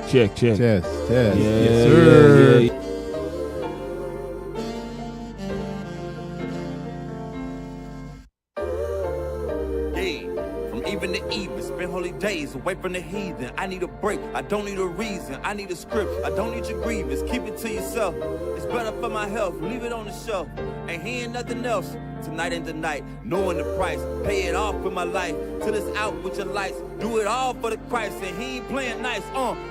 Check. Test. Yeah, Yes, sir. yeah. From even to even, spend holy days away from the heathen. I need a break, I don't need a reason. I need a script, I don't need your grievance. Keep it to yourself, it's better for my health. Leave it on the shelf, ain't hearing nothing else. Tonight and tonight, knowing the price, pay it off with my life. Till it's out with your lights, do it all for the Christ. And he ain't playing nice,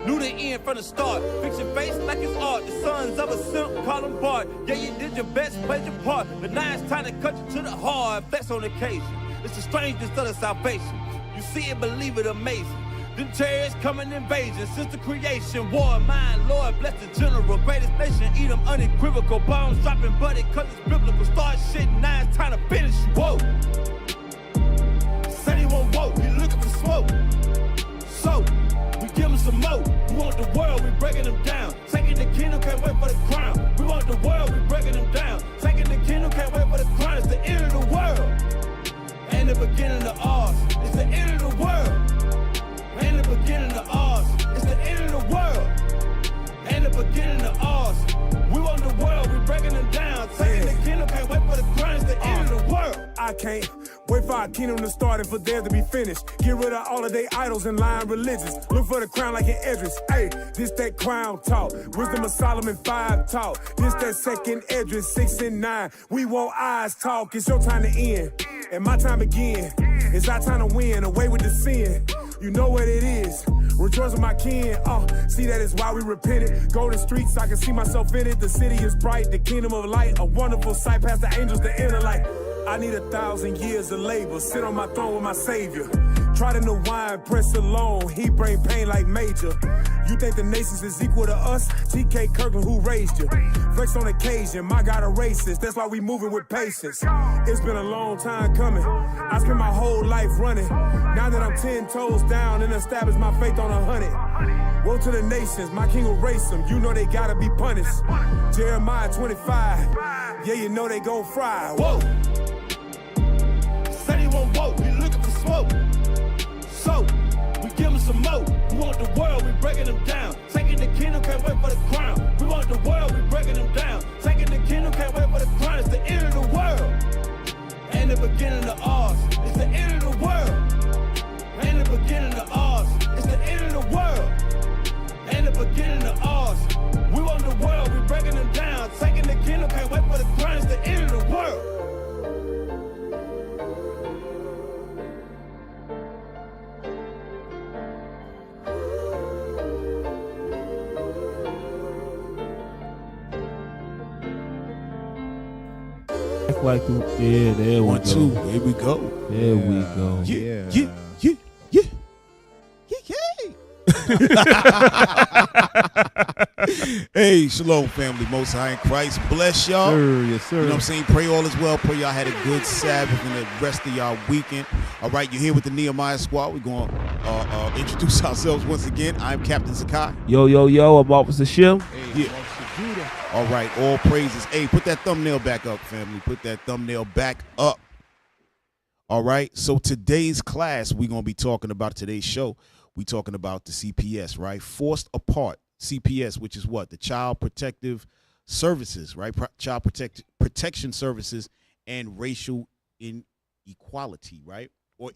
knew the end from the start. Fix your face like it's art, the sons of a simp, call them Bart. Yeah, you did your best, played your part, but now it's time to cut you to the heart. Flex on occasion, it's the strangeness of the salvation. You see it, believe it, amazing. Them terrorists coming invasion, since the creation. War, mine, Lord, bless the general. Greatest nation, eat them unequivocal. Bombs dropping, buddy, cause it's biblical. Start shit, now it's time to finish. Whoa. Said he won't woke, he looking for smoke. So, we give him some more. We want the world, we breaking them down. Taking the kingdom, can't wait for the crown. We want the world, we breaking them down. Taking the kingdom, can't wait for the crown. It's the end of the world. Ain't the beginning of ours. It's the end of the world. Ain't the beginning of ours. It's the end of the world. Ain't the beginning of ours. We want the world, we breaking them down. Taking the kingdom, can't wait for the crown. It's the end of the world. I can't wait for our kingdom to start and for theirs to be finished. Get rid of all of their idols and lying religions. Look for the crown like an Edris. Hey, this that crown talk. Wisdom of Solomon 5 talk. This that second Edris 6 and 9. We want eyes talk. It's your time to end and my time again. It's our time to win. Away with the sin. You know what it is. Rejoice with my kin. See that is why we repented. Go to streets, I can see myself in it. The city is bright, the kingdom of light. A wonderful sight past the angels, the inner light. I need 1,000 years of labor. Sit on my throne with my savior. Try the new wine, press alone. He bring pain like major. You think the nations is equal to us? T.K. Kirkland, who raised you? Flex on occasion, my God a racist. That's why we moving with patience. It's been a long time coming. I spent my whole life running. Now that I'm 10 toes down and established my faith on 100. Woe to the nations, my king will race them. You know they gotta be punished. Jeremiah 25. Yeah, you know they gon' fry. Whoa! Said he won't woke, he looking for smoke. So, we give him some more. We want the world, we breaking them down. Taking the kingdom, can't wait for the crown. We want the world, we breaking them down. Taking the kingdom, can't wait for the crown. It's the end of the world. Ain't the beginning of ours. It's the end of the world. Ain't the beginning of ours. It's the end of the world. Ain't the beginning of ours. We want the world, we breaking them down. Taking the kingdom, can't wait for the crown. It's the end of the world. Like yeah, there we 1, go. 2, here we go. There we go. Yeah. Hey, shalom, family. Most High in Christ. Bless y'all. Yes, sir. You know what I'm saying? Pray all is well. Pray y'all had a good Sabbath and the rest of y'all weekend. All right, you're here with the Nehemiah Squad. We're going to introduce ourselves once again. I'm Captain Zaccai. Yo, I'm Officer Shim. Hey, yeah. All right, all praises. Hey, put that thumbnail back up, family. Put that thumbnail back up. All right, so today's class, we're going to be talking about today's show. We're talking about the CPS, right? Forced apart CPS, which is what? The Child Protective Services, right? Child Protection Services and racial inequality, right? Or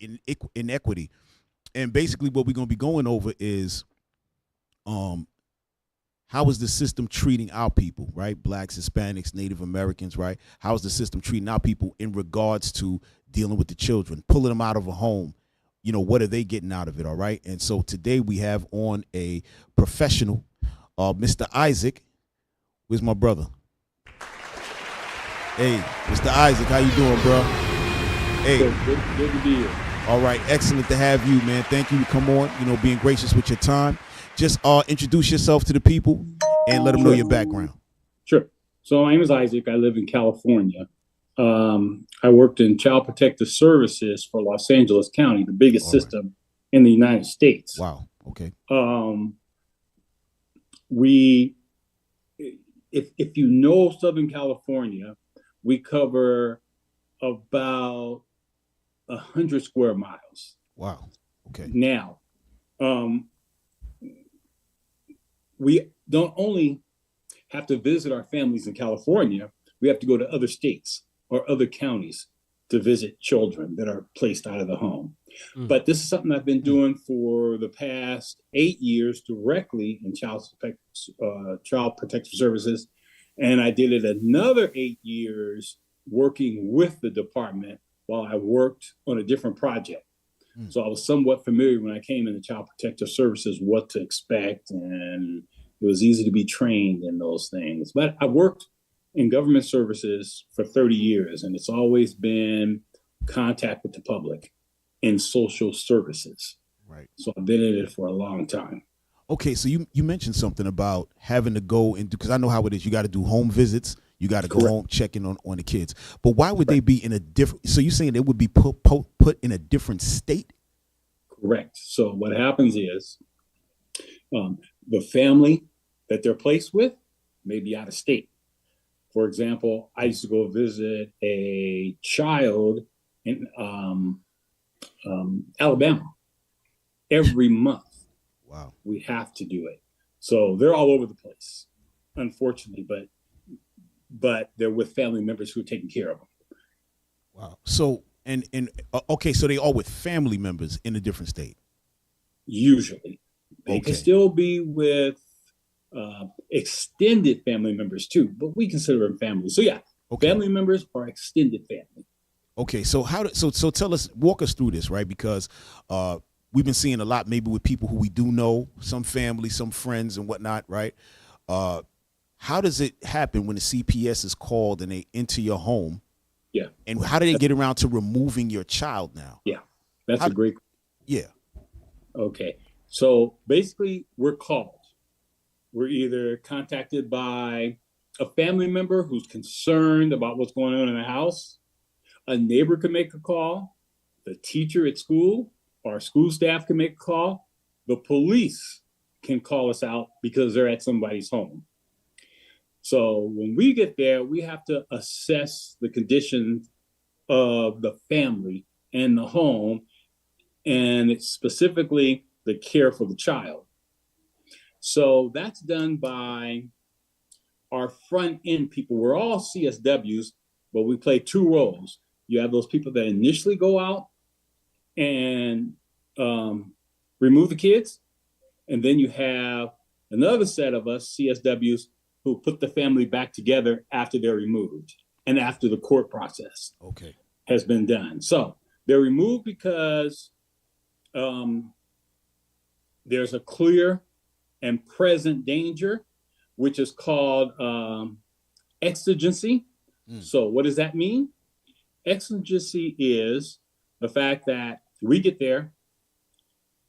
inequity. And basically what we're going to be going over is how is the system treating our people, right? Blacks, Hispanics, Native Americans, right? How is the system treating our people in regards to dealing with the children, pulling them out of a home? You know, what are they getting out of it, all right? And so today we have on a professional, Mr. Isaac. Where's my brother? Hey, Mr. Isaac, how you doing, bro? Hey. Good to be here. All right, excellent to have you, man. Thank you to come on, you know, being gracious with your time. Just introduce yourself to the people and let them know your background. Sure. So my name is Isaac. I live in California. I worked in Child Protective Services for Los Angeles County, the biggest system in the United States. Wow. Okay. If you know Southern California, we cover about 100 square miles. Wow. Okay. Now, we don't only have to visit our families in California, we have to go to other states or other counties to visit children that are placed out of the home. But this is something I've been doing for the past 8 years directly in Child Protective Services. And I did it another 8 years working with the department while I worked on a different project. So I was somewhat familiar when I came into Child Protective Services, what to expect, and it was easy to be trained in those things. But I worked in government services for 30 years, and it's always been contact with the public in social services. Right. So I've been in it for a long time. Okay, so you mentioned something about having to go and do, because I know how it is. You got to do home visits. You got to go home checking on the kids. But why would they be in a different? So you're saying they would be put in a different state? Correct. So what happens is the family that they're placed with may be out of state. For example, I used to go visit a child in Alabama every month. Wow. We have to do it. So they're all over the place, unfortunately, but they're with family members who are taking care of them. Wow. So, okay, so they are with family members in a different state? Usually. They can still be with extended family members too, but we consider them family. So yeah, family members are extended family. Okay, so so tell us, walk us through this, right? Because we've been seeing a lot, maybe with people who we do know, some family, some friends and whatnot, right? How does it happen when the CPS is called and they enter your home? Yeah. And how do they get around to removing your child now? Yeah, that's a great. Yeah. Okay, so basically we're called. We're either contacted by a family member who's concerned about what's going on in the house. A neighbor can make a call. The teacher at school or school staff can make a call. The police can call us out because they're at somebody's home. So when we get there, we have to assess the condition of the family and the home, and it's specifically the care for the child. So that's done by our front end people. We're all CSWs, but we play two roles. You have those people that initially go out and remove the kids. And then you have another set of us, CSWs, who put the family back together after they're removed and after the court process has been done. So they're removed because there's a clear and present danger, which is called exigency. So what does that mean? Exigency is the fact that we get there,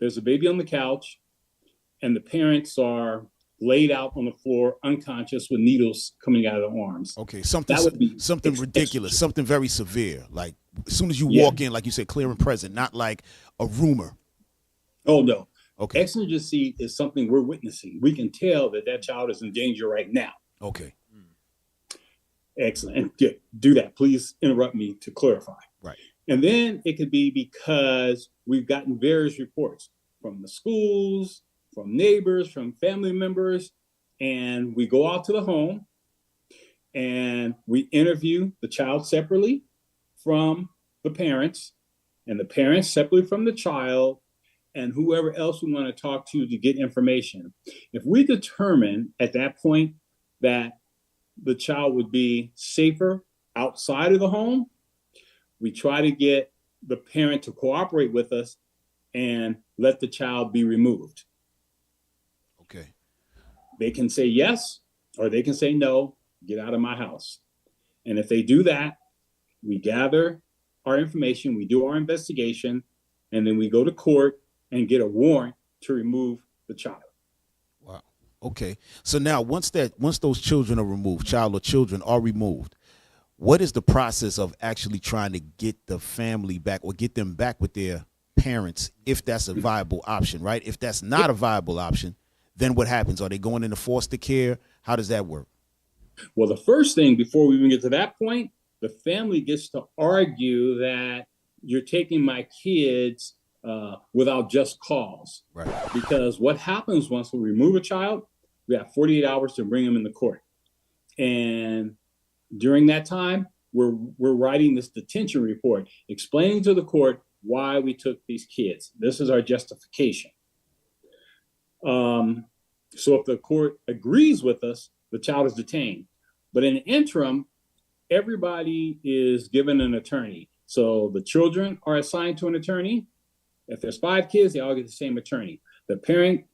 there's a baby on the couch, and the parents are laid out on the floor, unconscious, with needles coming out of their arms. Okay, something ridiculous, something very severe. Like as soon as you walk in, like you said, clear and present, not like a rumor. Oh no. Okay. Exigency is something we're witnessing. We can tell that child is in danger right now. Okay. Excellent. And do that. Please interrupt me to clarify. Right. And then it could be because we've gotten various reports from the schools, from neighbors, from family members, and we go out to the home and we interview the child separately from the parents, and the parents separately from the child, and whoever else we want to talk to get information. If we determine at that point that the child would be safer outside of the home, we try to get the parent to cooperate with us and let the child be removed. Okay. They can say yes, or they can say no, get out of my house. And if they do that, we gather our information, we do our investigation, and then we go to court and get a warrant to remove the child. Wow. Okay. So now once those children are removed, child or children are removed, what is the process of actually trying to get the family back or get them back with their parents, if that's a viable option, right? If that's not a viable option, then what happens? Are they going into foster care? How does that work? Well, the first thing, before we even get to that point, the family gets to argue that you're taking my kids without just cause. Right. Because what happens once we remove a child, We have 48 hours to bring them in the court. And during that time, we're writing this detention report, explaining to the court why we took these kids. This is our justification. So if the court agrees with us, the child is detained. But in the interim, everybody is given an attorney. So the children are assigned to an attorney. If there's 5 kids, they all get the same attorney. The parent,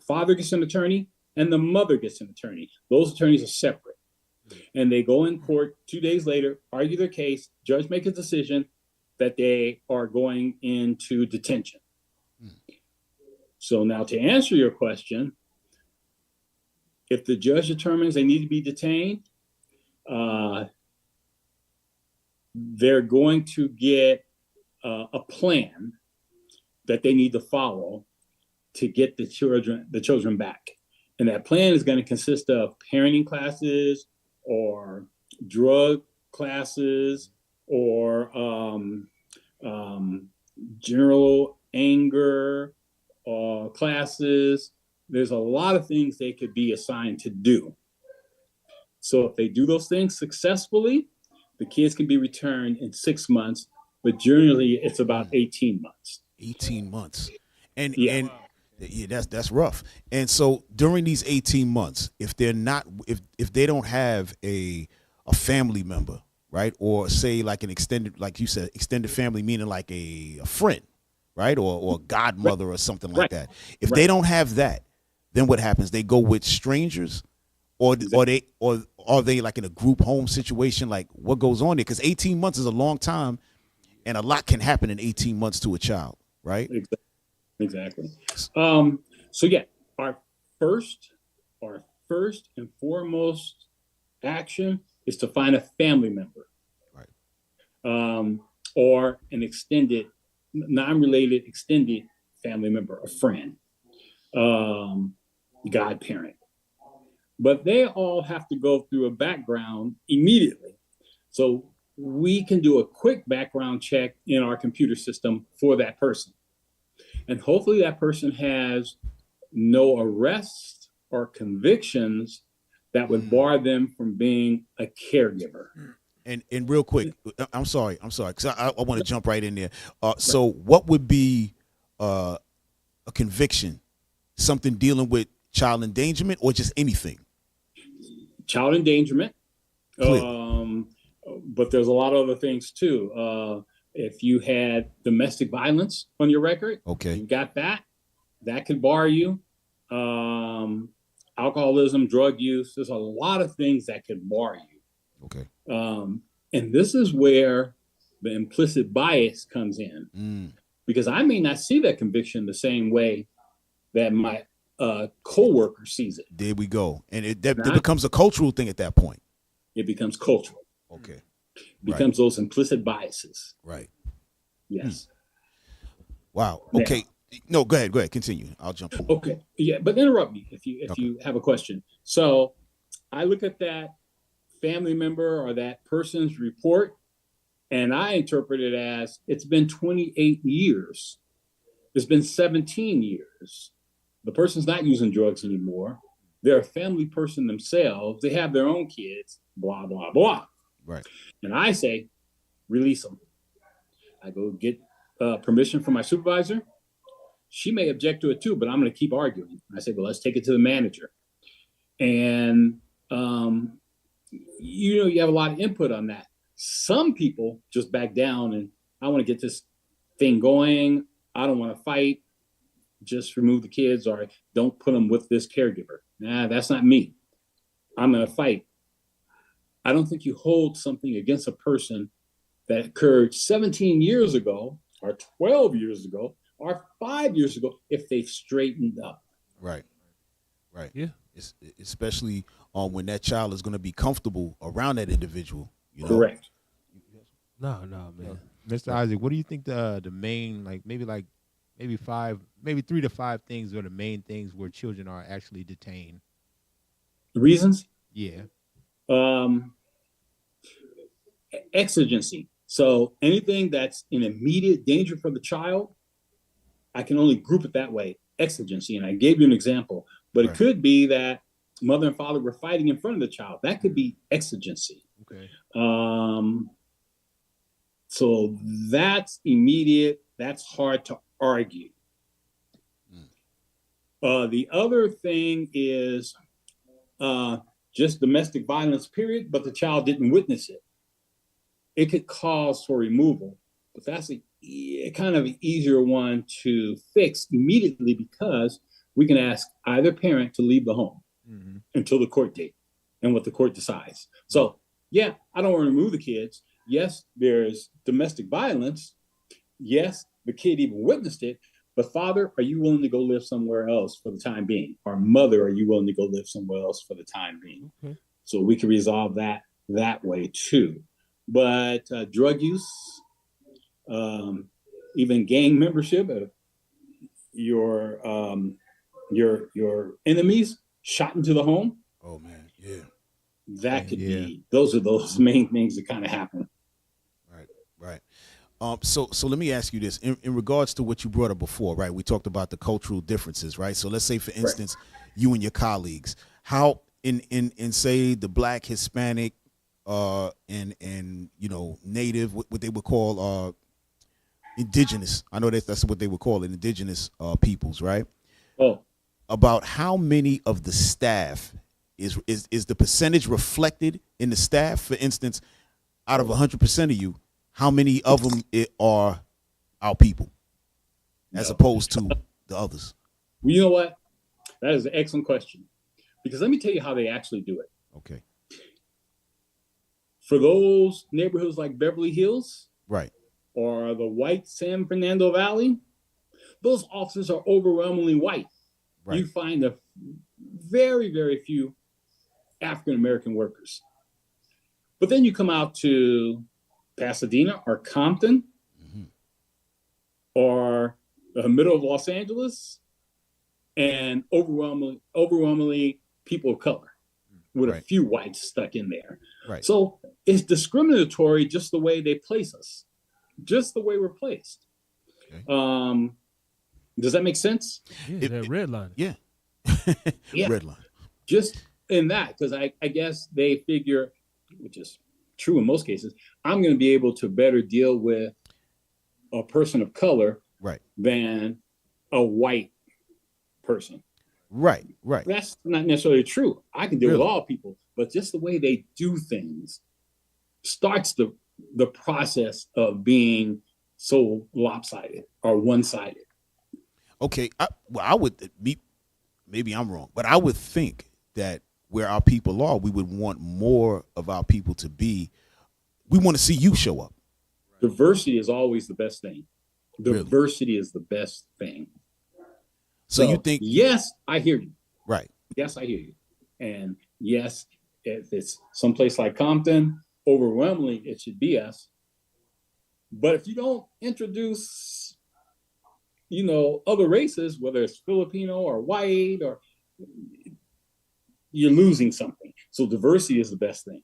father gets an attorney, and the mother gets an attorney. Those attorneys are separate. And they go in court 2 days later, argue their case, judge make a decision that they are going into detention. So now to answer your question, if the judge determines they need to be detained, they're going to get a plan that they need to follow to get the children back. And that plan is going to consist of parenting classes or drug classes or general anger classes. There's a lot of things they could be assigned to do. So if they do those things successfully, the kids can be returned in 6 months, but generally it's about 18 months. 18 months. And that's rough. And so during these 18 months, if they're not, if they don't have a family member, right? Or say like an extended, like you said, extended family, meaning like a friend, right? Or a godmother or something like that. If they don't have that, then what happens? They go with strangers, or are they like in a group home situation? Like what goes on there? Because 18 months is a long time, and a lot can happen in 18 months to a child, right? Exactly. So yeah, our first and foremost action is to find a family member, right? Or an extended, non-related extended family member, a friend, godparent. But they all have to go through a background immediately. So we can do a quick background check in our computer system for that person. And hopefully that person has no arrests or convictions that would bar them from being a caregiver. And real quick, I'm sorry, because I want to jump right in there. So what would be a conviction? Something dealing with child endangerment or just anything? Child endangerment. But there's a lot of other things too. If you had domestic violence on your record, okay, you got that could bar you. Alcoholism, drug use, there's a lot of things that could bar you. Okay. And this is where the implicit bias comes in, because I may not see that conviction the same way that my coworker sees it. There we go. And it becomes a cultural thing at that point. It becomes cultural. Okay. Becomes those implicit biases. Right. Yes. Wow. Okay. No, go ahead. Continue. I'll jump in. Okay. Yeah, but interrupt me if you have a question. So I look at that family member or that person's report, and I interpret it as it's been 28 years. It's been 17 years. The person's not using drugs anymore. They're a family person themselves. They have their own kids, blah, blah, blah. Right. And I say, release them. I go get permission from my supervisor. She may object to it too, but I'm going to keep arguing. I say, well, let's take it to the manager. And, you have a lot of input on that. Some people just back down and I want to get this thing going. I don't want to fight. Just remove the kids or don't put them with this caregiver. Nah, that's not me. I'm going to fight. I don't think you hold something against a person that occurred 17 years ago or 12 years ago or 5 years ago if they've straightened up. Right. Yeah. Especially when that child is going to be comfortable around that individual. Correct. No, man. Mr. Isaac, what do you think the main, maybe 3 to 5 things are the main things where children are actually detained? The reasons? Yeah. Exigency. So anything that's in immediate danger for the child, I can only group it that way. Exigency. And I gave you an example. But it could be that mother and father were fighting in front of the child. That could be exigency. Okay. So that's immediate. That's hard to argue. The other thing is just domestic violence, period, but the child didn't witness it. It could cause for removal, but that's a kind of an easier one to fix immediately because we can ask either parent to leave the home until the court date and what the court decides. So, yeah, I don't want to remove the kids. Yes, there's domestic violence. Yes, the kid even witnessed it. But father, are you willing to go live somewhere else for the time being? Or mother, are you willing to go live somewhere else for the time being? Okay. So we can resolve that way too. But drug use, even gang membership, your enemies shot into the home. Oh man, yeah. That could be. Those are those main things that kind of happen. Right. So let me ask you this in regards to what you brought up before, right? We talked about the cultural differences, right? So let's say, for instance, you and your colleagues, how in say the Black, Hispanic, and Native, what they would call indigenous. I know that's what they would call it, indigenous peoples, right? Oh, about how many of the staff is the percentage reflected in the staff? For instance, out of 100% of you, how many of them are our people as opposed to the others? Well, you know what? That is an excellent question. Because let me tell you how they actually do it. Okay. For those neighborhoods like Beverly Hills, right, or the white San Fernando Valley, those officers are overwhelmingly white. Right. You find a very, very few African-American workers. But then you come out to Pasadena or Compton or the middle of Los Angeles, and overwhelmingly people of color with a few whites stuck in there. Right. So it's discriminatory just the way they place us, just the way we're placed. Okay. Does that make sense? Yeah, that red line. Yeah. Yeah. Red line. Just in that, because I guess they figure, which is true in most cases, I'm going to be able to better deal with a person of color than a white person. Right. That's not necessarily true. I can deal with all people, but just the way they do things starts the process of being so lopsided or one-sided. Okay, I would be, maybe I'm wrong, but I would think that where our people are, we would want more of our people to be. We want to see you show up. Diversity is always the best thing. Diversity is the best thing. So you think? Yes, I hear you. Right. Yes, I hear you. And yes, if it's someplace like Compton, overwhelmingly it should be us. But if you don't introduce, other races, whether it's Filipino or white, or you're losing something. So diversity is the best thing.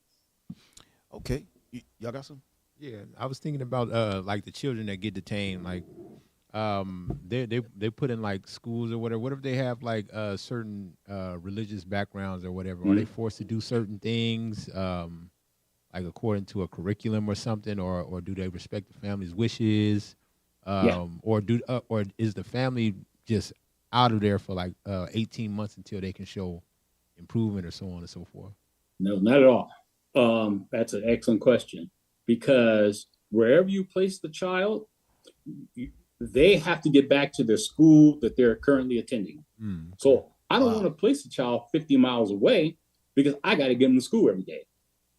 Okay. Y'all got some? Yeah, I was thinking about like the children that get detained, like they put in like schools or whatever. What if they have like certain religious backgrounds or whatever? Are they forced to do certain things, like according to a curriculum or something, or do they respect the family's wishes, or is the family just out of there for like 18 months until they can show improvement or so on and so forth? No, not at all. That's an excellent question, because wherever you place the child, they have to get back to their school that they're currently attending. So I don't want to place the child 50 miles away because I got to get them to school every day.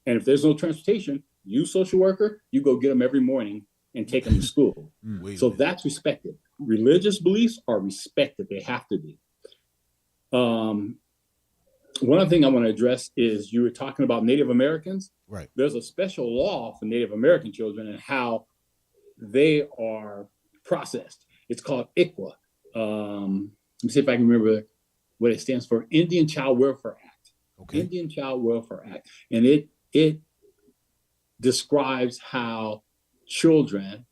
And if there's no transportation, you social worker, you go get them every morning and take them to school. So that's respected. Religious beliefs are respected. They have to be. One other thing I want to address is you were talking about Native Americans. Right. There's a special law for Native American children and how they are processed. It's called ICWA. Let me see if I can remember what it stands for. Indian Child Welfare Act. Okay. Indian Child Welfare Act. And it describes how children,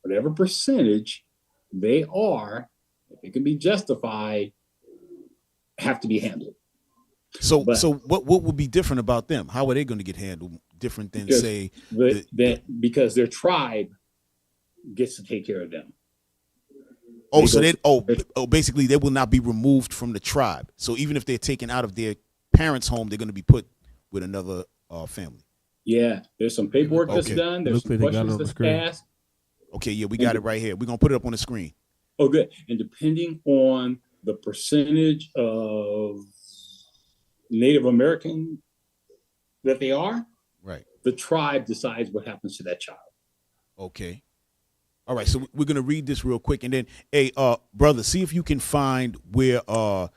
whatever percentage they are, if it can be justified, have to be handled. So what would be different about them? How are they going to get handled different than because their tribe gets to take care of them. Basically they will not be removed from the tribe. So even if they're taken out of their parents' home, they're going to be put with another family. Yeah, there's some paperwork that's done. There's some questions that's asked. Okay, yeah, we got it right here. We're going to put it up on the screen. Oh, good. And depending on the percentage of Native American that they are, right, the tribe decides what happens to that child. Okay. All right, so we're going to read this real quick. And then, hey, brother, see if you can find where the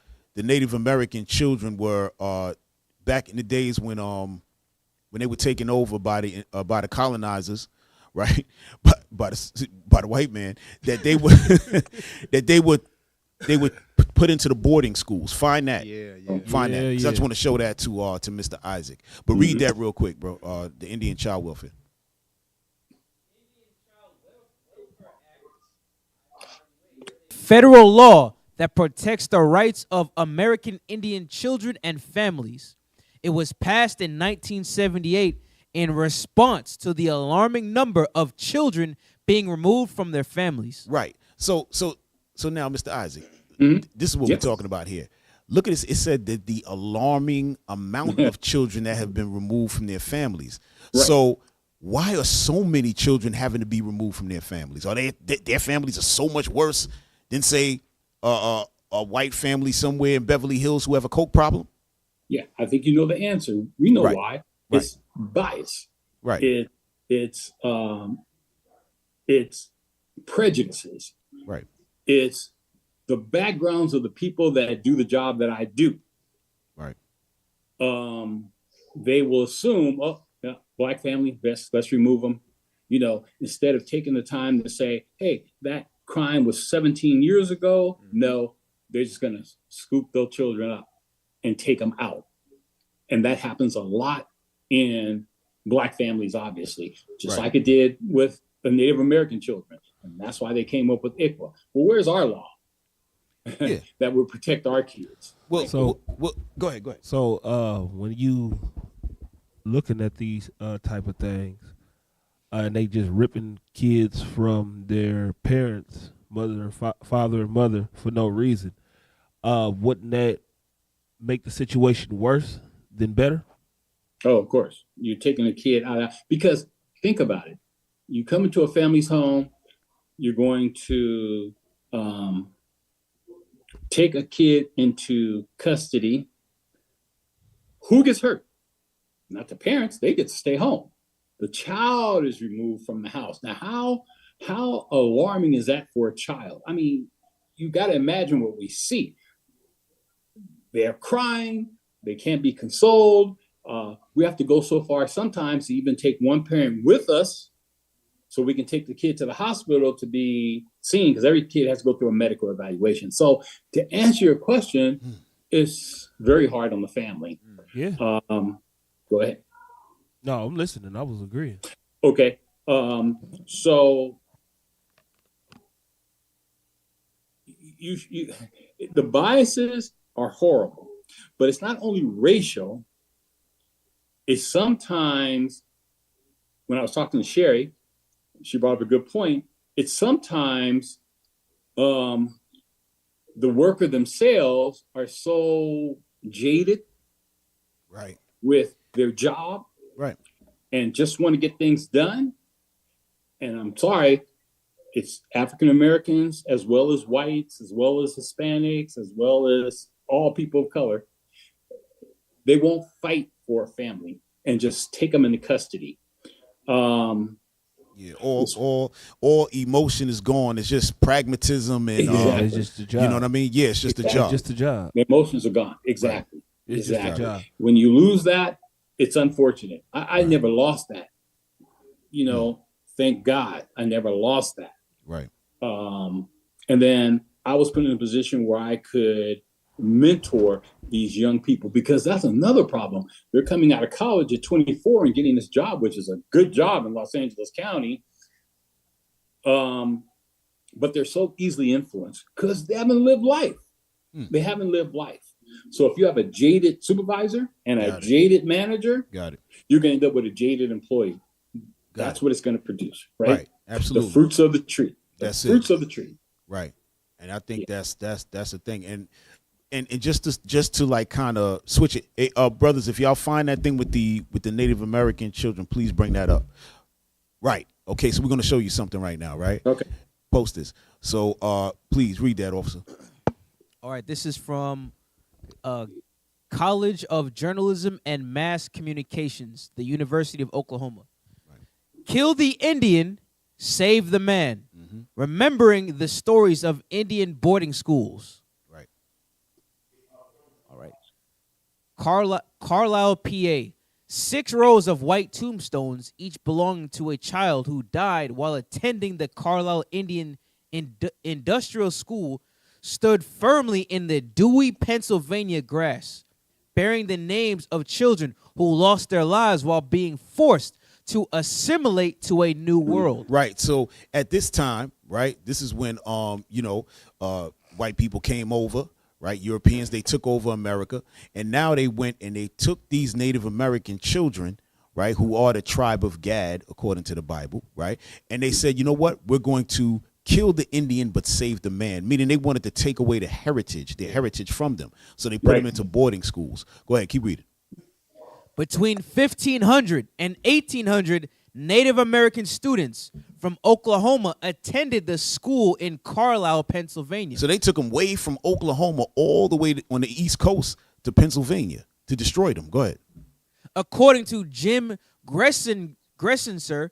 Native American children were back in the days when they were taken over by the colonizers, right? By the white man, that they would they would put into the boarding schools. Find that. Find that. I just want to show that to Mr. Isaac. But read that real quick, bro. The Indian Child Welfare. Federal law that protects the rights of American Indian children and families. It was passed in 1978 in response to the alarming number of children being removed from their families. Right. So now, Mr. Isaac, this is what we're talking about here. Look at this. It said that the alarming amount of children that have been removed from their families. Right. So why are so many children having to be removed from their families? Are their families are so much worse than, say, a white family somewhere in Beverly Hills who have a coke problem? Yeah, I think you know the answer. We know why. It's bias. Right. It's prejudices. Right. It's the backgrounds of the people that do the job that I do. Right. They will assume, black family, let's remove them. Instead of taking the time to say, hey, that crime was 17 years ago. No, they're just going to scoop those children up and take them out. And that happens a lot in black families, obviously, just like it did with the Native American children. And that's why they came up with Inequity. Well, where's our law that would protect our kids? Well, go ahead. So when you looking at these type of things, and they just ripping kids from their parents, father and mother, for no reason, wouldn't that make the situation worse than better? Oh, of course. You're taking a kid out because think about it. You come into a family's home, you're going to take a kid into custody. Who gets hurt? Not the parents. They get to stay home. The child is removed from the house. Now, how alarming is that for a child? I mean, you got to imagine what we see. They're crying. They can't be consoled. We have to go so far sometimes to even take one parent with us so we can take the kid to the hospital to be seen, because every kid has to go through a medical evaluation. So to answer your question, it's very hard on the family. Yeah. Go ahead. No, I'm listening. I was agreeing. Okay. So the biases are horrible, but it's not only racial. It's sometimes, when I was talking to Sherry, she brought up a good point. It's sometimes the worker themselves are so jaded, right, with their job, right, and just want to get things done. And I'm sorry, it's African Americans as well as whites, as well as Hispanics, as well as all people of color. They won't fight for a family and just take them into custody. All emotion is gone. It's just pragmatism and exactly. It's just the job. You know what I mean? Yeah, it's just exactly. the job. Just the job. The emotions are gone. Exactly. Right. It's exactly. just the job. When you lose that, it's unfortunate. I never lost that. Thank God I never lost that. Right. And then I was put in a position where I could mentor these young people, because that's another problem. They're coming out of college at 24 and getting this job, which is a good job in Los Angeles County. But they're so easily influenced because they haven't lived life. They haven't lived life. So if you have a jaded supervisor and a jaded manager, you're going to end up with a jaded employee. That's what it's going to produce, right? Right, absolutely. The fruits of the tree. Fruits of the tree. Right, and I think that's the thing. And just to like kind of switch it, hey, brothers, if y'all find that thing with the Native American children, please bring that up. Right. Okay, so we're going to show you something right now, right? Okay. Post this. So please read that, officer. All right, this is from College of Journalism and Mass Communications, the University of Oklahoma. Right. Kill the Indian, save the man. Mm-hmm. Remembering the stories of Indian boarding schools. Right. All right. Carlisle, PA. 6 rows of white tombstones, each belonging to a child who died while attending the Carlisle Indian Industrial School, stood firmly in the dewy Pennsylvania grass, bearing the names of children who lost their lives while being forced to assimilate to a new world. Right. So at this time, right, this is when white people came over. Right, Europeans, they took over America, and now they went and they took these Native American children, right, who are the tribe of Gad, according to the Bible, right, and they said, you know what, we're going to kill the Indian but save the man, meaning they wanted to take away their heritage from them, so they put them into boarding schools. Go ahead, keep reading. Between 1500 and 1800, Native American students from Oklahoma attended the school in Carlisle, Pennsylvania. So they took them way from Oklahoma all the way on the East Coast to Pennsylvania to destroy them. Go ahead. According to Jim Gressenser,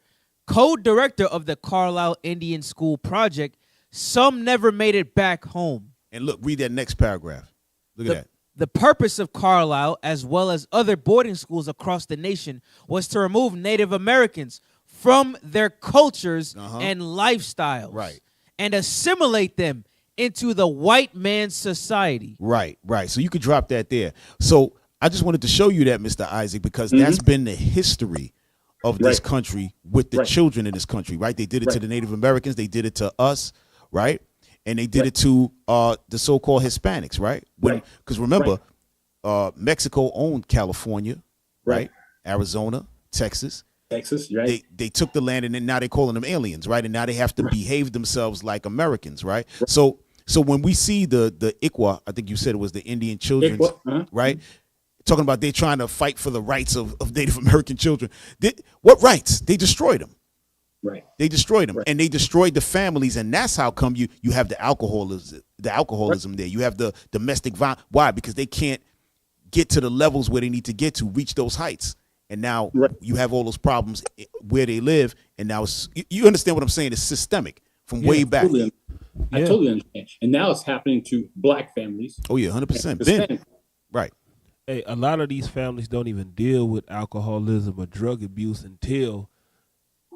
co-director of the Carlisle Indian School Project, some never made it back home. And look, read that next paragraph. Look at that. The purpose of Carlisle, as well as other boarding schools across the nation, was to remove Native Americans from their cultures and lifestyles, and assimilate them into the white man's society. Right. So you could drop that there. So I just wanted to show you that, Mr. Isaac, because that's been the history of this country with the children in this country, right? They did it to the Native Americans. They did it to us, right? And they did it to the so-called Hispanics, right? Because remember, Mexico owned California, right? Arizona, Texas, right? They took the land, and then now they're calling them aliens, right? And now they have to behave themselves like Americans, right? So when we see the Iqua, I think you said it was the Indian children, right? Talking about they're trying to fight for the rights of Native American children. What rights? They destroyed them. Right. They destroyed them, and they destroyed the families, and that's how come you have the alcoholism there. You have the domestic violence. Why? Because they can't get to the levels where they need to get to, reach those heights, and now you have all those problems where they live, and now you understand what I'm saying? It's systemic from way back. I totally understand, and now it's happening to black families. Oh yeah, 100%. Right. Hey, a lot of these families don't even deal with alcoholism or drug abuse until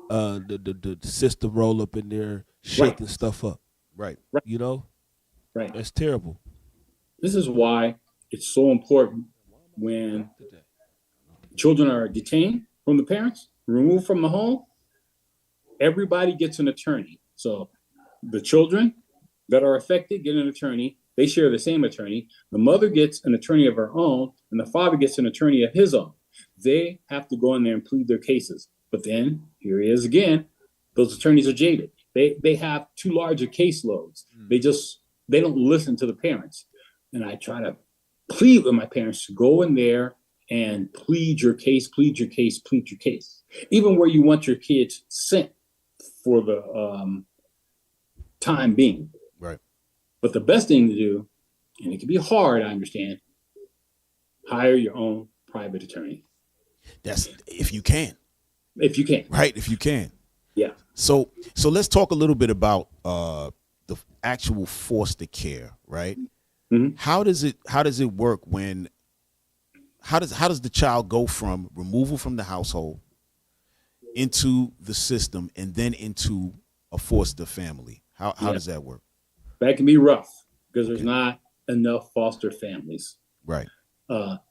the system roll up in there shaking stuff up. Right. You know? Right. That's terrible. This is why it's so important when children are detained from the parents, removed from the home, everybody gets an attorney. So the children that are affected get an attorney. They share the same attorney. The mother gets an attorney of her own, and the father gets an attorney of his own. They have to go in there and plead their cases. But then, here he is again, those attorneys are jaded. They have too large a caseloads. They don't listen to the parents. And I try to plead with my parents to go in there and plead your case. Even where you want your kids sent for the time being. Right. But the best thing to do, and it can be hard, I understand, hire your own private attorney. That's if you can. If you can. Right, if you can. Yeah. So let's talk a little bit about the actual foster care, right? Mm-hmm. How does it work when how does the child go from removal from the household into the system and then into a foster family? How does that work? That can be rough because there's not enough foster families. Right.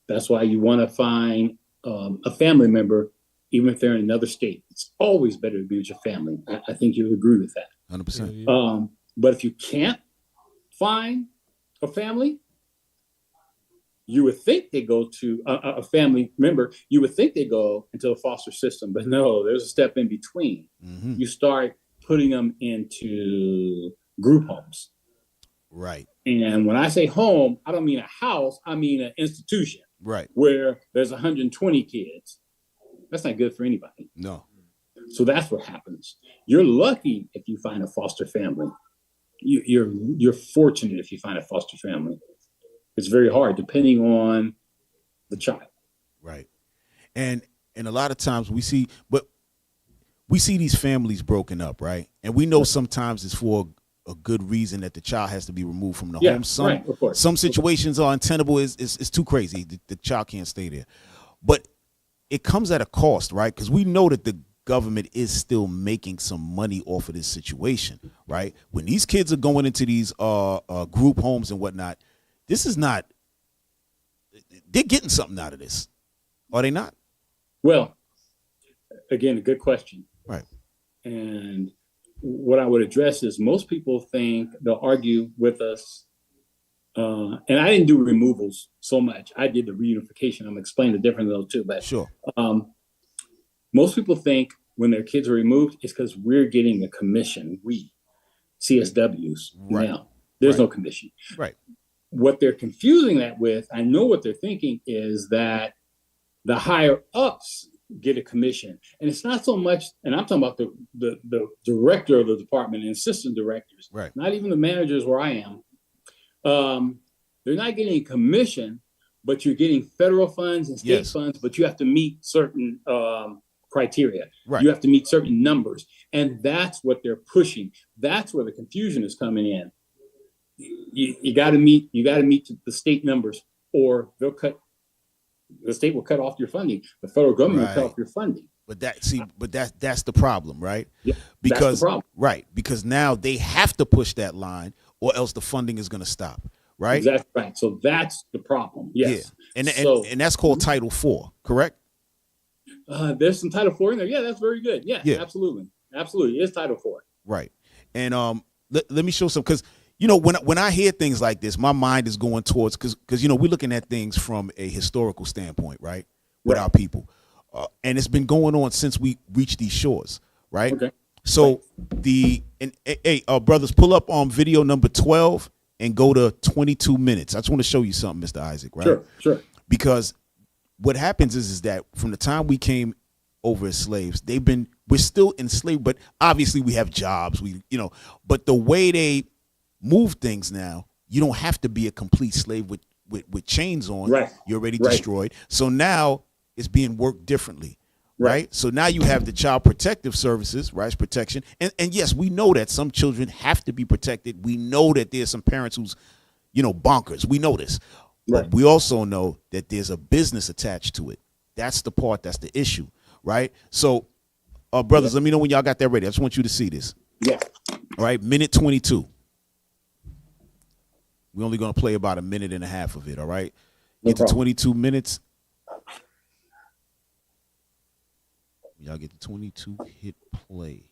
That's why you want to find a family member. Even if they're in another state, it's always better to be with your family. I think you'll agree with that. 100%. But if you can't find a family, you would think they go to a family member. You would think they go into a foster system, but no, there's a step in between. Mm-hmm. You start putting them into group homes. Right. And when I say home, I don't mean a house. I mean an institution. Right. Where there's 120 kids. That's not good for anybody. No. So that's what happens. You're lucky if you find a foster family. You're fortunate if you find a foster family. It's very hard depending on the child. Right. And a lot of times we see these families broken up, right? And we know sometimes it's for a good reason that the child has to be removed from the home. Some situations are untenable. It's too crazy. The child can't stay there. But it comes at a cost, right? Because we know that the government is still making some money off of this situation, right? When these kids are going into these group homes and whatnot, this is not, they're getting something out of this. Are they not? Well, again, a good question. Right. And what I would address is most people think they'll argue with us. And I didn't do removals so much. I did the reunification. I'm explaining the difference of those two. But sure. Most people think when their kids are removed, it's because we're getting a commission. We, CSWs, right. Now. There's no commission. Right. What they're confusing that with, I know what they're thinking is that the higher ups get a commission. And it's not so much, and I'm talking about the director of the department and assistant directors, right. Not even the managers where I am. They're not getting a commission, but you're getting federal funds and state funds, but you have to meet certain criteria. Right. You have to meet certain numbers. And that's what they're pushing. That's where the confusion is coming in. You got to meet the state numbers, or the state will cut off your funding. The federal government will cut off your funding. But that's the problem, right? Yeah, because that's the problem. Right, because now they have to push that line, or else the funding is going to stop. Right. Exactly right. So that's the problem. Yes. Yeah. And that's called Title IV, correct? There's some Title IV in there. Yeah, that's very good. Yeah. Absolutely. It's Title IV. Right. And let me show some, because when I hear things like this, my mind is going towards, because we're looking at things from a historical standpoint, right? With our people, and it's been going on since we reached these shores, right? Okay. So brothers, pull up on video number 12 and go to 22 minutes. I just want to show you something, Mr. Isaac, right? Sure. Because what happens is that from the time we came over as slaves, we're still enslaved, but obviously we have jobs, but the way they move things now, you don't have to be a complete slave with chains on. Right. You're already destroyed. So now it's being worked differently. Right. So now you have the Child Protective Services, rights protection. And yes, we know that some children have to be protected. We know that there's some parents who's, bonkers. We know this. Right. But we also know that there's a business attached to it. That's the part, that's the issue. Right. So, brothers, let me know when y'all got that ready. I just want you to see this. Yeah. All right. Minute 22. We're only going to play about a minute and a half of it. All right. Get to 22 minutes. Y'all get the 22, hit play.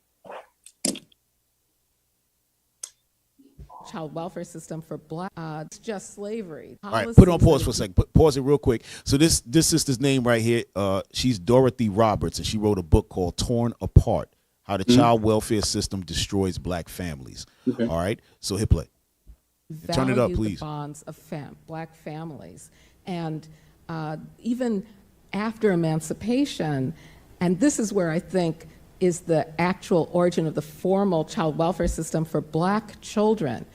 Child welfare system for black, it's just slavery. All right, put it on pause for a second. Pause it real quick. So this sister's name right here, she's Dorothy Roberts, and she wrote a book called Torn Apart, How the Child Welfare System Destroys Black Families. Okay. All right, so hit play. Turn it up, please. The bonds of black families. And even after emancipation, and this is where I think is the actual origin of the formal child welfare system for black children.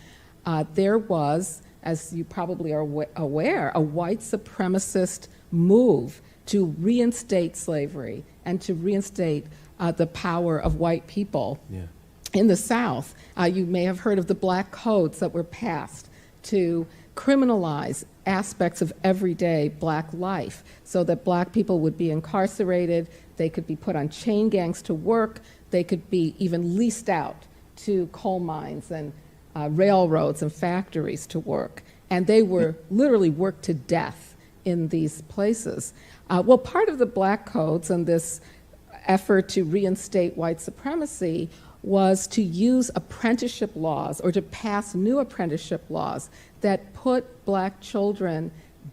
There was, as you probably are aware, a white supremacist move to reinstate slavery and to reinstate the power of white people in the South. You may have heard of the black codes that were passed to criminalize aspects of everyday black life so that black people would be incarcerated, they could be put on chain gangs to work, they could be even leased out to coal mines and railroads and factories to work. And they were literally worked to death in these places. Well, part of the black codes and this effort to reinstate white supremacy was to use apprenticeship laws or to pass new apprenticeship laws that put black children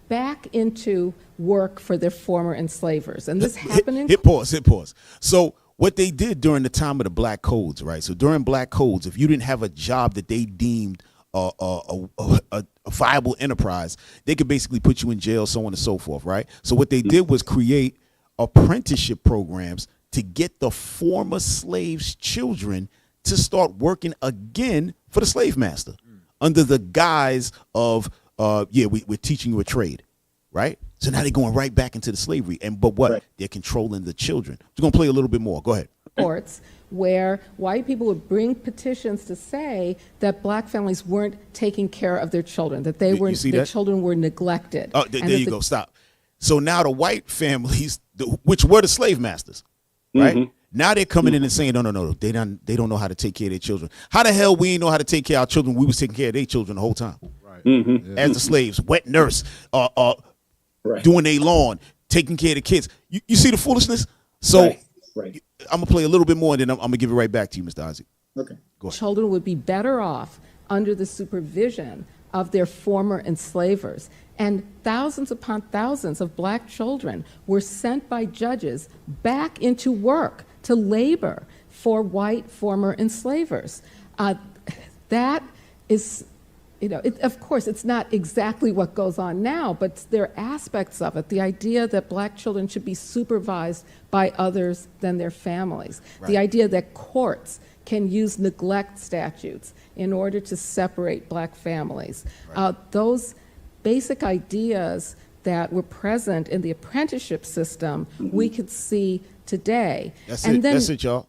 back into work for their former enslavers. And this happened in... Hit pause. So what they did during the time of the Black Codes, right? So during Black Codes, if you didn't have a job that they deemed a viable enterprise, they could basically put you in jail, so on and so forth, right? So what they did was create apprenticeship programs to get the former slaves' children to start working again for the slave master under the guise of, we're teaching you a trade, right? So now they're going right back into the slavery. But what? Right. They're controlling the children. We're going to play a little bit more. Go ahead. Courts where white people would bring petitions to say that black families weren't taking care of their children, that their children were neglected. Oh, there you go. Stop. So now the white families, which were the slave masters, right? Mm-hmm. Now they're coming in and saying, no, they don't know how to take care of their children. How the hell we ain't know how to take care of our children? We was taking care of their children the whole time. Right. Mm-hmm. As the slaves, wet nurse, right. doing their lawn, taking care of the kids. You see the foolishness? So right. I'm going to play a little bit more, and then I'm going to give it right back to you, Mr. Isaac. Okay. Go ahead. Children would be better off under the supervision of their former enslavers. And thousands upon thousands of black children were sent by judges back into work to labor for white former enslavers. That is, of course, it's not exactly what goes on now, but there are aspects of it. The idea that black children should be supervised by others than their families. Right. The idea that courts can use neglect statutes in order to separate black families. Right. Those basic ideas that were present in the apprenticeship system, we could see today. That's it, y'all.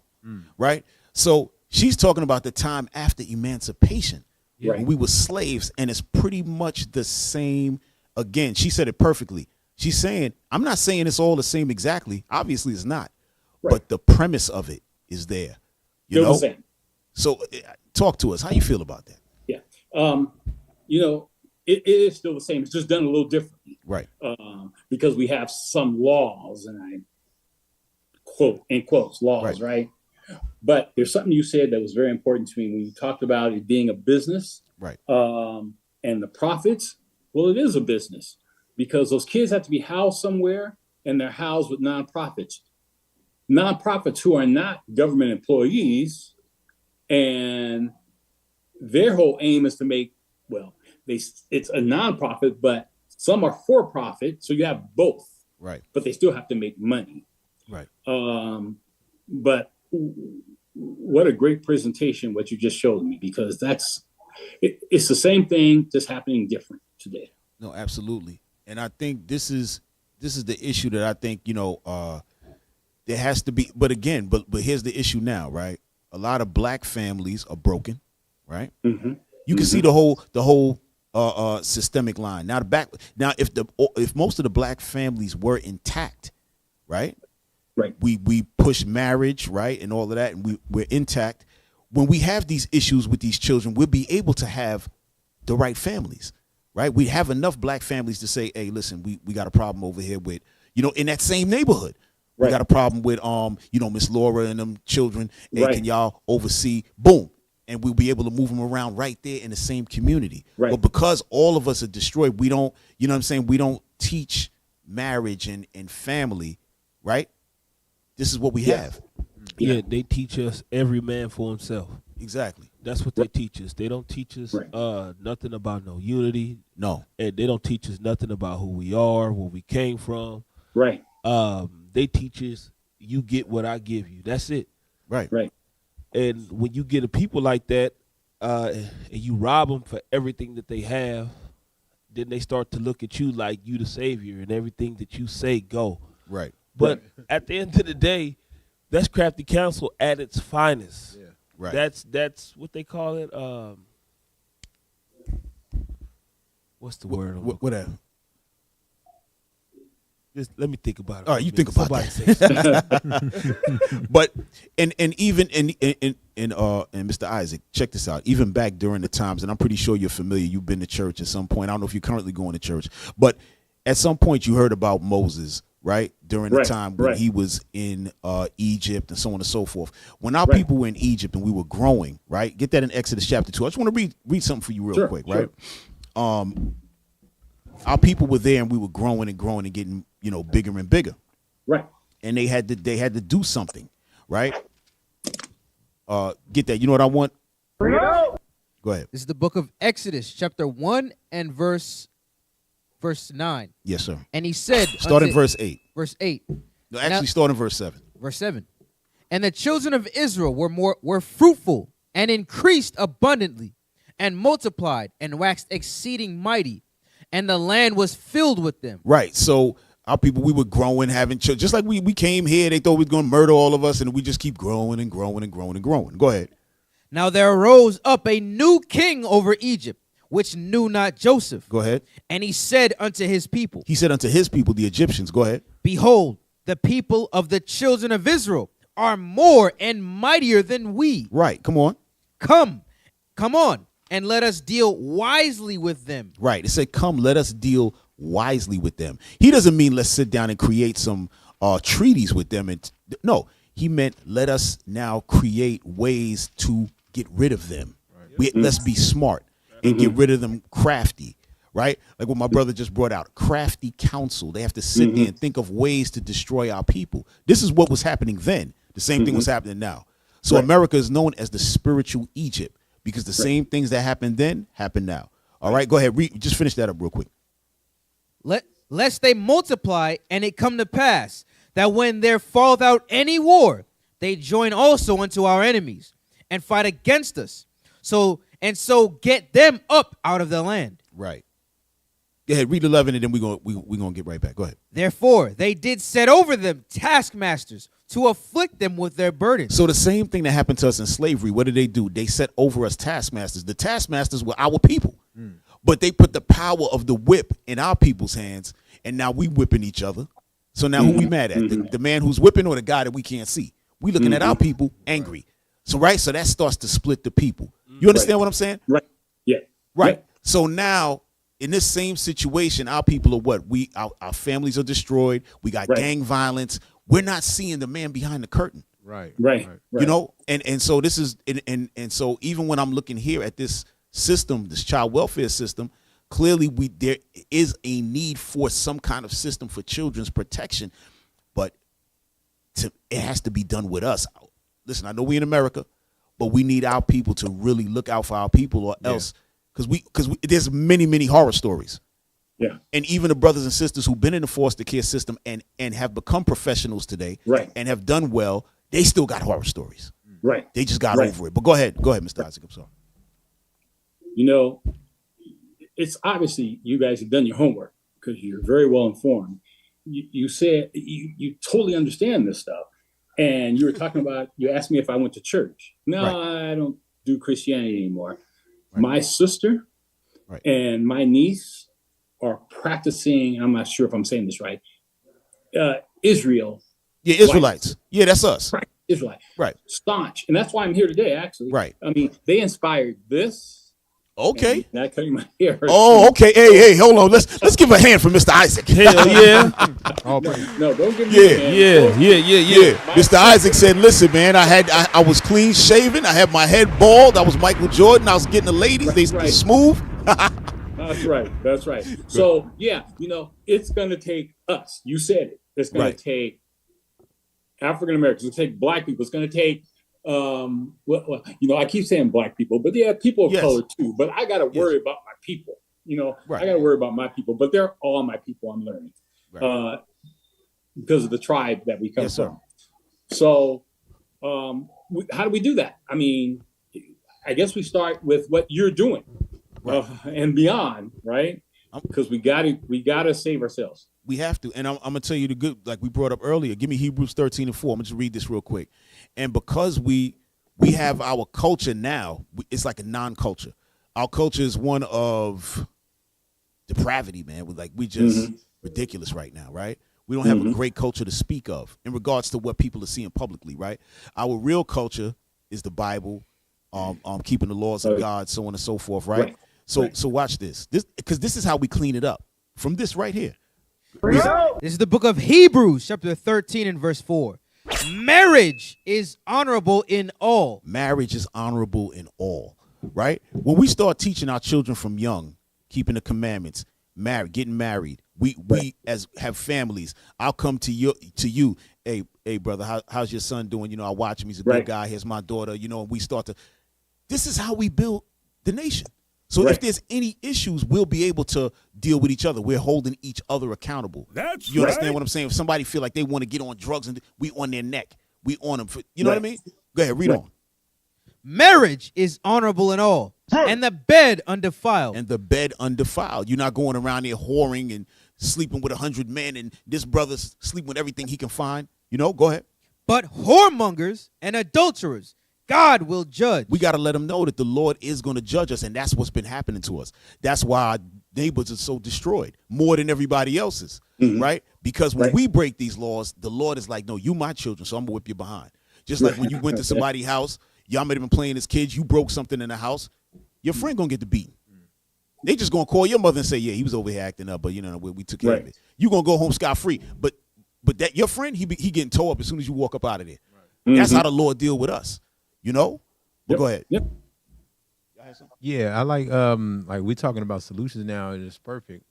Right? So she's talking about the time after emancipation. Right. When we were slaves, and it's pretty much the same. Again, she said it perfectly. She's saying, I'm not saying it's all the same exactly. Obviously it's not. Right. But the premise of it is there. You know? The same. So talk to us. How you feel about that? Yeah. It is still the same. It's just done a little differently. Right. Because we have some laws, and I quote, in quotes, laws, right? But there's something you said that was very important to me when you talked about it being a business. Right. And the profits. Well, it is a business because those kids have to be housed somewhere, and they're housed with nonprofits. Nonprofits who are not government employees, and their whole aim is to make, it's a nonprofit, but some are for profit, so you have both. Right. But they still have to make money. Right. But what a great presentation what you just showed me, because it's the same thing, just happening different today. No, absolutely. And I think this is the issue that I think, there has to be, but here's the issue now, right? A lot of black families are broken, right? Mm-hmm. You can see the whole systemic line. Now if most of the black families were intact, right? Right. We push marriage, right, and all of that, and we're intact. When we have these issues with these children, we'll be able to have the right families, right? We have enough black families to say, hey, listen, we got a problem over here with, in that same neighborhood. Right. We got a problem with Miss Laura and them children. Hey, right. Can y'all oversee? Boom. And we'll be able to move them around right there in the same community. Right. But because all of us are destroyed, we don't, we don't teach marriage and family, right? This is what we have. Yeah, they teach us every man for himself. Exactly. That's what they teach us. They don't teach us nothing about no unity. No. And they don't teach us nothing about who we are, where we came from. Right. They teach us, you get what I give you. That's it. Right. Right. And when you get a people like that, and you rob them for everything that they have, then they start to look at you like you the savior, and everything that you say go. Right. But at the end of the day, that's crafty counsel at its finest. Yeah. Right. That's what they call it. What's the word? Whatever. Just let me think about it. All right, you think about that. But and even and Mr. Isaac, check this out. Even back during the times, and I'm pretty sure you're familiar. You've been to church at some point. I don't know if you're currently going to church, but at some point you heard about Moses, right? During the time when he was in Egypt and so on and so forth. When our people were in Egypt and we were growing, right? Get that in Exodus chapter 2. I just want to read something for you real quick, right? our people were there, and we were growing and growing and getting, bigger and bigger. Right. And they had to do something, right? Get that? You know what I want? Go ahead. This is the book of Exodus, chapter 1 and verse 9. Yes, sir. And he said, Start in verse 8. Verse 8. No, actually, start in verse 7. Verse 7. And the children of Israel were fruitful and increased abundantly and multiplied and waxed exceeding mighty, and the land was filled with them. Right. So our people, we were growing, having children. Just like we came here, they thought we were going to murder all of us, and we just keep growing and growing and growing and growing. Go ahead. Now there arose up a new king over Egypt, which knew not Joseph. Go ahead. And he said unto his people. He said unto his people, the Egyptians. Go ahead. Behold, the people of the children of Israel are more and mightier than we. Right. Come on. Come on, and let us deal wisely with them. Right. It said, come, let us deal wisely with them. He doesn't mean let's sit down and create some treaties with them. No, he meant let us now create ways to get rid of them. Right. Let's be smart and get rid of them crafty. Right? Like what my brother just brought out, crafty counsel. They have to sit there and think of ways to destroy our people. This is what was happening then. The same thing was happening now. So America is known as the spiritual Egypt because the same things that happened then happen now. All right, go ahead. Just finish that up real quick. Lest they multiply, and it come to pass that when there falleth out any war, they join also unto our enemies and fight against us. So get them up out of the land. Right. Go ahead, read 11, and then we're gonna get right back. Go ahead. Therefore, they did set over them taskmasters to afflict them with their burdens. So the same thing that happened to us in slavery, what did they do? They set over us taskmasters. The taskmasters were our people, but they put the power of the whip in our people's hands, and now we whipping each other. So now who we mad at? The man who's whipping or the guy that we can't see? We looking at our people angry. So so that starts to split the people. You understand what I'm saying? Right. Yeah. Right. Yeah. So now, in this same situation, our people are what? Our families are destroyed. We got gang violence. We're not seeing the man behind the curtain. Right. You know, and so this is and so even when I'm looking here at this system, this child welfare system, clearly there is a need for some kind of system for children's protection, but it has to be done with us. Listen, I know we in America, but we need our people to really look out for our people, or else. Because there's many horror stories. Yeah. And even the brothers and sisters who've been in the foster care system and have become professionals today and have done well, they still got horror stories. Right. They just got over it. But go ahead, Mr. Isaac. I'm sorry. You know, it's obviously you guys have done your homework because you're very well informed. You said you totally understand this stuff. And you were talking about, you asked me if I went to church. No, I don't do Christianity anymore. My sister and my niece are practicing, I'm not sure if I'm saying this right, Israel. Yeah, Israelites. Yeah, that's us. Right. Israelite. Right. Staunch. And that's why I'm here today, actually. Right. I mean, they inspired this. Okay. Not cutting my hair. Oh, okay. Hey, hold on. Let's give a hand for Mr. Isaac. Hell yeah. No, don't give me a hand. Yeah. Mr. Isaac said, listen, man, I was clean shaven. I had my head bald. I was Michael Jordan. I was getting the ladies. They smooth. That's right. So, yeah, you know, it's going to take us. You said it. It's going to take African Americans. It's going to take Black people. It's going to take well, you know, I keep saying Black people, but yeah, people of color too. But I got to worry about my people. You know, I got to worry about my people. But they're all my people. I'm learning because of the tribe that we come from. So, how do we do that? I mean, I guess we start with what you're doing and beyond, right? Because we got to save ourselves. We have to. And I'm going to tell you the good, like we brought up earlier. Give me Hebrews 13:4. I'm going to just read this real quick. And because we have our culture now, it's like a non-culture. Our culture is one of depravity, man. We just ridiculous right now, right? We don't have a great culture to speak of in regards to what people are seeing publicly, right? Our real culture is the Bible, keeping the laws of God, so on and so forth, right? So watch this. Because this is how we clean it up. From this right here. This is the book of Hebrews, chapter 13 and verse 4. Marriage is honorable in all. Marriage is honorable in all, right? When we start teaching our children from young, keeping the commandments, getting married. We as have families. I'll come to you. Hey brother, how's your son doing? You know, I watch him. He's a good guy. Here's my daughter. You know, and we start to. This is how we build the nation. So if there's any issues, we'll be able to deal with each other. We're holding each other accountable. You understand what I'm saying? If somebody feel like they want to get on drugs and we on their neck, we on them. You know what I mean? Go ahead, read on. Marriage is honorable in all, and the bed undefiled. And the bed undefiled. You're not going around there whoring and sleeping with 100 men, and this brother's sleeping with everything he can find. You know, go ahead. But whoremongers and adulterers, God will judge. We got to let them know that the Lord is going to judge us, and that's what's been happening to us. That's why our neighbors are so destroyed, more than everybody else's, right? Because when we break these laws, the Lord is like, no, you my children, so I'm going to whip you behind. Just like when you went to somebody's house, y'all might have been playing as kids, you broke something in the house, your friend going to get the beating. They just going to call your mother and say, yeah, he was over here acting up, but you know, we took care of it. You going to go home scot-free, but that your friend, he getting towed up as soon as you walk up out of there. That's how the Lord deal with us. You know? But go ahead. Yeah, I like we're talking about solutions now, and it's perfect.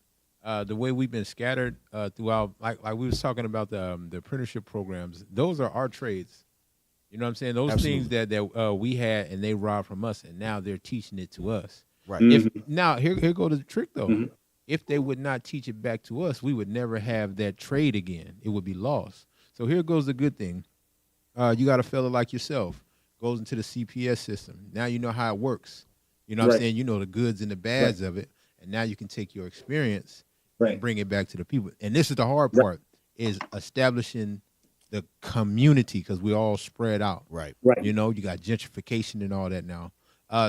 The way we've been scattered throughout, like we was talking about the apprenticeship programs, those are our trades. You know what I'm saying? Those things that we had and they robbed from us, and now they're teaching it to us. Right. Now here go the trick though. If they would not teach it back to us, we would never have that trade again. It would be lost. So here goes the good thing. You got a fella like yourself, goes into the CPS system. Now you know how it works. You know what I'm saying? You know the goods and the bads of it. And now you can take your experience and bring it back to the people. And this is the hard part, is establishing the community, because we all spread out. Right. You know, you got gentrification and all that now.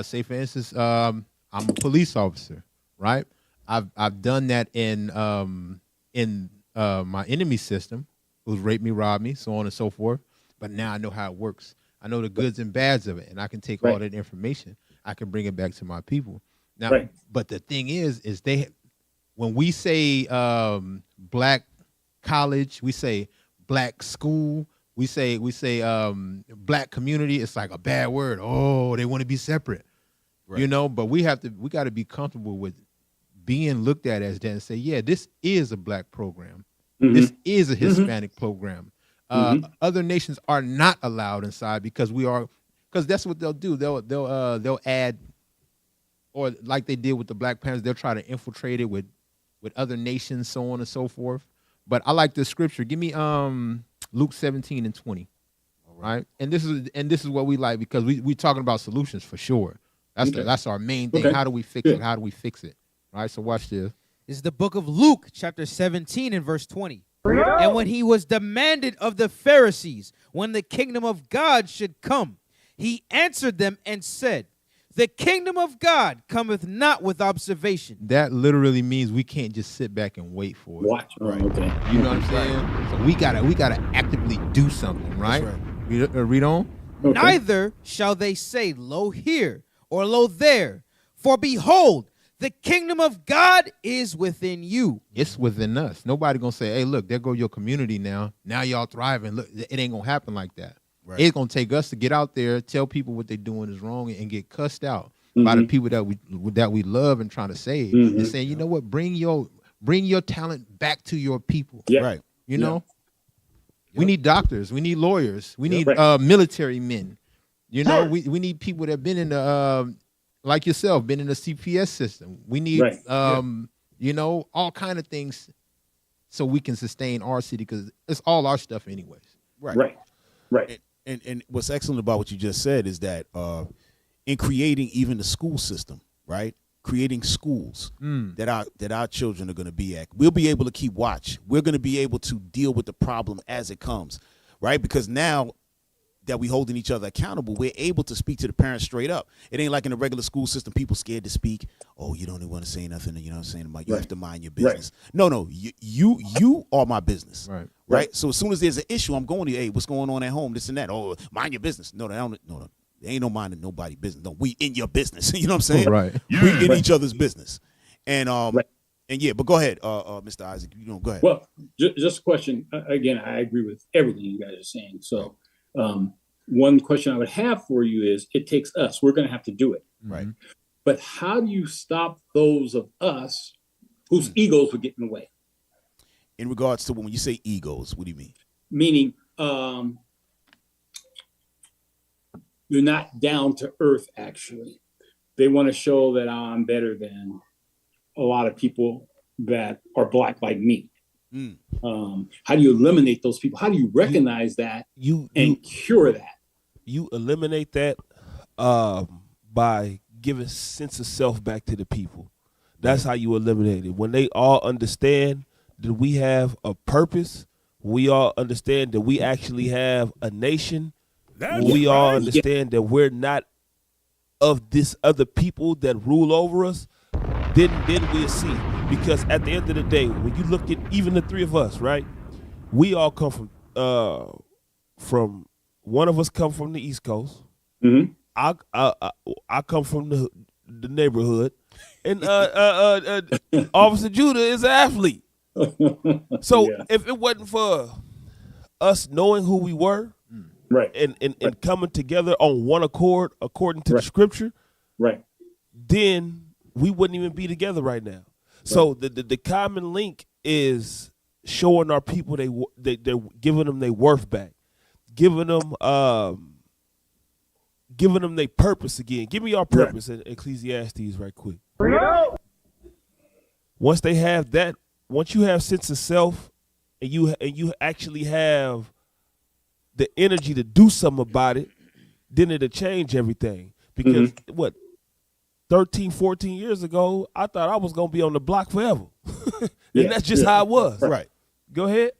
Say, for instance, I'm a police officer, right? I've done that in my enemy system, who's raped me, robbed me, so on and so forth. But now I know how it works. I know the goods and bads of it, and I can take all that information. I can bring it back to my people. Now, but the thing is when we say black college, we say black school, we say black community, it's like a bad word. Oh, they want to be separate, you know. But we got to be comfortable with being looked at as that and say, yeah, this is a black program. This is a Hispanic program. Other nations are not allowed inside because that's what they'll do. They'll add, or like they did with the Black Panthers, they'll try to infiltrate it with other nations, so on and so forth. But I like this scripture. Give me Luke 17:20. All right. And this is what we like, because we talking about solutions for sure. That's our main thing. How do we fix it? How do we fix it? All right, so watch this. This is the book of Luke, chapter 17 and verse 20. And when he was demanded of the Pharisees when the kingdom of God should come, he answered them and said, the kingdom of God cometh not with observation. That literally means we can't just sit back and wait for it. Watch. Right. Okay. You know what I'm saying? So we gotta actively do something, right? Read on. Okay. Neither shall they say, lo here, or lo there. For behold, the kingdom of God is within you. It's within us. Nobody gonna say, hey, look, there go your community now. Now y'all thriving. Look, it ain't gonna happen like that. Right. It's gonna take us to get out there, tell people what they're doing is wrong, and get cussed out by the people that we love and trying to save. And saying, you know what, bring your talent back to your people. Yeah. Right. You know? We need doctors, we need lawyers, we need military men. You know, we need people that have been in the like yourself, been in the CPS system. We need, you know, all kind of things so we can sustain our city, because it's all our stuff anyways. Right. And what's excellent about what you just said is that in creating even the school system, right? Creating schools that our children are going to be at, we'll be able to keep watch. We're going to be able to deal with the problem as it comes, right? Because now that we holding each other accountable, we're able to speak to the parents straight up. It ain't like in a regular school system, people scared to speak. Oh, you don't even want to say nothing. You know what I'm saying? You have to mind your business. No, you are my business. Right. So as soon as there's an issue, I'm going to, hey, what's going on at home? This and that. Oh, mind your business. No. There ain't no minding nobody's business. No, we in your business. You know what I'm saying? Right. We in each other's business. And and yeah, but go ahead, Mr. Isaac. You know, go ahead. Well, just a question. Again, I agree with everything you guys are saying. So one question I would have for you is, it takes us. We're going to have to do it. Right. But how do you stop those of us whose egos were getting in the way. In regards to when you say egos, what do you mean? Meaning, they're not down to earth, actually. They want to show that I'm better than a lot of people that are black like me. How do you eliminate those people? How do you recognize that and cure that? You eliminate that by giving sense of self back to the people. That's how you eliminate it. When they all understand that we have a purpose, we all understand that we actually have a nation, we all understand that we're not of this other people that rule over us, then we'll see. Because at the end of the day, when you look at even the three of us, right, we all come from one of us come from the East Coast. Mm-hmm. I come from the neighborhood, and Officer Judah is an athlete. So if it wasn't for us knowing who we were, right, and coming together on one accord according to the scripture, right, then we wouldn't even be together right now. So the common link is showing our people they're giving them their worth back, giving them their purpose again. Give me our purpose in Ecclesiastes right quick. Once they have that, once you have sense of self, and you actually have the energy to do something about it, then it'll change everything. Because 13, 14 years ago, I thought I was going to be on the block forever. And that's just how it was. Right. Go ahead.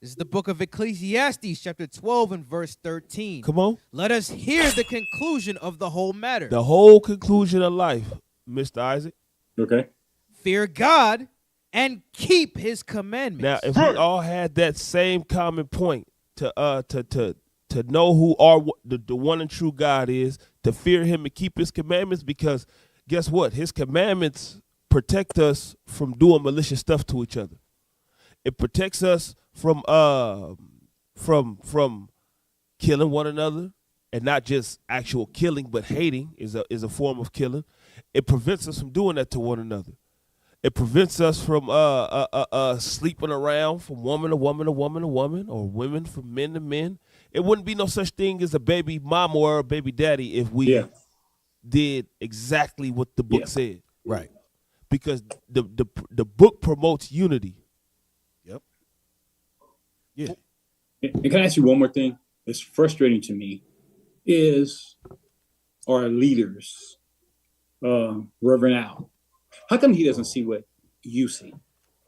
This is the book of Ecclesiastes, chapter 12 and verse 13. Come on. Let us hear the conclusion of the whole matter. The whole conclusion of life, Mr. Isaac. Okay. Fear God and keep his commandments. Now, if we all had that same common point to know who the one and true God is, to fear him and keep his commandments, because guess what? His commandments protect us from doing malicious stuff to each other. It protects us from killing one another, and not just actual killing, but hating is a form of killing. It prevents us from doing that to one another. It prevents us from sleeping around from woman to woman to woman to woman, or women from men to men. It wouldn't be no such thing as a baby mama or a baby daddy if we did exactly what the book said. Right. Because the book promotes unity. Yep. Yeah. And can I ask you one more thing? It's frustrating to me is our leaders, Reverend Al. How come he doesn't see what you see?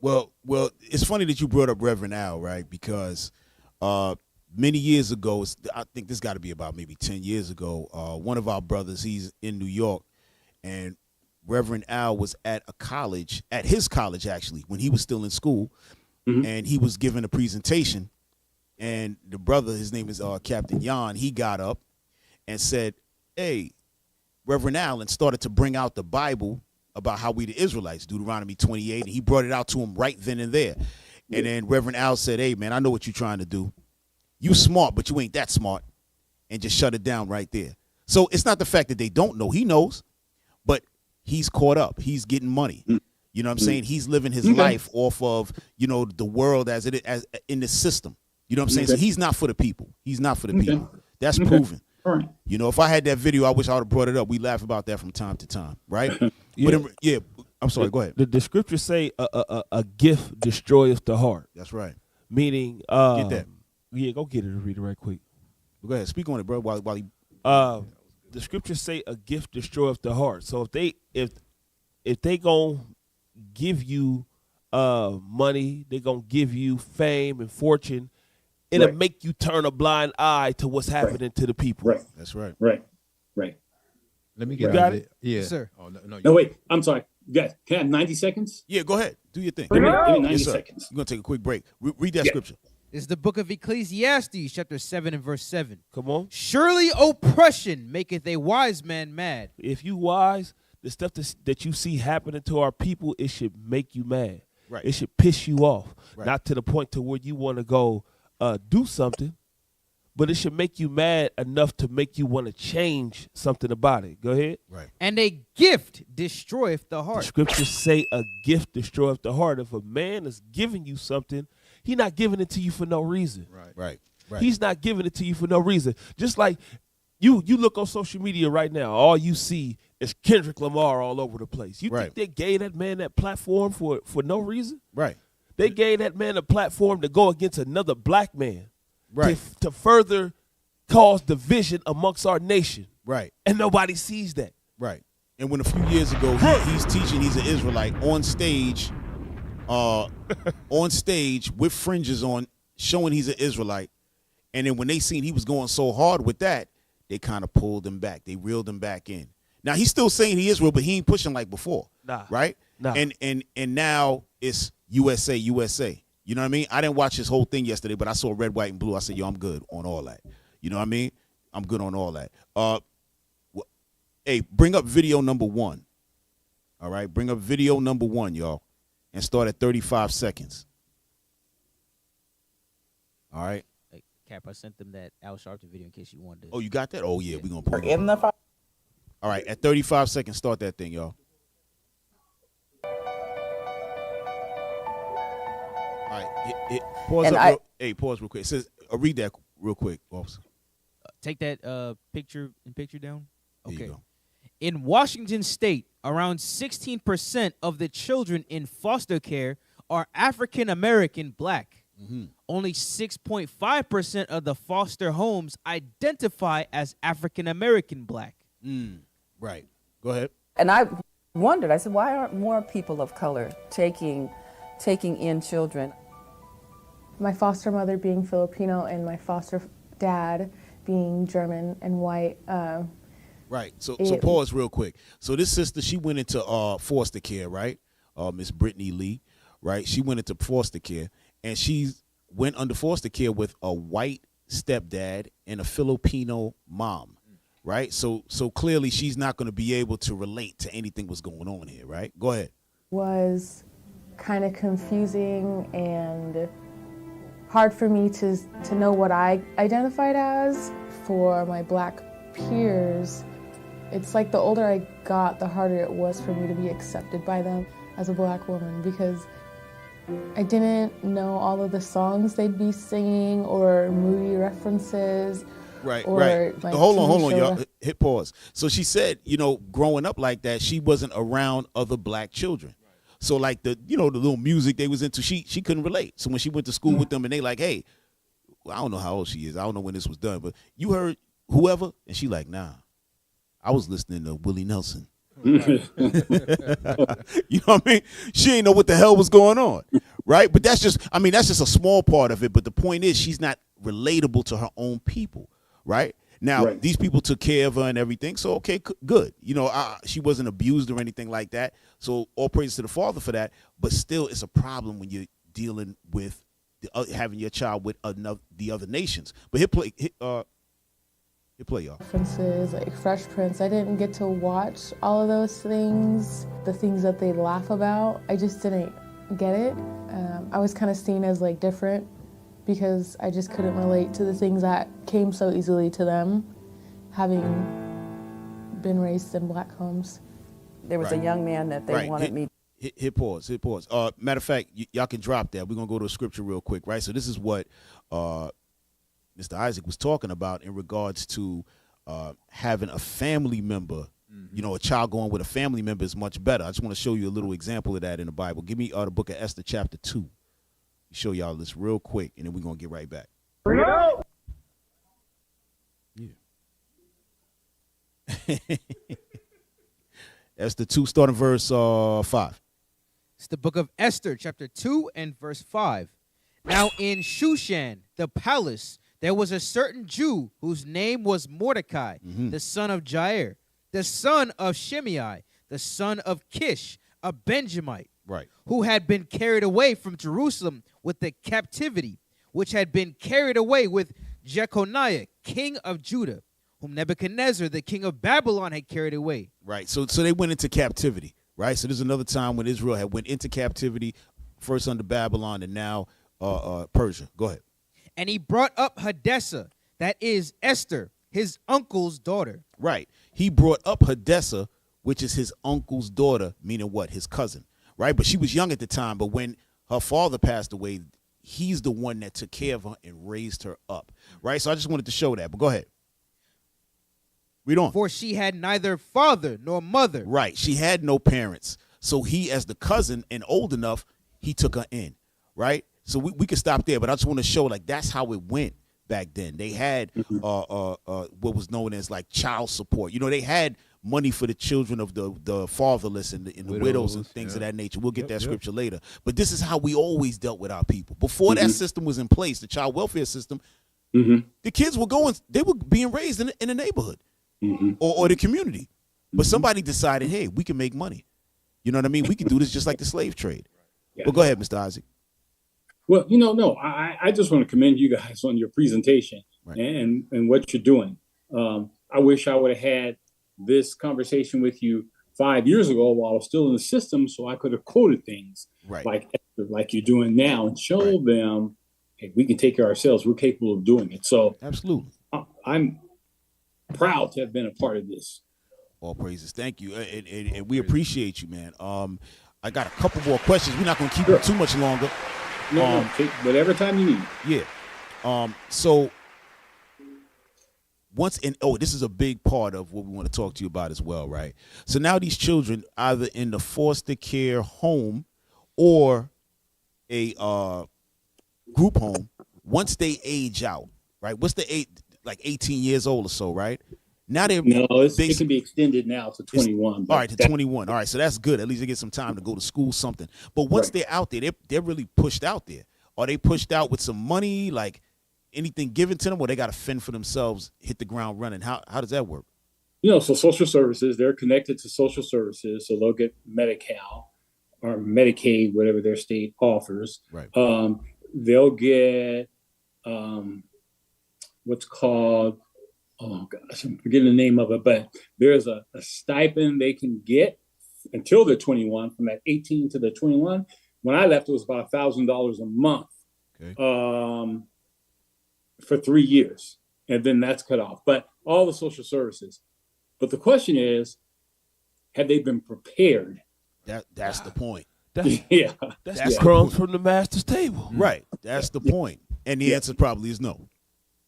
Well, it's funny that you brought up Reverend Al, right? Because many years ago, I think this got to be about maybe 10 years ago, one of our brothers, he's in New York, and Reverend Al was at his college actually, when he was still in school, and he was giving a presentation, and the brother, his name is Captain Jan, he got up and said, "Hey, Reverend Al," and started to bring out the Bible about how we the Israelites, Deuteronomy 28, and he brought it out to him right then and there. And then Reverend Al said, "Hey, man, I know what you're trying to do. You smart, but you ain't that smart," and just shut it down right there. So it's not the fact that they don't know. He knows, but he's caught up. He's getting money. You know what I'm saying? He's living his life off of, the world as in the system. You know what I'm saying? So he's not for the people. He's not for the people. That's proven. Right. If I had that video, I wish I would have brought it up. We laugh about that from time to time, right? I'm sorry, go ahead. The scriptures say a gift destroyeth the heart. That's right. Meaning, get that. Yeah, go get it and read it right quick. Go ahead, speak on it, bro. While he, the scriptures say a gift destroyeth the heart. So if they gonna give you money, they gonna give you fame and fortune, it'll make you turn a blind eye to what's happening to the people. Right. That's right. Right. Let me get got it. Yeah. Yes, sir. Oh, No, wait. I'm sorry. Guys, can I have 90 seconds? Yeah, go ahead. Do your thing. Give me 90 Yes, sir. seconds. You're going to take a quick break. Read that scripture. This is the book of Ecclesiastes, chapter 7 and verse 7. Come on. Surely oppression maketh a wise man mad. If you wise, the stuff that you see happening to our people, it should make you mad. Right. It should piss you off. Right. Not to the point to where you want to go do something, but it should make you mad enough to make you want to change something about it. Go ahead. Right. And a gift destroyeth the The heart. scriptures say a gift destroyeth the heart. If a man is giving you something, he's not giving it to you for no reason. Right. He's not giving it to you for no reason. Just like you look on social media right now, all you see is Kendrick Lamar all over the place. You think they gave that man that platform for no reason? Right. They gave that man a platform to go against another black man. Right. To further cause division amongst our nation. Right. And nobody sees that. Right. And when a few years ago he's teaching he's an Israelite on stage with fringes on, showing he's an Israelite. And then when they seen he was going so hard with that, they kind of pulled him back. They reeled him back in. Now he's still saying he Israel, but he ain't pushing like before. Nah. Right? Nah. And now it's USA. You know what I mean? I didn't watch this whole thing yesterday, but I saw red, white, and blue. I said, yo, I'm good on all that. You know what I mean? I'm good on all that. Hey, bring up video number 1. All right? Bring up video number 1, y'all, and start at 35 seconds. All right? Hey, Cap, I sent them that Al Sharpton video in case you wanted to. Oh, you got that? Oh, yeah, we're going to put it. All right, at 35 seconds, start that thing, y'all. All right, pause real quick. It says, read that real quick, officer. Take that picture down. There you Okay. go. In Washington State, around 16% of the children in foster care are African American black. Mm-hmm. Only 6.5% of the foster homes identify as African American black. Right. Go ahead. And I wondered, I said, why aren't more people of color taking in children? My foster mother being Filipino and my foster dad being German and white. Right. So pause real quick. So this sister, she went into foster care, right? Miss Brittany Lee, right? She went into foster care, and she went under foster care with a white stepdad and a Filipino mom, right? So clearly she's not going to be able to relate to anything that's going on here, right? Go ahead. Was kind of confusing and hard for me to know what I identified as. For my black peers, it's like the older I got, the harder it was for me to be accepted by them as a black woman, because I didn't know all of the songs they'd be singing or movie references. Right. Like hold on, y'all. Hit pause. So she said, growing up like that, she wasn't around other black children. So like the little music they was into, she couldn't relate. So when she went to school with them and they like, hey, I don't know how old she is. I don't know when this was done, but you heard whoever? And she like, nah, I was listening to Willie Nelson. You know what I mean? She ain't know what the hell was going on, right? But that's just a small part of it. But the point is, she's not relatable to her own people, right? Now, these people took care of her and everything, so okay, good. She wasn't abused or anything like that. So all praise to the Father for that. But still, it's a problem when you're dealing with having your child with the other nations. But hit play, y'all. References like Fresh Prince. I didn't get to watch all of those things, the things that they laugh about. I just didn't get it. I was kind of seen as like different because I just couldn't relate to the things that came so easily to them, having been raised in black homes. There was a young man that they wanted me. Hit pause. Matter of fact, y'all can drop that. We're going to go to a scripture real quick, right? So this is what Mr. Isaac was talking about in regards to having a family member. A child going with a family member is much better. I just want to show you a little example of that in the Bible. Give me the book of Esther chapter 2. Show y'all this real quick, and then we're going to get right back. Bring it out. Yeah. Esther 2, starting verse 5. It's the book of Esther, chapter 2 and verse 5. Now in Shushan, the palace, there was a certain Jew whose name was Mordecai, the son of Jair, the son of Shimei, the son of Kish, a Benjamite, who had been carried away from Jerusalem with the captivity, which had been carried away with Jeconiah, king of Judah, whom Nebuchadnezzar, the king of Babylon, had carried away. Right. So they went into captivity, right? So there's another time when Israel had went into captivity, first under Babylon and now Persia. Go ahead. And he brought up Hadassah, That is Esther, his uncle's daughter. Right. He brought up Hadassah, which is his uncle's daughter, meaning what? His cousin, right? But she was young at the time. But when her father passed away, he's the one that took care of her and raised her up, right? So I just wanted to show that. But go ahead. Read on. For she had neither father nor mother. Right. She had no parents. So he, as the cousin and old enough, he took her in, right? So we could stop there. But I just want to show, like, that's how it went back then. They had what was known as, like, child support. You know, they had money for the children of the fatherless and the widows and things of that nature. We'll get that scripture later. But this is how we always dealt with our people. Before that system was in place, the child welfare system, the kids were they were being raised in the neighborhood or the community. But somebody decided, hey, we can make money. You know what I mean? We can do this just like the slave trade. Well, go ahead, Mr. Isaac. Well, I just want to commend you guys on your presentation and what you're doing. I wish I would have had this conversation with you 5 years ago while I was still in the system, so I could have quoted things like you're doing now and show them, hey, we can take care of ourselves. We're capable of doing it. So absolutely, I'm proud to have been a part of this. All praises. Thank you. And we appreciate you, man. I got a couple more questions. We're not going to keep it too much longer. No, take whatever time you need. Yeah. So this is a big part of what we want to talk to you about as well, right? So now these children either in the foster care home or a group home, once they age out, right? What's the age? Like 18 years old or so, right? Now it can be extended now to 21. All right, to 21. All right, so that's good. At least they get some time to go to school, something. But once they're out there, they're really pushed out there. Are they pushed out with some money, like anything given to them, or they got to fend for themselves, hit the ground running? How does that work? So social services, they're connected to social services, so they'll get Medi-Cal or Medicaid, whatever their state offers. Right. They'll get what's called, oh gosh, I'm forgetting the name of it, but there's a stipend they can get until they're 21, from that 18 to the 21. When I left, it was about $1,000 a month for 3 years. And then that's cut off. But all the social services. But the question is, have they been prepared? That's the point. That's crumbs from the master's table. Right. That's the point. And the answer probably is no.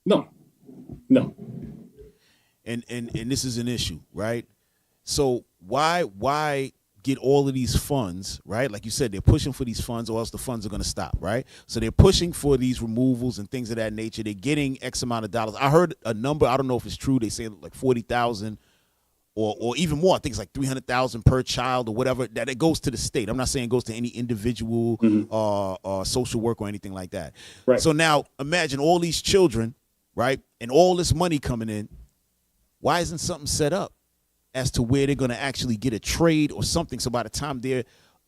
No. And this is an issue, right? So why get all of these funds, right? Like you said, they're pushing for these funds, or else the funds are going to stop, right? So they're pushing for these removals and things of that nature. They're getting X amount of dollars. I heard a number. I don't know if it's true. They say like 40,000 or even more. I think it's like 300,000 per child or whatever. That it goes to the state. I'm not saying it goes to any individual social work or anything like that. Right. So now imagine all these children, right, and all this money coming in. Why isn't something set up as to where they're going to actually get a trade or something? So by the time they're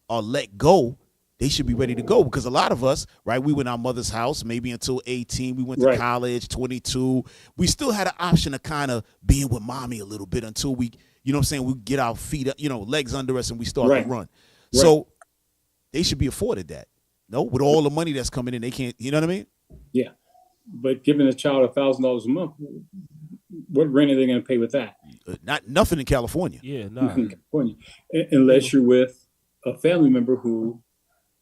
let go, they should be ready to go. Because a lot of us, right, we were in our mother's house maybe until 18. We went to college, 22. We still had an option of kind of being with mommy a little bit until we, you know what I'm saying, we get our feet up, legs under us and we start to run. So they should be afforded that. No, with all the money that's coming in, they can't, you know what I mean? Yeah. But giving a child $1,000 a month, what rent are they going to pay with that? Nothing in California. Yeah, nothing in California, unless you're with a family member who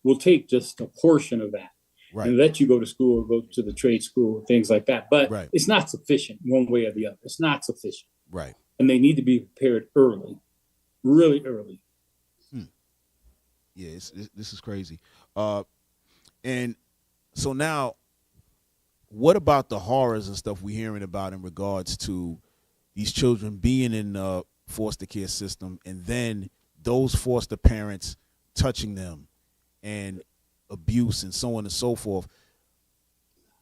will take just a portion of that and let you go to school or go to the trade school, things like that. But it's not sufficient one way or the other. It's not sufficient. Right. And they need to be prepared early, really early. Yeah, this is crazy. And so now, what about the horrors and stuff we're hearing about in regards to these children being in the foster care system and then those foster parents touching them and abuse and so on and so forth?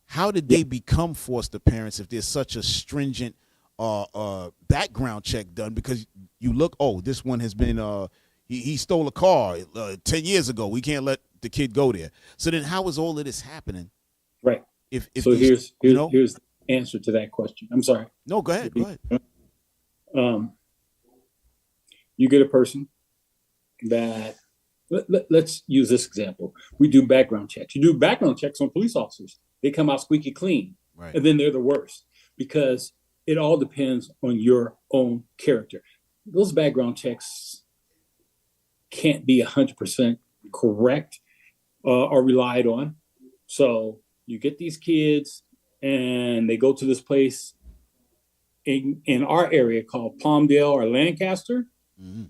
How did they become foster parents if there's such a stringent background check done? Because you look, this one has been, he stole a car 10 years ago. We can't let the kid go there. So then how is all of this happening? Right. If here's the answer to that question. I'm sorry. No, go ahead. You get a person that, let's use this example. We do background checks. You do background checks on police officers. They come out squeaky clean, and then they're the worst. because it all depends on your own character. Those background checks can't be 100% correct or relied on. So you get these kids and they go to this place in our area called Palmdale or Lancaster. Mm-hmm.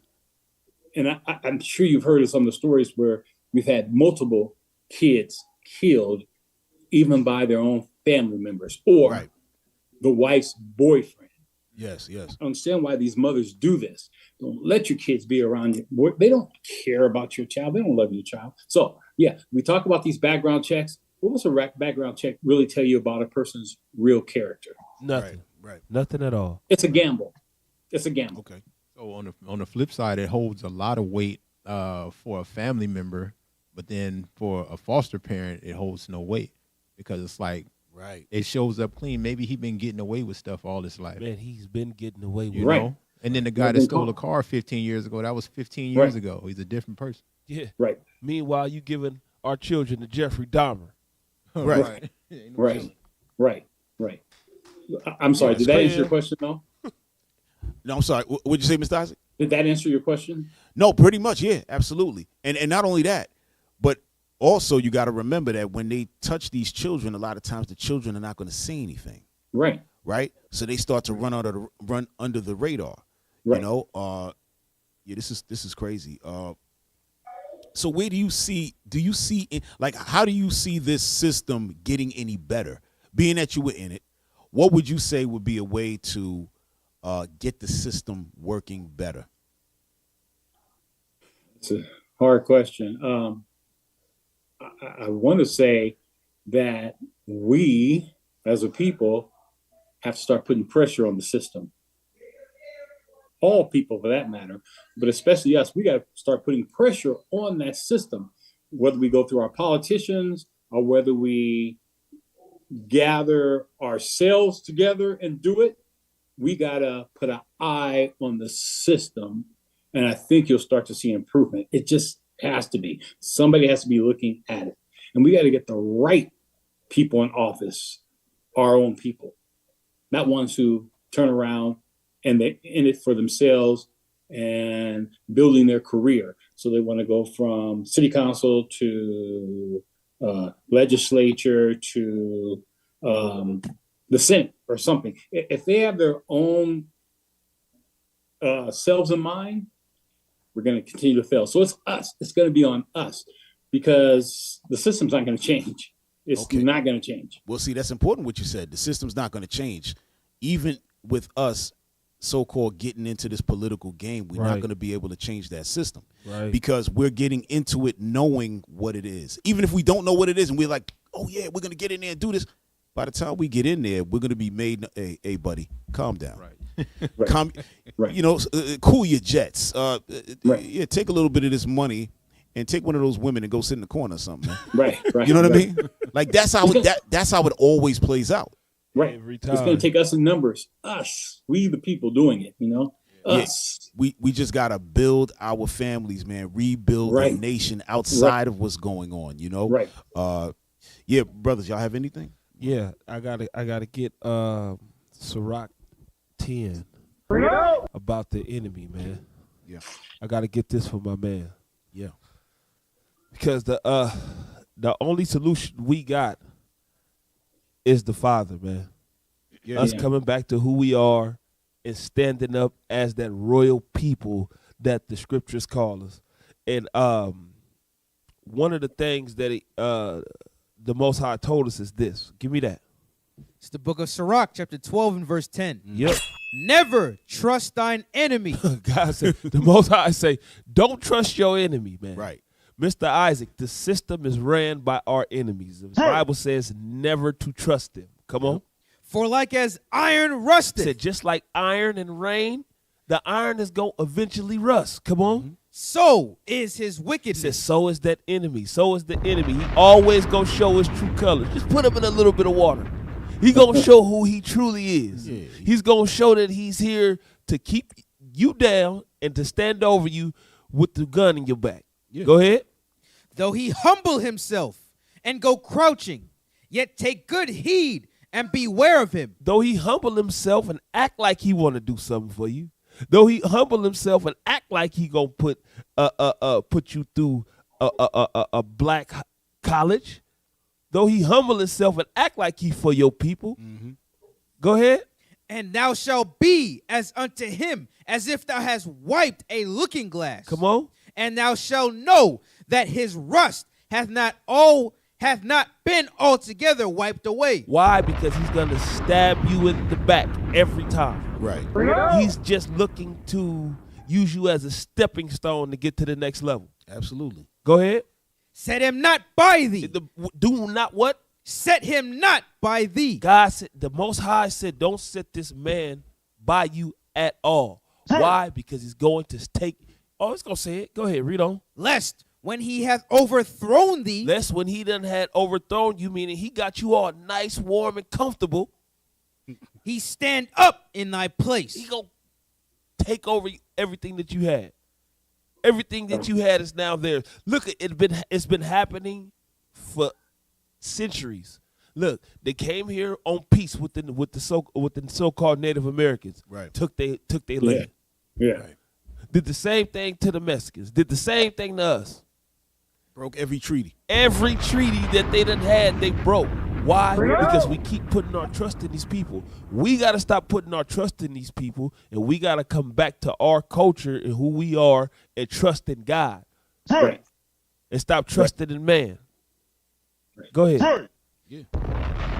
And I'm sure you've heard of some of the stories where we've had multiple kids killed even by their own family members or the wife's boyfriend. Yes. I understand why these mothers do this. Don't let your kids be around you. They don't care about your child. They don't love your child. So, yeah, we talk about these background checks. What does a background check really tell you about a person's real character? Nothing. Right. Nothing at all. It's a gamble. Okay. So on the flip side, it holds a lot of weight for a family member, but then for a foster parent, it holds no weight because it's like it shows up clean. Maybe he's been getting away with stuff all his life. Man, he's been getting away with you know? And then the guy that stole a car 15 years ago, that was 15 years ago. He's a different person. Yeah. Right. Meanwhile, you giving our children to Jeffrey Dahmer. Right. I'm sorry. Did that answer your question, though? No, I'm sorry. What'd you say, Mr. Isaac? Did that answer your question? No, pretty much. Yeah, absolutely. And not only that, but also you got to remember that when they touch these children, a lot of times the children are not going to say anything. Right. So they start to run under the radar. Right. You know. This is crazy. So where do you see how do you see this system getting any better? Being that you were in it, what would you say would be a way to get the system working better? It's a hard question. I want to say that we, as a people, have to start putting pressure on the system. All people, for that matter, but especially us, we got to start putting pressure on that system, whether we go through our politicians or whether we gather ourselves together and do it. We got to put an eye on the system, and I think you'll start to see improvement. It just has to be. Somebody has to be looking at it, and we got to get the right people in office, our own people, not ones who turn around and they're in it for themselves and building their career. So they want to go from city council to legislature to the Senate or something. If they have their own selves in mind, we're going to continue to fail. So it's us. It's going to be on us because the system's not going to change. It's not going to change. Well, see, that's important what you said. The system's not going to change. Even with us so-called getting into this political game, we're not going to be able to change that system because we're getting into it knowing what it is. Even if we don't know what it is and we're like, oh, yeah, we're going to get in there and do this. By the time we get in there, we're going to be made, hey, buddy, calm down. You know, cool your jets. Yeah, take a little bit of this money and take one of those women and go sit in the corner or something. Man. You know what I mean? Like that's how it always plays out. Right. It's going to take us in numbers. Us. We the people doing it, you know? Us. Yeah. We just got to build our families, man. Rebuild the nation outside of what's going on, you know? Yeah, brothers, y'all have anything? Yeah, I gotta get Sirach 10 about the enemy, man. Yeah. I gotta get this for my man. Yeah. Because the only solution we got is the Father, man. Us coming back to who we are and standing up as that royal people that the scriptures call us. And one of the things that the Most High told us is this. Give me that. It's the book of Sirach, chapter 12 and verse 10. Yep. Never trust thine enemy. God said, the Most High say, don't trust your enemy, man. Right. Mr. Isaac, the system is ran by our enemies. The Bible says never to trust them. Come on. For like as iron rusted. Said just like iron and rain, the iron is going to eventually rust. Come on. Mm-hmm. So is his wickedness. Said, so is that enemy. So is the enemy. He always going to show his true colors. Just put him in a little bit of water. He going to show who he truly is. Yeah. He's going to show that he's here to keep you down and to stand over you with the gun in your back. Yeah. Go ahead. Though he humble himself and go crouching, yet take good heed and beware of him. Though he humble himself and act like he want to do something for you. Though he humble himself and act like he gonna put you through a black college. Though he humble himself and act like he for your people. Mm-hmm. Go ahead. And thou shalt be as unto him, as if thou hast wiped a looking glass. Come on. And thou shalt know that his rust hath not been altogether wiped away. Why? Because he's gonna stab you in the back every time. Right. He's just looking to use you as a stepping stone to get to the next level. Absolutely. Go ahead. Set him not by thee. Do not what? Set him not by thee. God said, the Most High said, don't set this man by you at all. Why? Because he's going to take. Oh, it's going to say it. Go ahead, read on. Lest when he hath overthrown thee. Lest when he done had overthrown you, meaning he got you all nice, warm, and comfortable. He stand up in thy place. He going to take over everything that you had. Everything that you had is now there. Look, it's been happening for centuries. Look, they came here on peace with the so-called Native Americans. Right. Took their land. Yeah. Right. Did the same thing to the Mexicans. Did the same thing to us. Broke every treaty. Every treaty that they done had, they broke. Why? Because we keep putting our trust in these people. We got to stop putting our trust in these people, and we got to come back to our culture and who we are and trust in God. Right. And stop trusting in man. Go ahead. Right. Yeah.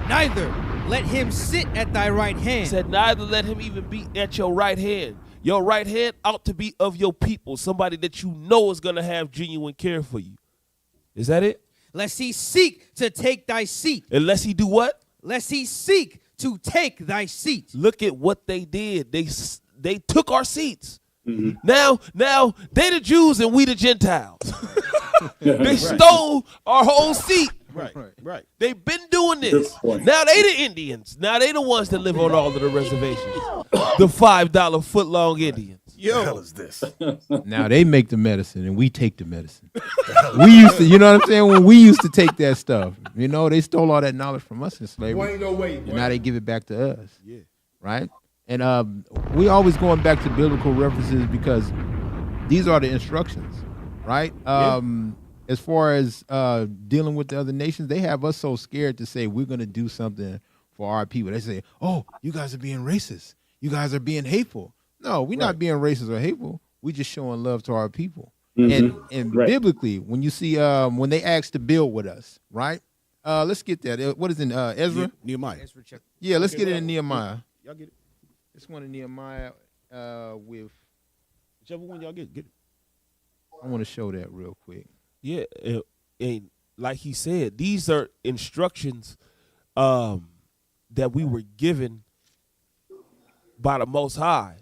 Neither let him sit at thy right hand. He said, neither let him even be at your right hand. Your right hand ought to be of your people, somebody that you know is going to have genuine care for you. Is that it? Lest he seek to take thy seat. Unless he do what? Lest he seek to take thy seat. Look at what they did. They took our seats. Mm-hmm. Now they the Jews and we the Gentiles. They stole our whole seat. Right. They've been doing this. Now they the Indians. Now they the ones that live on all of the reservations. The $5 footlong Indians. Yo. What the hell is this? Now they make the medicine and we take the medicine. We used to, you know what I'm saying? When we used to take that stuff, you know, they stole all that knowledge from us in slavery. Ain't no way. And now they give it back to us. Yeah. Right? And we always going back to biblical references because these are the instructions, right? As far as dealing with the other nations, they have us so scared to say we're going to do something for our people. They say, oh, you guys are being racist. You guys are being hateful. No, we're not being racist or hateful. We're just showing love to our people. Mm-hmm. And biblically, when you see when they asked to build with us, right? Let's get that. What is in Ezra? Nehemiah. Yeah, let's get it in Nehemiah. Y'all get it? This one in Nehemiah with Whichever one y'all get it. I want to show that real quick. Yeah, and like he said, these are instructions that we were given by the Most High.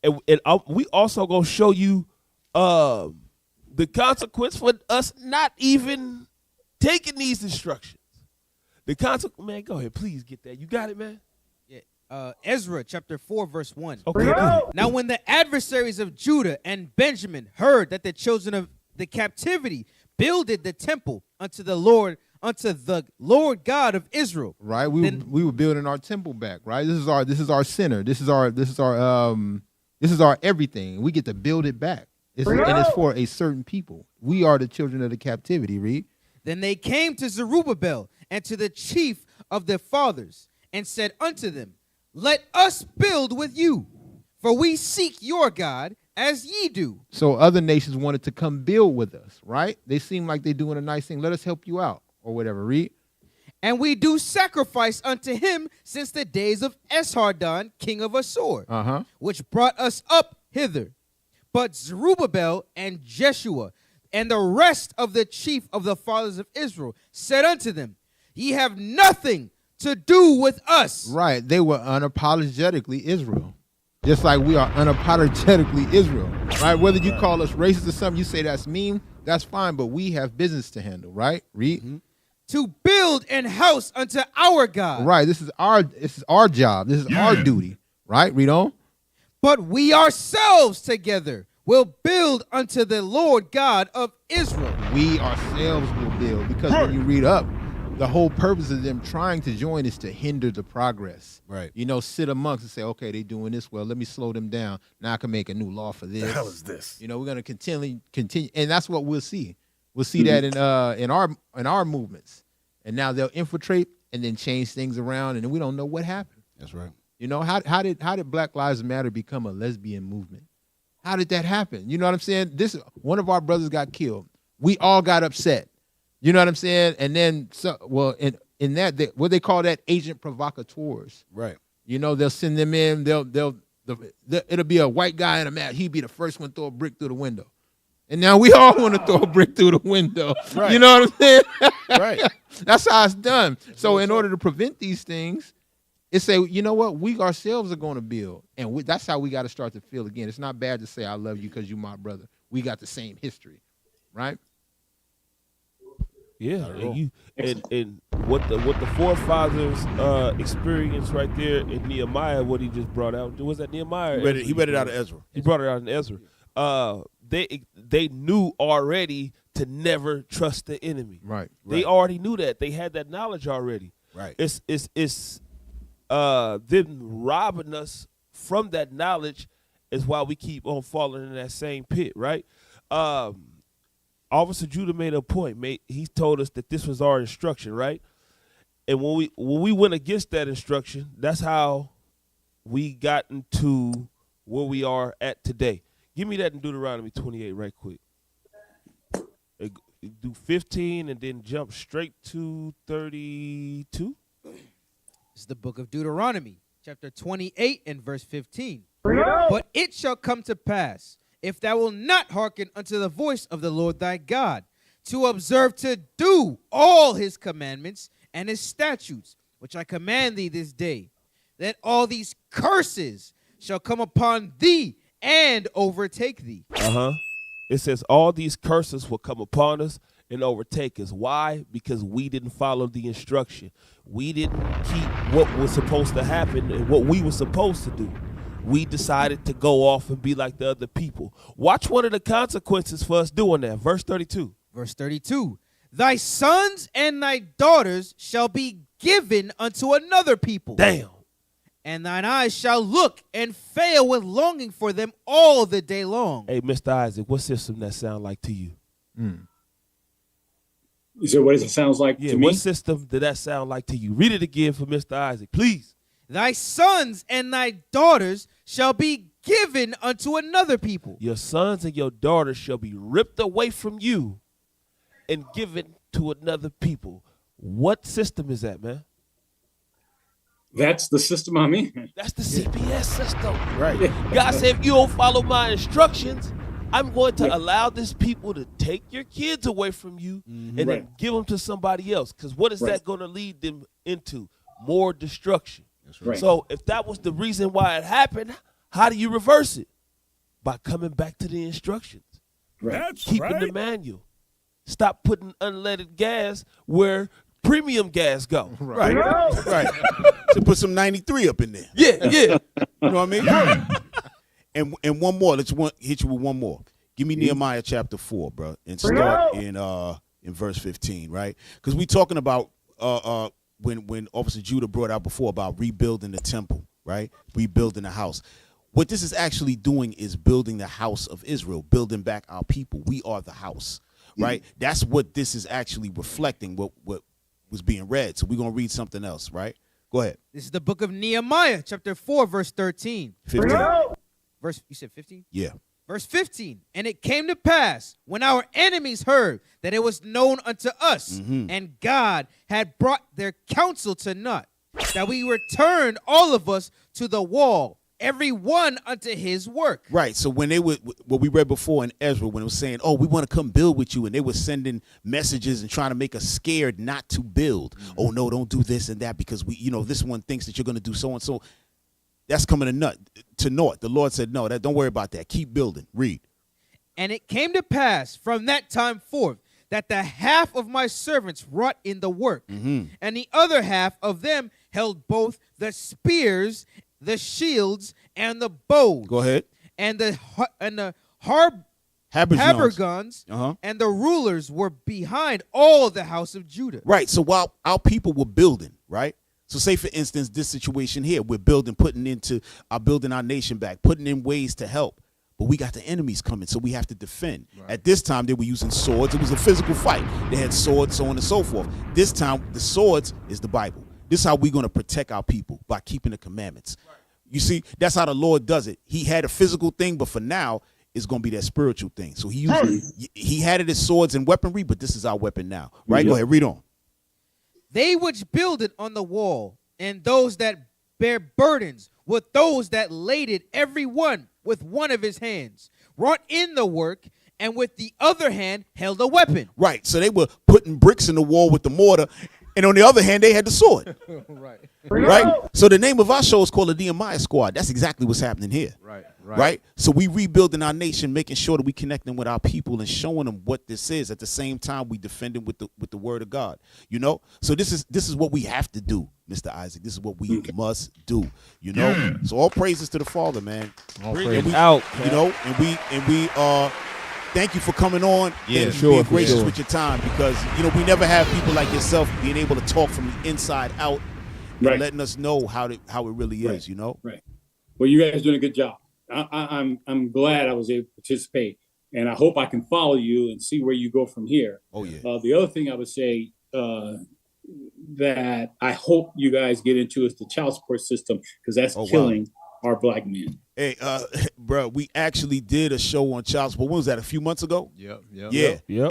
And we also gonna show you the consequence for us not even taking these instructions. The consequence, man. Go ahead, please get that. You got it, man. Yeah. Ezra chapter 4 verse 1. Okay. Now when the adversaries of Judah and Benjamin heard that the children of the captivity builded the temple unto the Lord God of Israel. Right, we were building our temple back. Right, this is our center. This is our everything. We get to build it back. And it's for a certain people. We are the children of the captivity. Read. Then they came to Zerubbabel and to the chief of the fathers and said unto them, let us build with you, for we seek your God as ye do. So other nations wanted to come build with us, right? They seem like they're doing a nice thing. Let us help you out or whatever. Read. And we do sacrifice unto him since the days of Esarhaddon, king of Assur, which brought us up hither. But Zerubbabel and Jeshua and the rest of the chief of the fathers of Israel said unto them, ye have nothing to do with us. Right. They were unapologetically Israel. Just like we are unapologetically Israel. Right. Whether you call us racist or something, you say that's mean, that's fine. But we have business to handle. Right. Read. Mm-hmm. To build an house unto our God. Right. This is our job. This is our duty. Right. Read on. But we ourselves together will build unto the Lord God of Israel. We ourselves will build. Because when you read up, the whole purpose of them trying to join is to hinder the progress. Right. You know, sit amongst and say, okay, they doing this well. Let me slow them down. Now I can make a new law for this. The hell is this? You know, we're gonna continue, and that's what we'll see. We'll see that in our movements, and now they'll infiltrate and then change things around, and we don't know what happened. That's right. You know, how did Black Lives Matter become a lesbian movement? How did that happen? You know what I'm saying? One of our brothers got killed. We all got upset. You know what I'm saying? And then, in that, what they call that, agent provocateurs. Right. You know, they'll send them in. It'll be a white guy in a mask. He'd be the first one to throw a brick through the window. And now we all want to throw a brick through the window. Right. You know what I'm saying? Right. That's how it's done. So in order to prevent these things, it's say, you know what? We ourselves are going to build. And that's how we got to start to feel again. It's not bad to say, I love you because you're my brother. We got the same history. Right? Yeah, and what the forefathers experienced right there in Nehemiah, what he just brought out, was that Nehemiah? He read it out of Ezra. He brought it out in Ezra. They knew already to never trust the enemy. Right. They already knew that. They had that knowledge already. Right. It's them robbing us from that knowledge is why we keep on falling in that same pit, right? Officer Judah made a point. He told us that this was our instruction, right? And when we went against that instruction, that's how we got into where we are at today. Give me that in Deuteronomy 28 right quick. Do 15 and then jump straight to 32. It's the book of Deuteronomy, chapter 28 and verse 15. But it shall come to pass, if thou wilt not hearken unto the voice of the Lord thy God, to observe to do all his commandments and his statutes, which I command thee this day, that all these curses shall come upon thee and overtake thee. It says all these curses will come upon us and overtake us. Why? Because we didn't follow the instruction. We didn't keep what was supposed to happen and what we were supposed to do. We decided to go off and be like the other people. Watch one of the consequences for us doing that. Verse 32. Verse 32. Thy sons and thy daughters shall be given unto another people. Damn. And thine eyes shall look and fail with longing for them all the day long. Hey, Mr. Isaac, what system that sound like to you? You said, what does it sound like to me? What system did that sound like to you? Read it again for Mr. Isaac, please. Thy sons and thy daughters shall be given unto another people. Your sons and your daughters shall be ripped away from you and given to another people. What system is that, man? That's the system I'm in. That's the CPS system. Right. God said, if you don't follow my instructions, I'm going to allow this people to take your kids away from you and then give them to somebody else. Because what is that going to lead them into? More destruction. That's right. So if that was the reason why it happened, how do you reverse it? By coming back to the instructions. Keeping the manual. Stop putting unleaded gas where premium gas go. Right. So put some 93 up in there. Yeah. You know what I mean? And one more. Let's hit you with one more. Give me Nehemiah chapter 4, bro, and start in verse 15, right? Because we talking about when Officer Judah brought out before about rebuilding the temple, right? Rebuilding the house. What this is actually doing is building the house of Israel, building back our people. We are the house, right? That's what this is actually reflecting, what was being read. So we're going to read something else, right? Go ahead. This is the book of Nehemiah, chapter 4, verse 13. 15. You said 15? Yeah. Verse 15. And it came to pass, when our enemies heard that it was known unto us, and God had brought their counsel to naught, that we returned all of us to the wall, every one unto his work. Right. So when they would, what we read before in Ezra, when it was saying, oh, we want to come build with you, and they were sending messages and trying to make us scared not to build. Oh, no, don't do this and that because this one thinks that you're going to do so and so. That's coming to naught. The Lord said, no, don't worry about that. Keep building. Read. And it came to pass from that time forth that the half of my servants wrought in the work, and the other half of them held both the spears, the shields, and the bows. Go ahead. And the Habergons, and the rulers were behind all the house of Judah. Right. So while our people were building, right? So say, for instance, this situation here, we're building our nation back, putting in ways to help. But we got the enemies coming, so we have to defend. Right. At this time, they were using swords. It was a physical fight. They had swords, so on and so forth. This time, the swords is the Bible. This is how we're going to protect our people, by keeping the commandments. Right. You see, that's how the Lord does it. He had a physical thing, but for now, it's going to be that spiritual thing. So he had it as swords and weaponry, but this is our weapon now. Right? Go ahead, read on. They which build it on the wall, and those that bear burdens, with those that laid it, every one with one of his hands, wrought in the work, and with the other hand held a weapon. Right. So they were putting bricks in the wall with the mortar, and on the other hand, they had the sword. Right. Right. So the name of our show is called the Nehemiah Squad. That's exactly what's happening here. Right. So we rebuilding our nation, making sure that we connecting with our people and showing them what this is. At the same time, we defending with the word of God. You know. So this is what we have to do, Mr. Isaac. This is what we must do. You know. So all praises to the Father, man. All praises out. You know, and we thank you for coming on and being gracious with your time, because we never have people like yourself being able to talk from the inside out, and letting us know how it really is. You know. Right. Well, you guys doing a good job. I'm glad I was able to participate, and I hope I can follow you and see where you go from here. Oh yeah. The other thing I would say that I hope you guys get into is the child support system, because that's killing our black men. Hey, bro, we actually did a show on child support. When was that? A few months ago? Yep.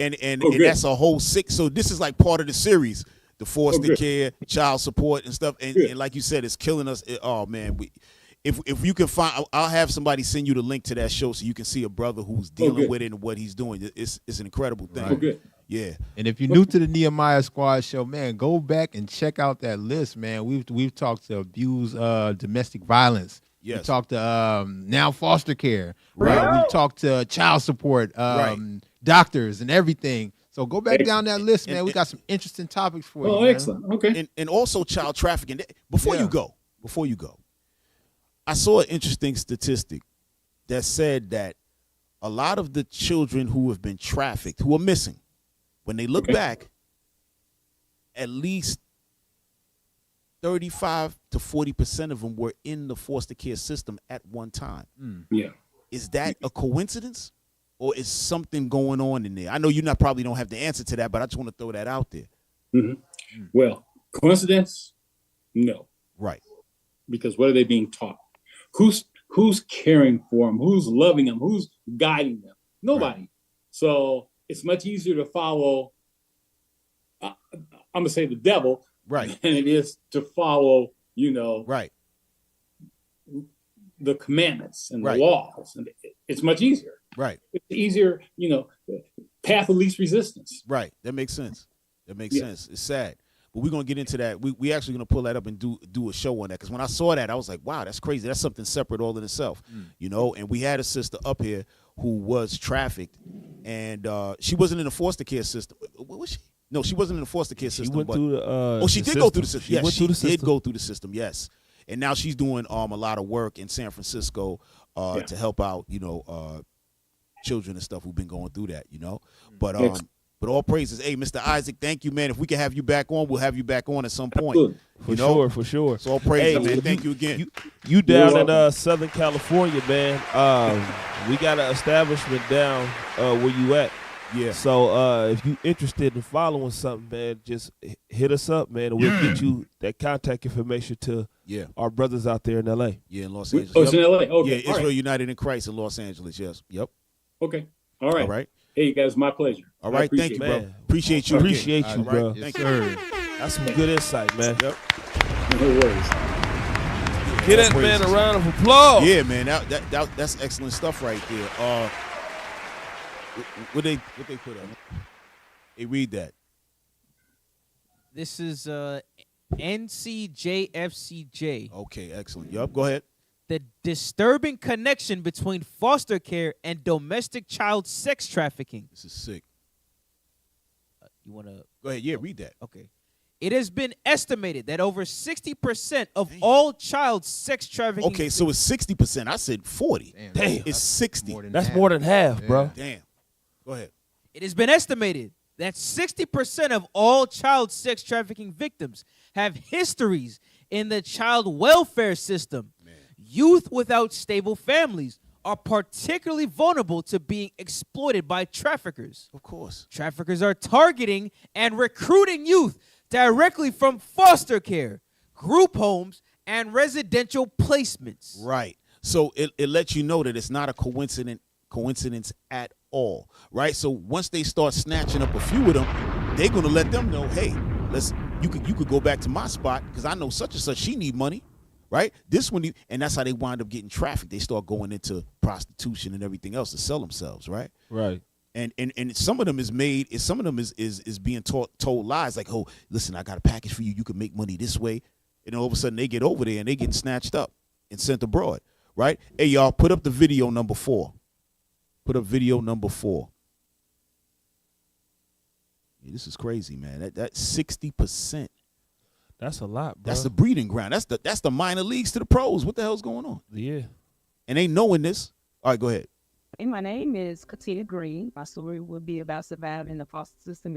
And that's a whole so this is like part of the series, the foster care, child support and stuff. And like you said, it's killing us. Oh man, if you can find, I'll have somebody send you the link to that show so you can see a brother who's dealing with it and what he's doing. It's an incredible thing. Right. Good. Yeah. And if you're new to the Nehemiah Squad show, man, go back and check out that list, man. We've talked to abuse, domestic violence. Yes. We talked to now foster care. Right. We've talked to child support, doctors and everything. So go back down that list, man. We got some interesting topics for you. Oh, excellent. Okay. And also child trafficking. Before you go, I saw an interesting statistic that said that a lot of the children who have been trafficked, who are missing, when they look back, at least 35 to 40% of them were in the foster care system at one time. Yeah. Is that a coincidence, or is something going on in there? I know you probably don't have the answer to that, but I just want to throw that out there. Mm-hmm. Well, coincidence? No. Right. Because what are they being taught? Who's caring for them? Who's loving them? Who's guiding them? Nobody. Right. So it's much easier to follow, I'm going to say the devil, right, than it is to follow, right, the commandments and the laws. And it's much easier. Right. It's easier, path of least resistance. Right. That makes sense. It's sad. But we're going to get into that. We actually going to pull that up and do a show on that. Because when I saw that, I was like, wow, that's crazy. That's something separate all in itself. And we had a sister up here who was trafficked. And she wasn't in the foster care system. Was she? No, she wasn't in the foster care system. She went through the she did go through the system. Yes, she did go through the system, yes. And now she's doing a lot of work in San Francisco to help out, children and stuff who've been going through that, But all praises. Hey, Mr. Isaac, thank you, man. If we can have you back on, we'll have you back on at some point. For sure. So all praises, man. Thank you again. You down in Southern California, man. We got an establishment down where you at. Yeah. So if you interested in following something, man, just hit us up, man, and we'll get you that contact information to our brothers out there in L.A. Yeah, in Los Angeles. Oh, it's in L.A. Okay. Yeah, Israel United in Christ in Los Angeles. Yes. Yep. Okay. All right. All right. Hey, guys, my pleasure. All right. Thank you, bro. Appreciate you. Appreciate you, bro. Thank you. That's some good insight, man. Yep. No worries. Give that man a round of applause. Yeah, man. That's excellent stuff right there. What they put up? Hey, read that. This is NCJFCJ. Okay, excellent. Yup, go ahead. The disturbing connection between foster care and domestic child sex trafficking. This is sick. You want to go ahead? Yeah, read that. Okay. It has been estimated that over 60% of all child sex trafficking. Okay, so it's 60%. I said 40. Damn. It's 60. That's more than half, bro. Damn. Go ahead. It has been estimated that 60% of all child sex trafficking victims have histories in the child welfare system. Man. Youth without stable families are particularly vulnerable to being exploited by traffickers. Of course. Traffickers are targeting and recruiting youth directly from foster care, group homes, and residential placements. Right. So it lets you know that it's not a coincidence at all. Right? So once they start snatching up a few of them, they're going to let them know, hey, you could go back to my spot because I know such and such, she need money. Right? This one, and that's how they wind up getting trafficked. They start going into prostitution and everything else to sell themselves, right? Right. And some of them is being told lies like, oh, listen, I got a package for you. You can make money this way. And all of a sudden they get over there and they get snatched up and sent abroad, right? Hey, y'all, put up the video number 4. Put up video number 4. Yeah, this is crazy, man. That's 60%. That's a lot, bro. That's the breeding ground. That's the minor leagues to the pros. What the hell's going on? Yeah. And they knowing this. All right, go ahead. And my name is Katina Green. My story would be about surviving the foster system.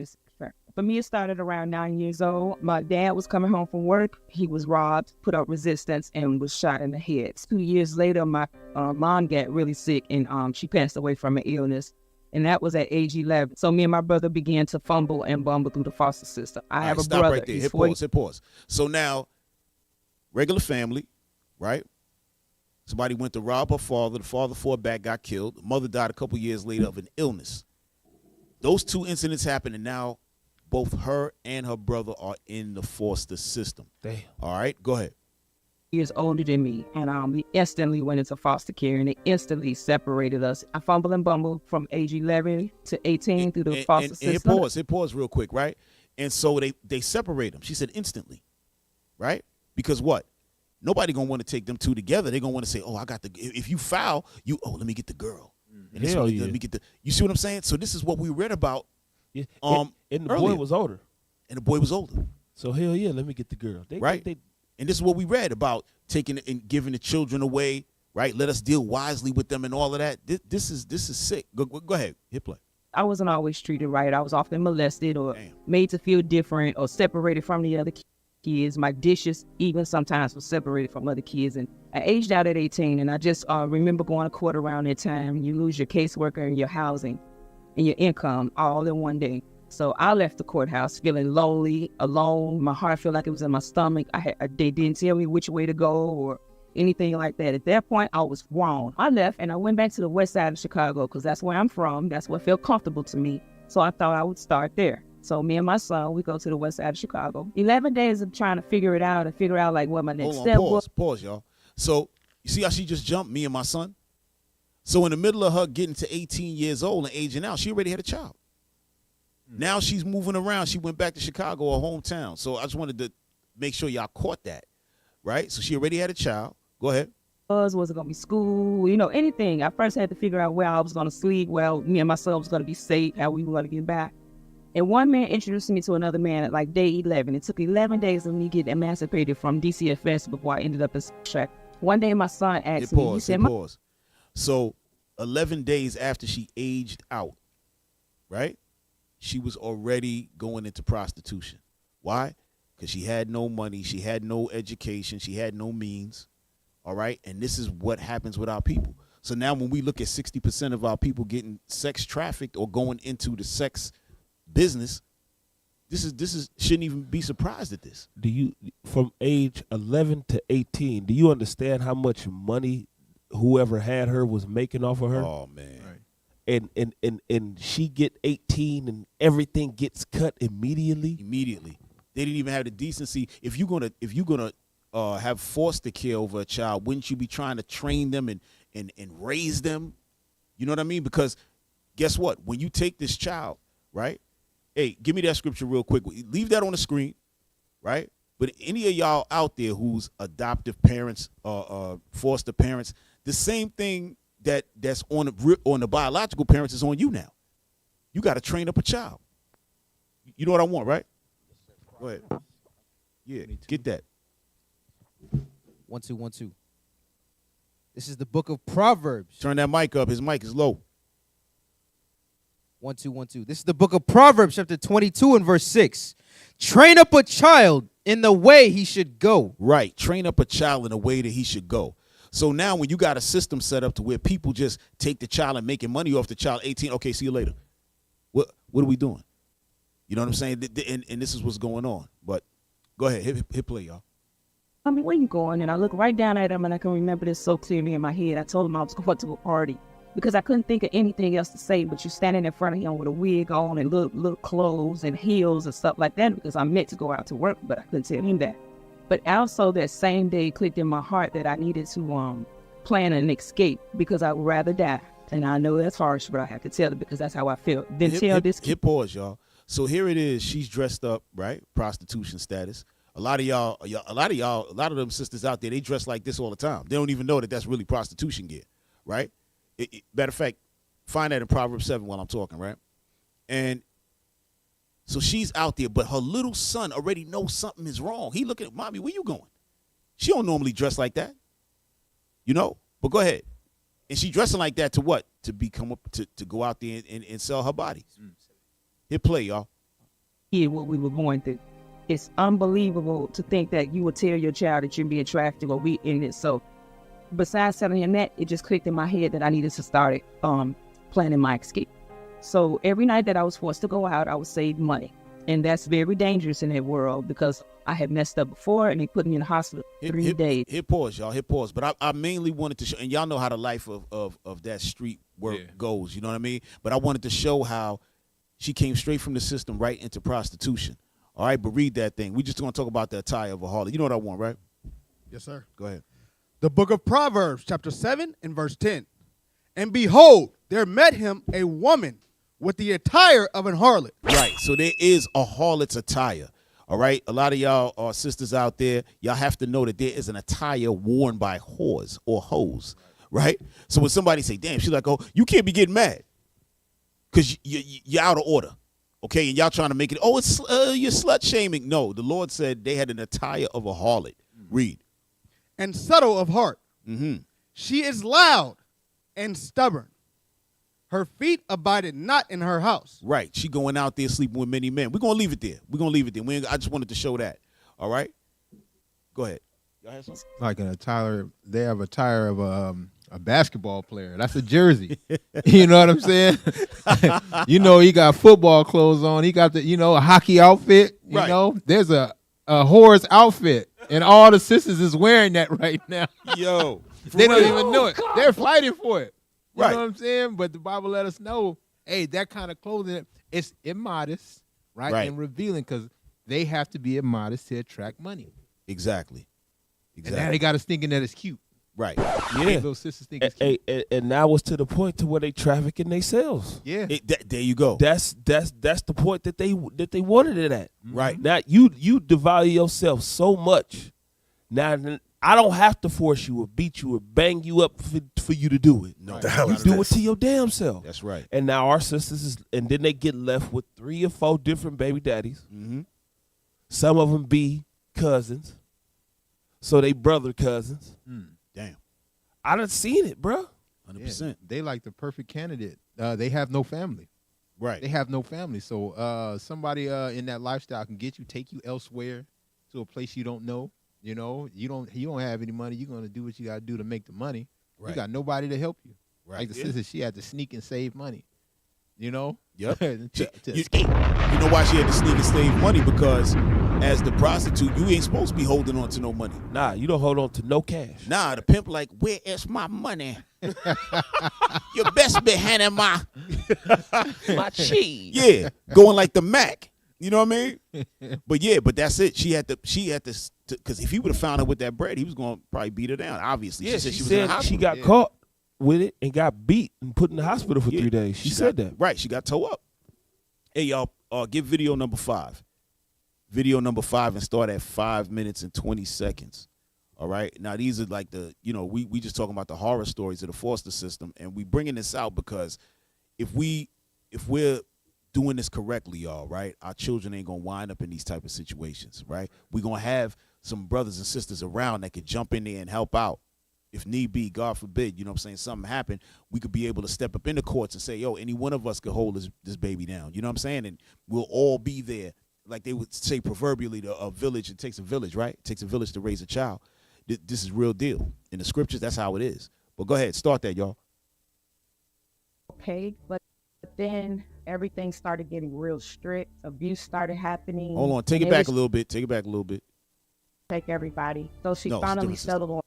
For me, it started around 9 years old. My dad was coming home from work. He was robbed, put up resistance, and was shot in the head. 2 years later, my mom got really sick, and she passed away from an illness. And that was at age 11. So me and my brother began to fumble and bumble through the foster system. I have a stop brother. Right there. Hit pause. So now, regular family, right? Somebody went to rob her father. The father fought back, got killed. The mother died a couple years later of an illness. Those 2 incidents happened, and now both her and her brother are in the foster system. Damn. All right, go ahead. Years older than me, and we instantly went into foster care, and they instantly separated us. I fumbled and bumbled from age 11 to 18 through the foster system. Hit pause real quick, right? And so they separate them. She said instantly, right? Because what? Nobody gonna want to take them 2 together. They're gonna want to say, oh, I got if you foul, let me get the girl. And Hell yeah. Let me get you see what I'm saying? So this is what we read about. Yeah. And the earlier. boy was older. And the boy was older. So hell yeah, let me get the girl. Right. And this is what we read about taking and giving the children away, right? Let us deal wisely with them and all of that. This is sick. Go ahead, hit play. I wasn't always treated right. I was often molested or made to feel different or separated from the other kids. My dishes even sometimes were separated from other kids. And I aged out at 18, and I just remember going to court around that time. You lose your caseworker and your housing and your income all in one day. So I left the courthouse feeling lonely, alone. My heart felt like it was in my stomach. They didn't tell me which way to go or anything like that. At that point, I was wrong. I left and I went back to the west side of Chicago because that's where I'm from. That's what felt comfortable to me. So I thought I would start there. So me and my son, we go to the west side of Chicago. 11 days of trying to figure it out and figure out like what my next step was. Pause, y'all. So you see how she just jumped, me and my son? So in the middle of her getting to 18 years old and aging out, she already had a child. Now she's moving around. She went back to Chicago, her hometown. So I just wanted to make sure y'all caught that, right? So she already had a child. Go ahead. Was it going to be school? Anything. I first had to figure out where I was going to sleep, where me and my son was going to be safe, how we were going to get back. And one man introduced me to another man at like day 11. It took 11 days of me getting emancipated from DCFS before I ended up in track. One day my son asked me, he said, pause. So 11 days after she aged out, right? She was already going into prostitution. Why? Because she had no money. She had no education. She had no means. All right. And this is what happens with our people. So now when we look at 60% of our people getting sex trafficked or going into the sex business, this is shouldn't even be surprised at this. Do you, from age 11 to 18, do you understand how much money whoever had her was making off of her? Oh, man. Right. And she get 18 and everything gets cut immediately. They didn't even have the decency. If you're gonna have foster care over a child, wouldn't you be trying to train them and raise them? You know what I mean? Because guess what? When you take this child, right? Hey, give me that scripture real quick. Leave that on the screen, right? But any of y'all out there who's adoptive parents, foster parents, the same thing that's on the biological parents is on you now. You got to train up a child. You know what I want, right? Go ahead. Yeah, get that. 1 2 1 2. This is the book of Proverbs. Turn that mic up. His mic is low. 1 2 1 2. This is the book of Proverbs, chapter 22 and verse 6. Train up a child in the way he should go. Right. Train up a child in the way that he should go. So now when you got a system set up to where people just take the child and making money off the child, 18, okay, see you later. What are we doing? You know what I'm saying? And this is what's going on. But go ahead, hit play, y'all. I mean, where you going? And I look right down at him, and I can remember this so clearly in my head. I told him I was going to a party because I couldn't think of anything else to say, but you standing in front of him with a wig on and little clothes and heels and stuff like that because I meant to go out to work, but I couldn't tell him that. But also that same day it clicked in my heart that I needed to plan an escape because I would rather die. And I know that's harsh, but I have to tell it because that's how I feel. Then hit pause, y'all. So here it is. She's dressed up, right? Prostitution status. A lot of them sisters out there, they dress like this all the time. They don't even know that that's really prostitution gear, right? Matter of fact, find that in Proverbs 7 while I'm talking, right? And so she's out there, but her little son already knows something is wrong. He looking at, mommy, where you going? She don't normally dress like that, you know? But go ahead. And she dressing like that to what? To become to go out there and sell her body. Hit play, y'all. Yeah, what we were going through. It's unbelievable to think that you would tell your child that you're being trafficked or we in it. So besides telling him that, it just clicked in my head that I needed to start planning my escape. So every night that I was forced to go out, I would save money. And that's very dangerous in that world because I had messed up before and they put me in the hospital 3 days. Hit pause, y'all. Hit pause. But I mainly wanted to show, and y'all know how the life of that street work goes. You know what I mean? But I wanted to show how she came straight from the system right into prostitution. All right, but read that thing. We just going to talk about the attire of a harlot. You know what I want, right? Yes, sir. Go ahead. The book of Proverbs, chapter 7 and verse 10. And behold, there met him a woman with the attire of an harlot. Right, so there is a harlot's attire. All right, a lot of y'all are sisters out there. Y'all have to know that there is an attire worn by whores or hoes, right? So when somebody say, damn, she's like, oh, you can't be getting mad because you're out of order. Okay, and y'all trying to make it, oh, it's you're slut shaming. No, the Lord said they had an attire of a harlot. Read. And subtle of heart. Mm-hmm. She is loud and stubborn. Her feet abided not in her house. Right. She going out there sleeping with many men. We're going to leave it there. I just wanted to show that. All right? Go ahead. Y'all have something? Like an attire, they have a attire of a basketball player. That's a jersey. You know what I'm saying? You know, he got football clothes on. He got a hockey outfit. You know, there's a whore's outfit, and all the sisters is wearing that right now. Yo, they don't even know it. They're fighting for it. You Right. know what I'm saying? But the Bible let us know, hey, that kind of clothing, it's immodest, right? And revealing because they have to be immodest to attract money. Exactly. And now they got us thinking that it's cute. Right. Yeah. Those sisters think it's cute. And now it's to the point to where they trafficking themselves. Yeah. There you go. That's the point that they wanted it at. Right. Now you devalue yourself so much. Now I don't have to force you or beat you or bang you up for you to do it. No. You do it to your damn self. That's right. And now our sisters and then they get left with 3 or 4 different baby daddies. Mm-hmm. Some of them be cousins. So they brother cousins. Damn. I done seen it, bro. 100%. Yeah, they like the perfect candidate. They have no family. Right. They have no family. So somebody in that lifestyle can take you elsewhere to a place you don't know. You know, you don't have any money. You're gonna do what you gotta do to make the money. Right. You got nobody to help you. Right. Like the sister, she had to sneak and save money. You know? Yep. To You escape. know why she had to sneak and save money? Because as the prostitute, you ain't supposed to be holding on to no money. Nah, you don't hold on to no cash. Nah, the pimp like, where is my money? You best be handing my cheese. Yeah, going like the Mac. You know what I mean? But that's it. She had to, because if he would have found her with that bread, he was going to probably beat her down. Obviously, Yeah, she she was in the said she hospital. got caught with it and got beat and put in the hospital for 3 days. She said that. Right, she got towed up. Hey, y'all, get video number 5. Video number 5 and start at 5 minutes and 20 seconds. All right. Now, these are like we just talking about the horror stories of the foster system, and we bringing this out because if we're doing this correctly, y'all, right, our children ain't gonna wind up in these type of situations, right? We're gonna have some brothers and sisters around that can jump in there and help out, if need be, God forbid, you know what I'm saying, something happened, we could be able to step up in the courts and say, yo, any one of us could hold this baby down. You know what I'm saying? And we'll all be there. Like they would say proverbially, a village, it takes a village, right? It takes a village to raise a child. This is real deal. In the scriptures, that's how it is. But go ahead, start that, y'all. Okay, but then everything started getting real strict. Abuse started happening. Hold on, take it back a little bit. Take everybody. So she finally settled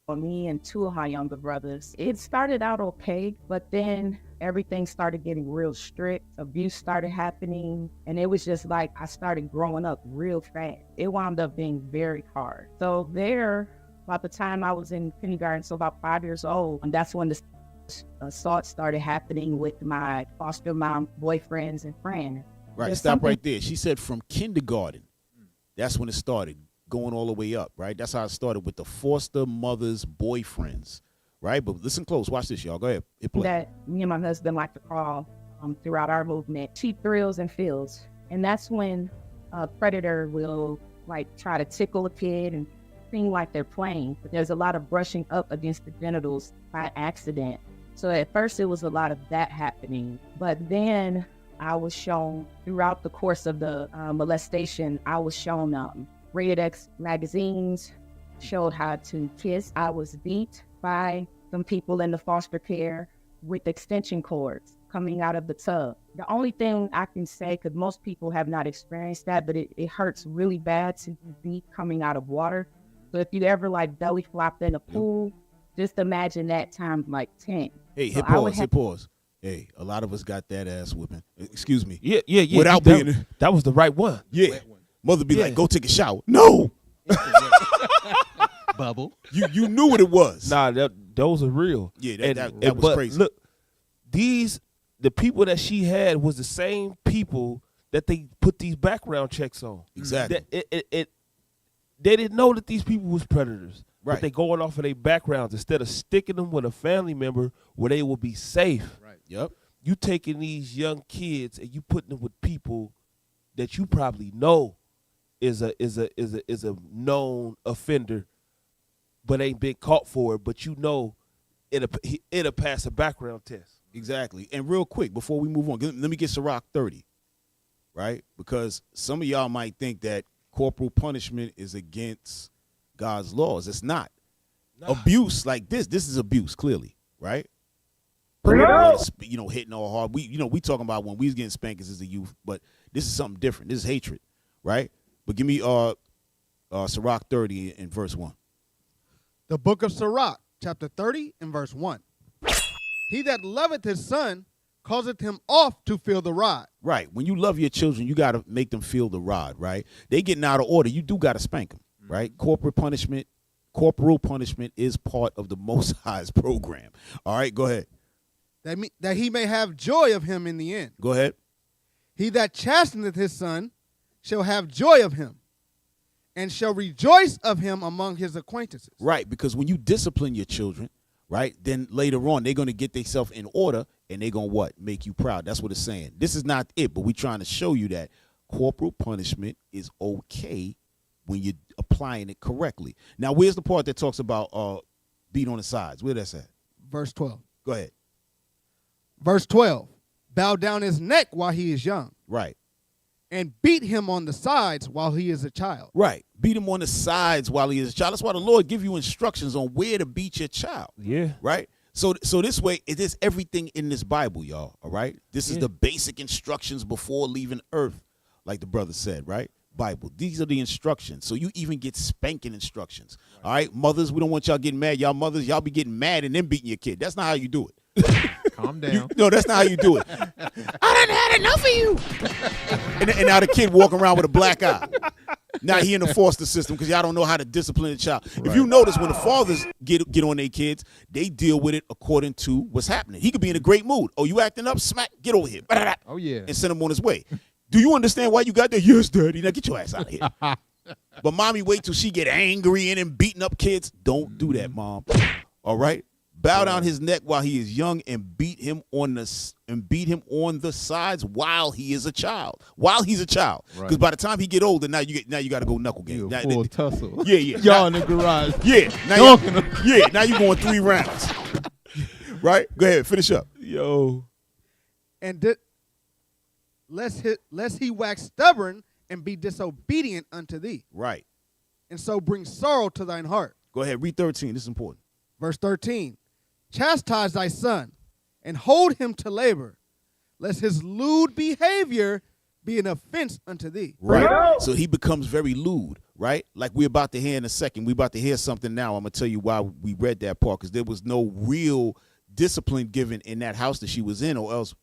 on me and two of my younger brothers. It started out okay, but then everything started getting real strict. Abuse started happening, and it was just like I started growing up real fast. It wound up being very hard. So there, by the time I was in kindergarten, so about 5 years old, and that's when the assault started happening with my foster mom boyfriends and friends. Right, stop right there. She said from kindergarten, that's when it started, going all the way up, right? That's how it started with the foster mother's boyfriends, right? But listen close. Watch this, y'all. Go ahead. Hit play. That me and my husband like to call throughout our movement, cheap thrills and feels. And that's when a predator will like try to tickle a kid and seem like they're playing, but there's a lot of brushing up against the genitals by accident. So at first it was a lot of that happening, but then I was shown throughout the course of the molestation, I was shown Rated X magazines, showed how to kiss. I was beat by some people in the foster care with extension cords coming out of the tub. The only thing I can say, because most people have not experienced that, but it hurts really bad to be beat coming out of water. So if you ever like belly flopped in a pool, just imagine that times like 10. Hey, hit pause. Hey, a lot of us got that ass whipping. Excuse me. Yeah. Without being that was the right one. Yeah. Mother be like, go take a shower. No. Bubble. You knew what it was. Nah, those are real. Yeah, that was crazy. Look, the people that she had was the same people that they put these background checks on. Exactly. They didn't know that these people was predators. Right. But they going off of their backgrounds instead of sticking them with a family member where they will be safe. Right. Yep. You taking these young kids and you putting them with people that you probably know is a known offender, but ain't been caught for it. But you know it'll pass a background test. Exactly. And real quick before we move on, let me get Ciroc 30, right? Because some of y'all might think that corporal punishment is against God's laws. It's not. Nah. Abuse like this is abuse, clearly, right? Hitting all hard. We talking about when we was getting spankings as a youth, but this is something different. This is hatred, right? But give me Ciroc 30 in verse 1. The book of Ciroc, chapter 30 and verse 1. He that loveth his son causeth him oft to feel the rod. Right. When you love your children, you got to make them feel the rod, right? They getting out of order. You do got to spank them, right? Corporal punishment is part of the Most High's program. All right, go ahead. That he may have joy of him in the end. Go ahead. He that chasteneth his son shall have joy of him, and shall rejoice of him among his acquaintances. Right, because when you discipline your children, right, then later on they're going to get themselves in order, and they're going to what? Make you proud. That's what it's saying. This is not it, but we're trying to show you that corporal punishment is okay when you're applying it correctly. Now, where's the part that talks about beat on the sides? Where that's at? Verse 12. Go ahead. Verse 12. Bow down his neck while he is young. Right. And beat him on the sides while he is a child. Right. Beat him on the sides while he is a child. That's why the Lord give you instructions on where to beat your child. Yeah. Right? So this way, it is everything in this Bible, y'all. All right? This is the basic instructions before leaving earth, like the brother said, right? Bible. These are the instructions. So you even get spanking instructions. Right. All right? Mothers, we don't want y'all getting mad. Y'all mothers, y'all be getting mad and then beating your kid. That's not how you do it. Calm down. No, that's not how you do it. I done had enough of you. And now the kid walking around with a black eye. Now he in the foster system because y'all don't know how to discipline a child. Right. If you notice, when the fathers get on their kids, they deal with it according to what's happening. He could be in a great mood. Oh, you acting up? Smack, get over here. Oh, yeah. And send him on his way. Do you understand why you got there? Yes, Daddy. Now get your ass out of here. But mommy wait till she get angry and then beating up kids. Don't do that, Mom. All right? bow down his neck while he is young and beat him on the sides while he is a child. While he's a child, because by the time he get older, now you got to go knuckle game. Now, full tussle. Yeah, yeah. Y'all in the garage. Yeah, now you going 3 rounds. Right? Go ahead, finish up. Yo. And lest he wax stubborn and be disobedient unto thee. Right. And so bring sorrow to thine heart. Go ahead, read 13. This is important. Verse 13. Chastise thy son and hold him to labor, lest his lewd behavior be an offense unto thee. Right. So he becomes very lewd, right? Like we're about to hear in a second. We're about to hear something now. I'm going to tell you why we read that part, because there was no real discipline given in that house that she was in, or else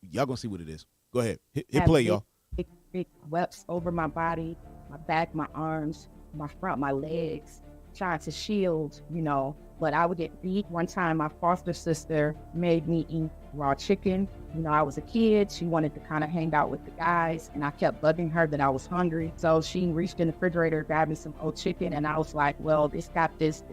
y'all going to see what it is. Go ahead. Hit play, y'all. Big webs over my body, my back, my arms, my front, my legs, trying to shield, but I would get beat. One time, my foster sister made me eat raw chicken. I was a kid. She wanted to kind of hang out with the guys, and I kept bugging her that I was hungry. So she reached in the refrigerator, grabbed me some old chicken, and I was like, well, it's got these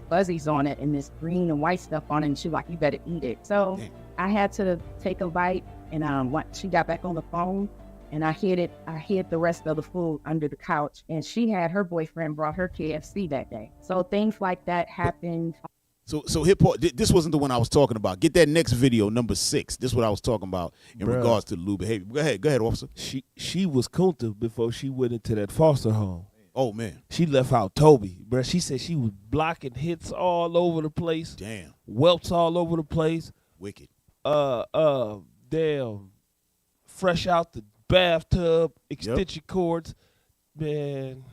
fuzzies on it and this green and white stuff on it. And she was like, you better eat it. So I had to take a bite, and she got back on the phone, and I hid the rest of the food under the couch, and her boyfriend brought her KFC that day. So things like that happened. So hip hop. This wasn't the one I was talking about. Get that next video, number 6. This is what I was talking about in regards to the lewd behavior. Go ahead, officer. She was kunta before she went into that foster home. Oh man, she left out Toby, bro. She said she was blocking hits all over the place. Damn, welts all over the place. Wicked. Damn, fresh out the bathtub, extension cords. Man,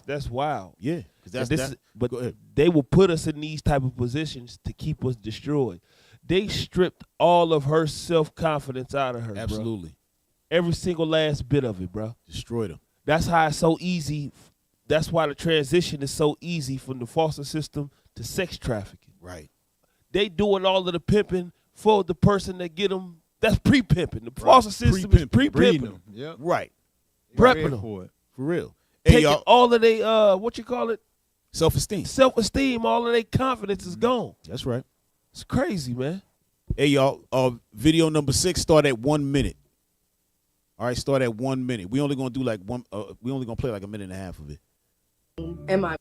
that's wild. Yeah, because but they will put us in these type of positions to keep us destroyed. They stripped all of her self-confidence out of her. Absolutely, bro. Every single last bit of it, bro. Destroyed her. That's how it's so easy. That's why the transition is so easy from the foster system to sex trafficking. Right. They doing all of the pimping for the person that get them. That's pre-pimping. The foster system is pre-pimping them. Yep. Right. Prepping them. For real. Taking all of they what you call it? Self-esteem. Self-esteem. All of their confidence is gone. That's right. It's crazy, man. Hey, y'all. Video number 6 start at 1 minute. All right, start at 1 minute. We only gonna do like one. We only gonna play like a minute and a half of it. And my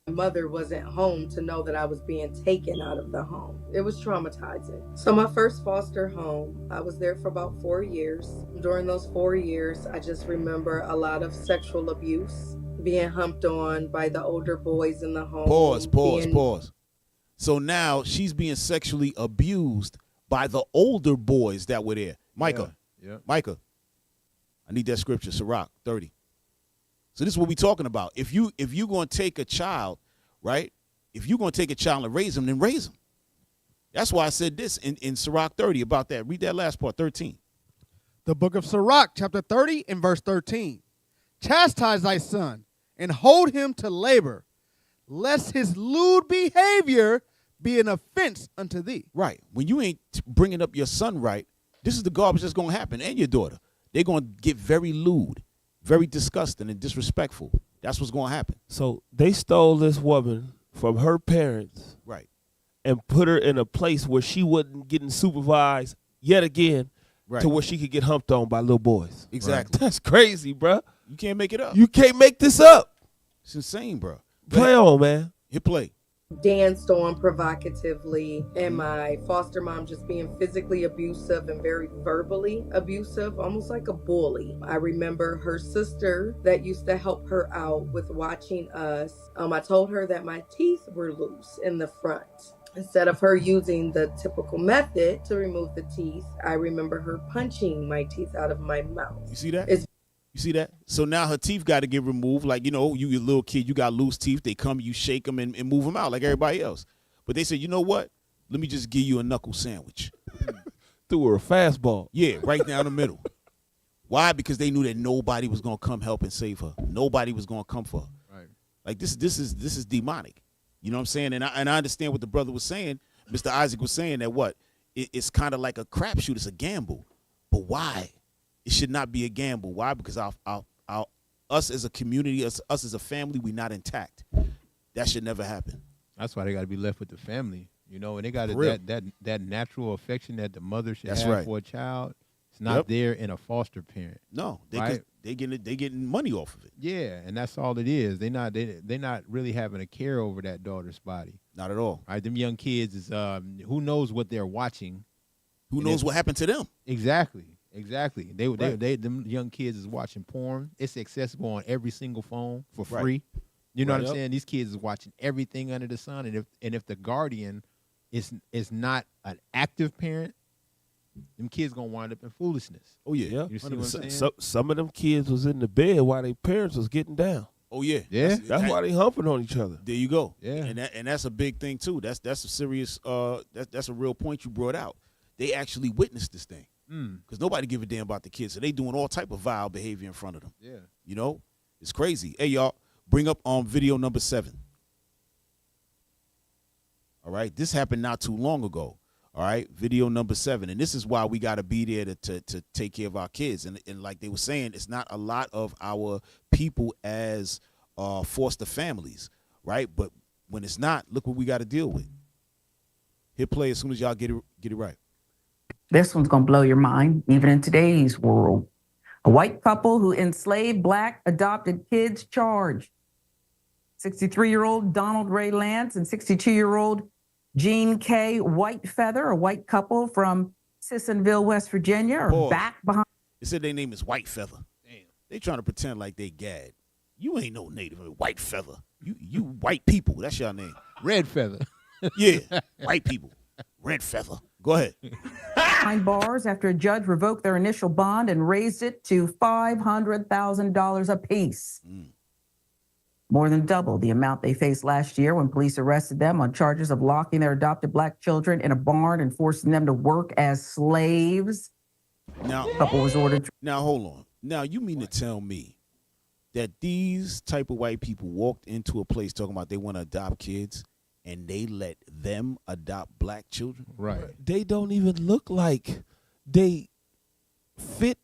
mother wasn't home to know that I was being taken out of the home. It was traumatizing. So my first foster home, I was there for about 4 years. During those 4 years, I just remember a lot of sexual abuse, being humped on by the older boys in the home. Pause. So now she's being sexually abused by the older boys that were there. Micah. Yeah. Micah, I need that scripture, Sirach 30. So this is what we're talking about. If you're going to take a child, right? If you're going to take a child and raise him, then raise him. That's why I said this in Sirach 30 about that. Read that last part, 13. The book of Sirach, chapter 30 and verse 13. Chastise thy son and hold him to labor, lest his lewd behavior be an offense unto thee. Right. When you ain't bringing up your son right, this is the garbage that's going to happen, and your daughter. They're going to get very lewd, very disgusting and disrespectful. That's what's going to happen. So they stole this woman from her parents. Right. And put her in a place where she wasn't getting supervised yet again to where she could get humped on by little boys. Exactly. Right. That's crazy, bro. You can't make it up. You can't make this up. It's insane, bro. Play on, man. Hit play. Danced on provocatively, and my foster mom just being physically abusive and very verbally abusive, almost like a bully. I remember her sister that used to help her out with watching us. I told her that my teeth were loose in the front. Instead of her using the typical method to remove the teeth, I remember her punching my teeth out of my mouth. You see that? You see that? So now her teeth got to get removed. Like, you a little kid, you got loose teeth. They come, you shake them and move them out like everybody else. But they said, you know what? Let me just give you a knuckle sandwich. Threw her a fastball. Yeah, right down the middle. Why? Because they knew that nobody was going to come help and save her. Nobody was going to come for her. Right. Like, this is demonic. You know what I'm saying? And I understand what the brother was saying. Mr. Isaac was saying that it's kind of like a crapshoot. It's a gamble. But why? It should not be a gamble. Why? Because us as a community, us as a family, we're not intact. That should never happen. That's why they got to be left with the family, you know, and they got For real. that natural affection that the mother should That's have right. for a child. It's not Yep. there in a foster parent. No, right? they getting money off of it. Yeah, and that's all it is. They're not really having a care over that daughter's body. Not at all. Right? Them young kids is who knows what they're watching. Who knows what happened to them? Exactly. Them young kids is watching porn. It's accessible on every single phone for Right. free. You know Right. what I'm saying? These kids is watching everything under the sun, and if the guardian is not an active parent, them kids gonna wind up in foolishness. Oh yeah. Yeah. You see what I'm saying? Some of them kids was in the bed while their parents was getting down. Oh yeah. Yeah. That's why they humping on each other. There you go. Yeah. And that's a big thing too. That's a serious that's a real point you brought out. They actually witnessed this thing. Because nobody give a damn about the kids. So they doing all type of vile behavior in front of them. Yeah. You know? It's crazy. Hey y'all, bring up video number 7. All right. This happened not too long ago. All right. Video number 7. And this is why we gotta be there to take care of our kids. And like they were saying, it's not a lot of our people as foster families, right? But when it's not, look what we got to deal with. Hit play as soon as y'all get it right. This one's going to blow your mind, even in today's world. A white couple who enslaved black adopted kids charged. 63-year-old Donald Ray Lance and 62-year-old Jean K. Whitefeather, a white couple from Sissonville, West Virginia, are Pause. back behind. They said their name is Whitefeather. Damn. They trying to pretend like they gad. You ain't no native. Whitefeather. You white people. That's your name. Red feather. Yeah. White people. Red feather. Go ahead. Behind bars after a judge revoked their initial bond and raised it to $500,000 apiece. More than double the amount they faced last year when police arrested them on charges of locking their adopted black children in a barn and forcing them to work as slaves. Now, couple was ordered. Now, hold on. Now, you mean to tell me that these type of white people walked into a place talking about they want to adopt kids and they let them adopt black children? Right. They don't even look like they fit.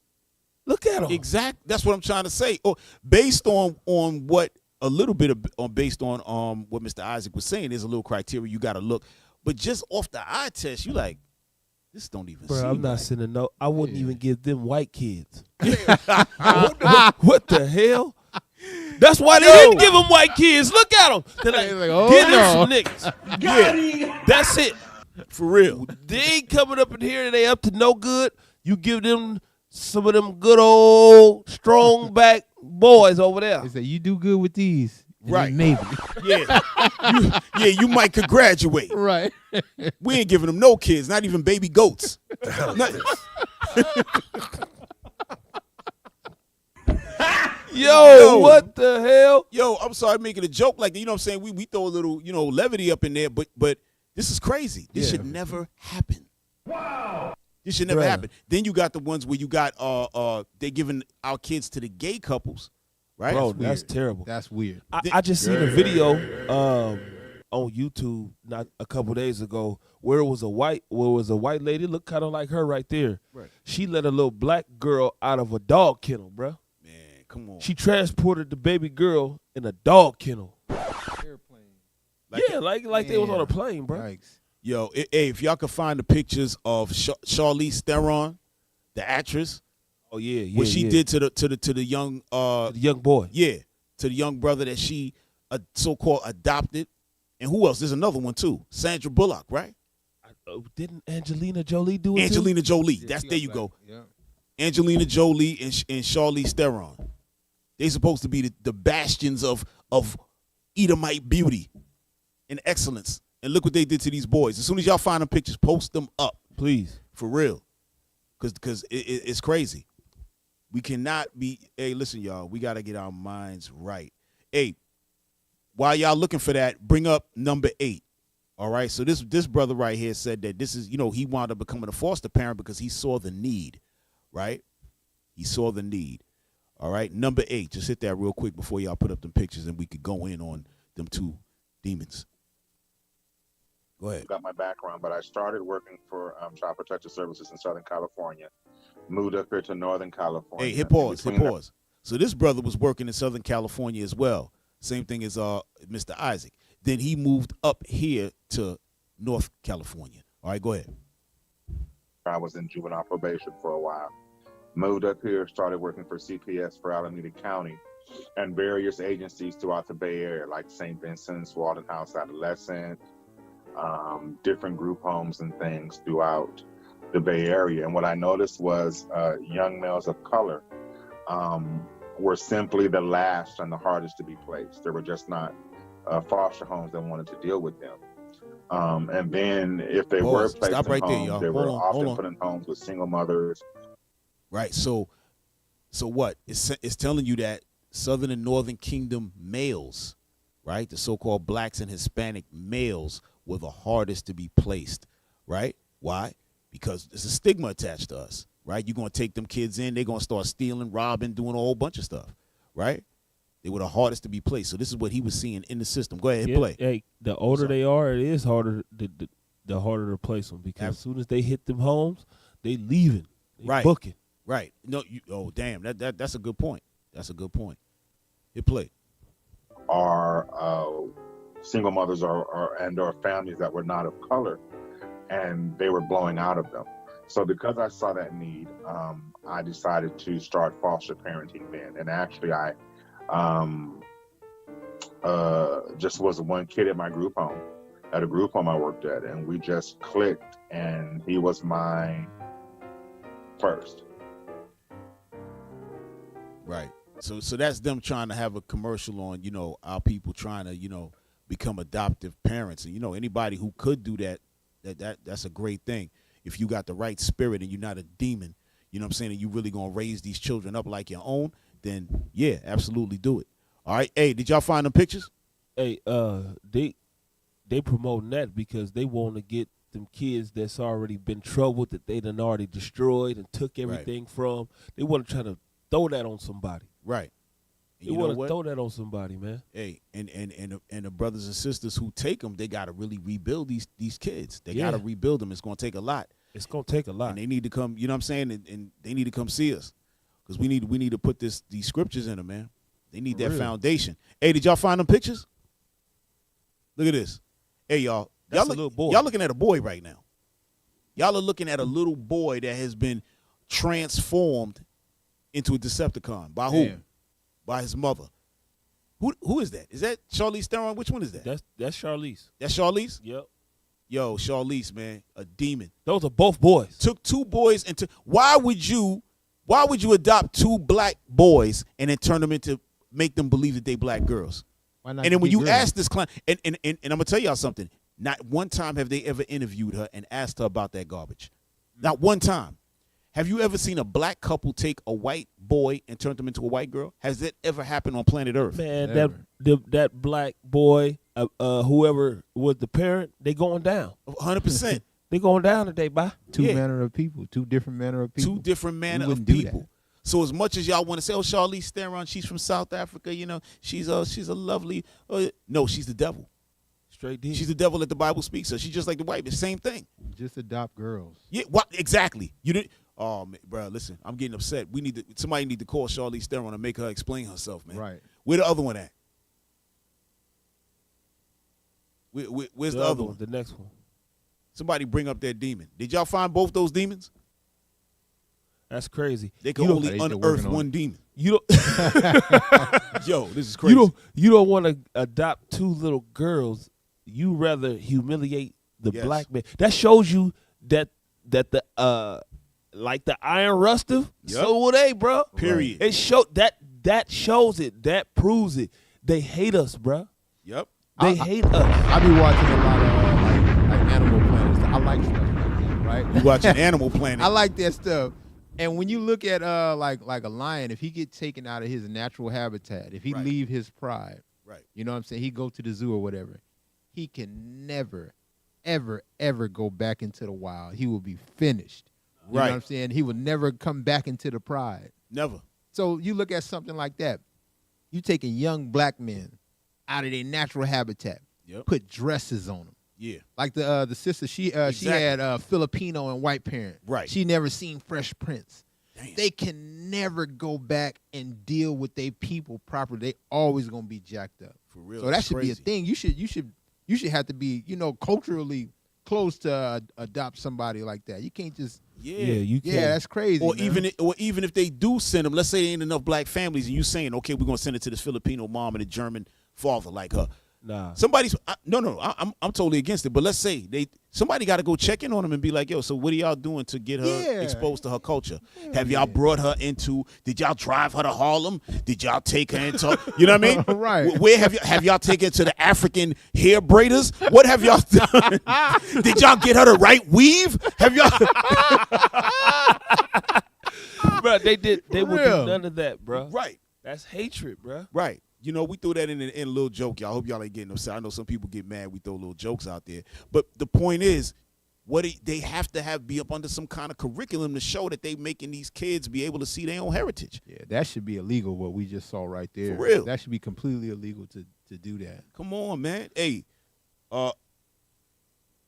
Look at them. Exact. That's what I'm trying to say. Oh, based on what a little bit of based on what Mr. Isaac was saying, there's a little criteria you got to look. But just off the eye test, you like, this don't even Bro, seem I'm not right. sending no. I wouldn't even give them white kids. what the hell? That's why they didn't give them white kids. Look at them. They're like, oh, get no. them some niggas. Yeah, that's it. For real. They ain't coming up in here and they up to no good. You give them some of them good old strong back boys over there. They say you do good with these. And Right. then maybe. Yeah. You might could graduate. Right. We ain't giving them no kids, not even baby goats. Nothing. Yo, what the hell? Yo, I'm sorry making a joke like that. You know what I'm saying? We throw a little, levity up in there, but this is crazy. This should never happen. Wow. This should never happen. Then you got the ones where you got they giving our kids to the gay couples, right? Bro, that's terrible. That's weird. I just seen a video on YouTube not a couple days ago where it was a white lady, looked kind of like her right there. Right. She let a little black girl out of a dog kennel, bro. Man, come on. She transported the baby girl in a dog kennel. Airplane. Like they was on a plane, bro. Yikes. Yo, if y'all could find the pictures of Charlize Theron, the actress, Oh yeah, what she did to the young the young boy. Yeah, to the young brother that she so-called adopted. And who else? There's another one too. Sandra Bullock, right? Didn't Angelina Jolie do it? Angelina Jolie. Yeah, That's she there got you go. back. Yeah. Angelina Jolie and Charlize Theron. They supposed to be the bastions of Edomite beauty and excellence. And look what they did to these boys. As soon as y'all find them pictures, post them up, Please. for real, because it's crazy. We cannot be. Hey, listen, y'all. We got to get our minds right. Hey, while y'all looking for that, bring up number 8. All right. So this brother right here said that this is, he wound up becoming a foster parent because he saw the need, right? He saw the need. All right. Number 8. Just hit that real quick before y'all put up them pictures and we could go in on them two demons. Go ahead. Got my background, but I started working for Child Protective Services in Southern California. Moved up here to Northern California. Hey, hit pause. So this brother was working in Southern California as well. Same thing as Mr. Isaac. Then he moved up here to North California. All right, go ahead. I was in juvenile probation for a while. Moved up here, started working for CPS for Alameda County and various agencies throughout the Bay Area, like St. Vincent's, Walden House Adolescent, different group homes and things throughout the Bay Area. And what I noticed was young males of color were simply the last and the hardest to be placed. There were just not foster homes that wanted to deal with them. And then if they were placed in homes, they were often put in homes with single mothers. Right. So what? It's telling you that Southern and Northern Kingdom males, right, the so-called blacks and Hispanic males were the hardest to be placed, right? Why? Because there's a stigma attached to us, right? You're going to take them kids in, they're going to start stealing, robbing, doing a whole bunch of stuff, right? They were the hardest to be placed. So this is what he was seeing in the system. Go ahead, play. Hey, the older they are, it is harder. The harder to place them because as soon as they hit them homes, they leaving, they booking. Right. No. Damn. That's a good point. That's a good point. Hit play. Are single mothers or families that were not of color, and they were blowing out of them. So because I saw that need, I decided to start foster parenting then. And actually, I just was one kid at my group home, at a group home I worked at, and we just clicked, and he was my first. Right. So that's them trying to have a commercial on, our people trying to, become adoptive parents. And, anybody who could do that's a great thing. If you got the right spirit and you're not a demon, you know what I'm saying, and you really going to raise these children up like your own, then, yeah, absolutely do it. All right. Hey, did y'all find them pictures? Hey, they promoting that because they want to get them kids that's already been troubled, that they done already destroyed and took everything from. They want to try to throw that on somebody. Right. You want to throw that on somebody, man. Hey, and the brothers and sisters who take them, they got to really rebuild these kids. They got to rebuild them. It's going to take a lot. It's going to take a lot. And they need to come, you know what I'm saying? And they need to come see us because we need to put these scriptures in them, man. They need that foundation. Hey, did y'all find them pictures? Look at this. Hey, y'all. That's a little boy. Y'all looking at a boy right now. Y'all are looking at a little boy that has been transformed into a Decepticon. By who? Damn. By his mother. Who is that? Is that Charlize Theron? Which one is that? That's Charlize. That's Charlize? Yep. Yo, Charlize, man, a demon. Those are both boys. Took two boys into. Why would you adopt two black boys and then turn them into, make them believe that they black girls? Why not? And then when you ask this client, and I'm gonna tell y'all something. Not one time have they ever interviewed her and asked her about that garbage. Not one time. Have you ever seen a black couple take a white boy and turn them into a white girl? Has that ever happened on planet Earth? Man, that black boy, whoever was the parent, they going down. 100%. They going down today, bye. Two manner of people. Two different manner of people. Two different manner of people. So as much as y'all want to say, oh, Charlize Theron, she's from South Africa, she's a lovely. No, she's the devil. Straight deep. She's the devil that the Bible speaks of. She's just like the white, the same thing. Just adopt girls. Yeah, what exactly? You didn't. Oh, man, bro, listen, I'm getting upset. Somebody need to call Charlize Theron and make her explain herself, man. Right. Where the other one at? Where's the other one? The next one. Somebody bring up that demon. Did y'all find both those demons? That's crazy. They can only unearth one demon. You don't. Yo, this is crazy. You don't want to adopt two little girls. You rather humiliate the black man. That shows you that the like the iron rustive. Yep. So will they, bro. Period. It that shows it. That proves it. They hate us, bro. Yep. They hate us. I be watching a lot of like Animal Planet. I like stuff like that, right? You watching Animal Planet? I like that stuff. And when you look at like a lion, if he get taken out of his natural habitat, if he leave his pride, right? You know what I'm saying? He go to the zoo or whatever. He can never, ever, ever go back into the wild. He will be finished. You know what I'm saying? He will never come back into the pride. Never. So you look at something like that. You taking young black men out of their natural habitat. Yep. Put dresses on them. Yeah. Like the sister, she had Filipino and white parent. Right. She never seen Fresh Prince. they can never go back and deal with their people properly. They always gonna be jacked up. For real. So that should be a thing. You should have to be, culturally close to adopt somebody like that. You can't just you can. Yeah, that's crazy. Or man. even if they do send them, let's say there ain't enough black families, and you saying, okay, we're gonna send it to this Filipino mom and a German father like her. Nah. I'm totally against it. But let's say somebody got to go check in on them and be like, yo, so what are y'all doing to get her exposed to her culture? Have y'all brought her into? Did y'all drive her to Harlem? Did y'all take her into? You know what I mean? Right. Where have y'all taken her to the African hair braiders? What have y'all done? Did y'all get her the right weave? Have y'all? Bro, they would do none of that, bro. Right. That's hatred, bro. Right. We threw that in a little joke, y'all. I hope y'all ain't getting upset. I know some people get mad we throw little jokes out there. But the point is, they have to be up under some kind of curriculum to show that they making these kids be able to see their own heritage. Yeah, that should be illegal, what we just saw right there. For real. That should be completely illegal to do that. Come on, man. Hey,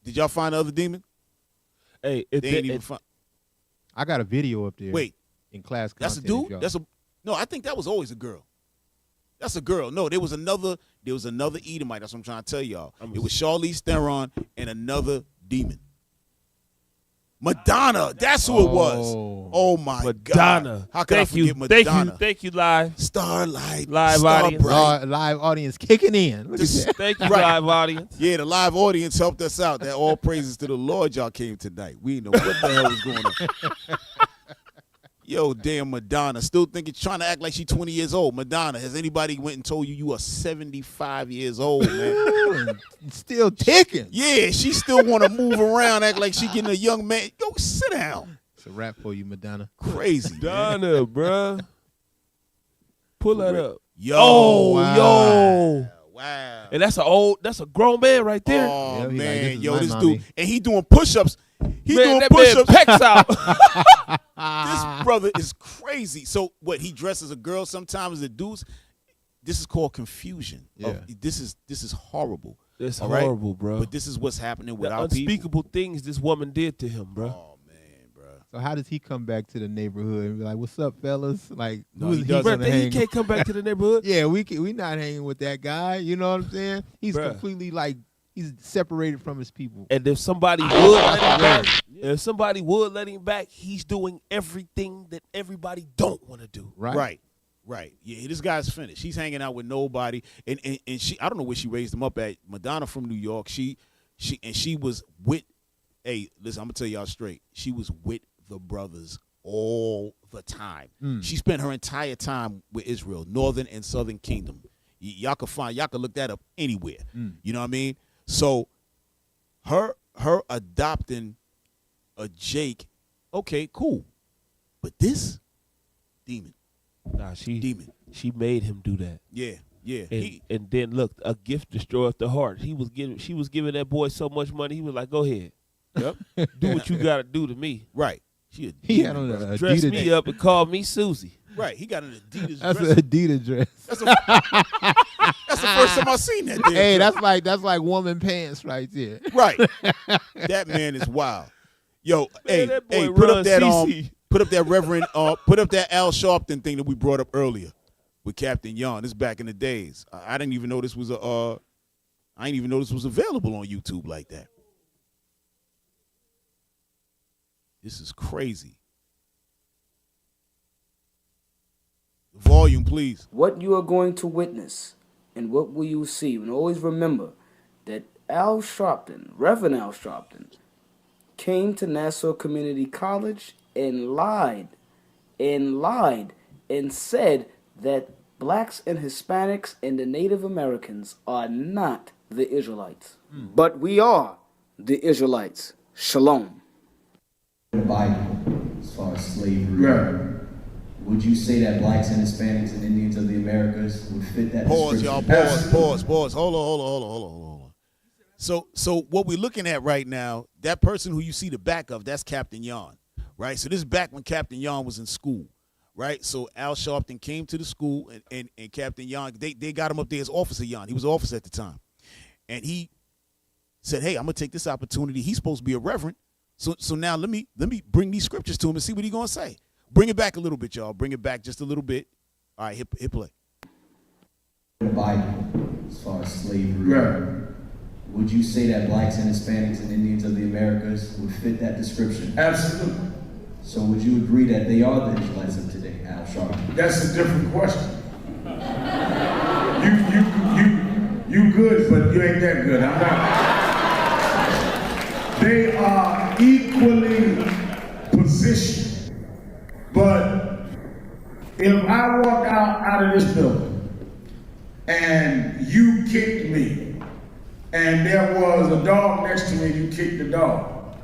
did y'all find the other demon? Hey, they ain't even find. I got a video up there. Wait. In class That's a content, dude? No, I think that was always a girl. That's a girl. No, there was another Edomite. That's what I'm trying to tell y'all. It was Charlize Theron and another demon. Madonna. That's who it was. Oh my Madonna. God. How could I forget Madonna? Thank you, live. Starlight. Live audience. Live audience kicking in. Look at that. Thank you, live audience. Yeah, the live audience helped us out. That all praises to the Lord y'all came tonight. We didn't know what the hell was going on. Yo, damn Madonna. Still trying to act like she's 20 years old. Madonna, has anybody went and told you are 75 years old, man? Still ticking. Yeah, she still want to move around, act like she getting a young man. Yo, sit down. It's a rap for you, Madonna. Crazy, Madonna, bruh. Pull that up. Yo. Wow. And that's a grown man right there. Oh, Yeah, man. like, Yo, this mommy. dude. And he doing push-ups. He Man, doing that push-ups. man pecs out. This brother is crazy. So what? He dresses a girl sometimes. The dudes. This is called confusion. Yeah. This is horrible. It's All right? horrible, bro. But this is what's happening with the our people. unspeakable things this woman did to him, bro. Oh man, bro. So how does he come back to the neighborhood and be like, "What's up, fellas?" Like, No, who's he he doesn't. gonna Bro, hang he can't come back to the neighborhood. Yeah, we not hanging with that guy. You know what I'm saying? He's Bruh. completely like he's separated from his people. And if somebody would let him back, he's doing everything that everybody don't want to do. Right. Yeah, this guy's finished. He's hanging out with nobody. And she, I don't know where she raised him up at. Madonna from New York. She was with, hey, listen, I'm gonna tell y'all straight. She was with the brothers all the time. She spent her entire time with Israel, Northern and Southern Kingdom. Y'all can look that up anywhere. You know what I mean? So her adopting a Jake, okay, cool. But this demon. Nah, demon. She made him do that. Yeah. And then look, a gift destroyeth the heart. She was giving that boy so much money. He was like, "Go ahead, Yep. do what you gotta do to me." Right. He had on a Dress Adidas me up and call me Susie. Right. He got an Adidas That's dress. an Adidas dress. That's the first time I seen that. Damn Hey, dress. that's like woman pants right there. Right. That man is wild. Yo, Man, that boy put up run that CC. put up that Reverend put up that Al Sharpton thing that we brought up earlier with Captain Yon. This is back in the days. I didn't even know this was available on YouTube like that. This is crazy. Volume, please. What you are going to witness and what will you see? And always remember that Al Sharpton, Reverend Al Sharpton, came to Nassau Community College and lied and said that blacks and Hispanics and the Native Americans are not the Israelites. But we are the Israelites. Shalom. The Bible, as far as slavery, would you say that blacks and Hispanics and Indians of the Americas would fit that Pause, description? y'all. Pause. Hold on. So what we're looking at right now, that person who you see the back of, that's Captain Yon, right? So this is back when Captain Yon was in school, right? So Al Sharpton came to the school, and Captain Yon, they got him up there as Officer Yon. He was an officer at the time. And he said, hey, I'm going to take this opportunity. He's supposed to be a reverend. So now let me bring these scriptures to him and see what he's going to say. Bring it back a little bit, y'all. Bring it back just a little bit. All right, hit play. The Bible, as far as slavery, would you say that blacks and Hispanics and Indians of the Americas would fit that description? Absolutely. So would you agree that they are the Israelites of today, Al Sharpton? That's a different question. You good, but you ain't that good. I'm not. They are equally positioned. But if I walk out of this building and you kicked me, and there was a dog next to me, you kicked the dog,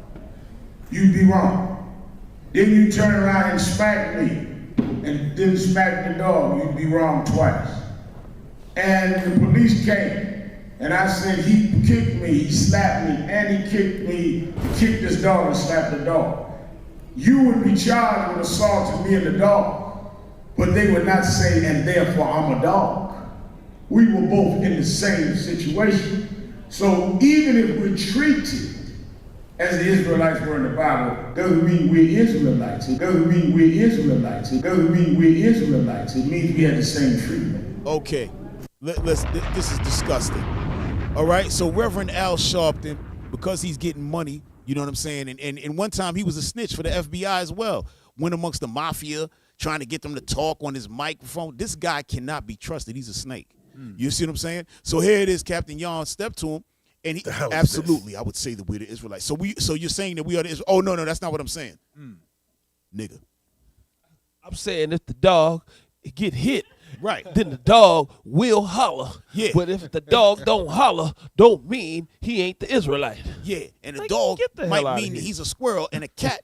you'd be wrong. Then you turn around and smack me, and then smack the dog, you'd be wrong twice. And the police came, and I said, he kicked me, he slapped me, and he kicked me, he kicked this dog and slapped the dog. You would be charged with assaulting me and the dog, but they would not say, and therefore I'm a dog. We were both in the same situation. So even if we're treated as the Israelites were in the Bible, doesn't mean we're Israelites. It doesn't mean we're Israelites. It doesn't mean we're Israelites. It means we have the same treatment. Okay, this is disgusting. All right, so Reverend Al Sharpton, because he's getting money, you know what I'm saying, and one time he was a snitch for the FBI as well, went amongst the mafia, trying to get them to talk on his microphone. This guy cannot be trusted. He's a snake. You see what I'm saying? So here it is, Captain Yon stepped to him, and he absolutely, I would say that we're the Israelites. So you're saying that we are the Israelites? Oh, no, that's not what I'm saying. Nigga. I'm saying if the dog get hit, right, then the dog will holler. Yeah. But if the dog don't holler, don't mean he ain't the Israelite. Yeah, and the Like, dog get the hell might outta mean here. he's a squirrel, and a cat,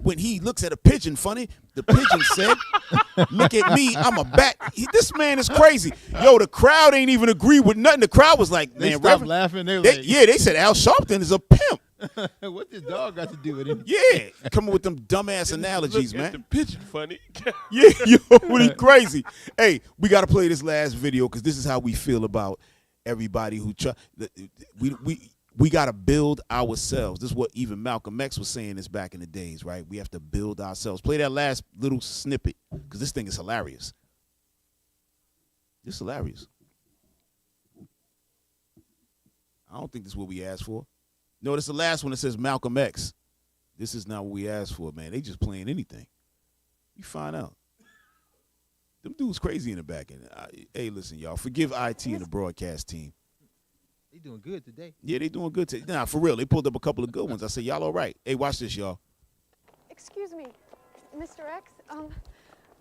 when he looks at a pigeon funny, the pigeon said, look at me, I'm a bat. This man is crazy. Yo, the crowd ain't even agree with nothing. The crowd was like, They man, stopped Reverend. laughing. They They- like, yeah, they said Al Sharpton is a pimp. what this dog got to do with it? Yeah, coming with them dumbass analogies, Look at man. the pigeon funny. Yeah, yo, really crazy. Hey, we got to play this last video because this is how we feel about everybody who try. We got to build ourselves. This is what even Malcolm X was saying this back in the days, right? We have to build ourselves. Play that last little snippet because this thing is hilarious. It's hilarious. I don't think this is what we asked for. No, this is the last one that says Malcolm X. This is not what we asked for, man. They just playing anything. You find out. Them dudes crazy in the back end. Hey, listen, y'all. Forgive IT and the broadcast team. They doing good today. Yeah, they doing good. Nah, for real. They pulled up a couple of good ones. I said, y'all all right. Hey, watch this, y'all. Excuse me, Mr. X.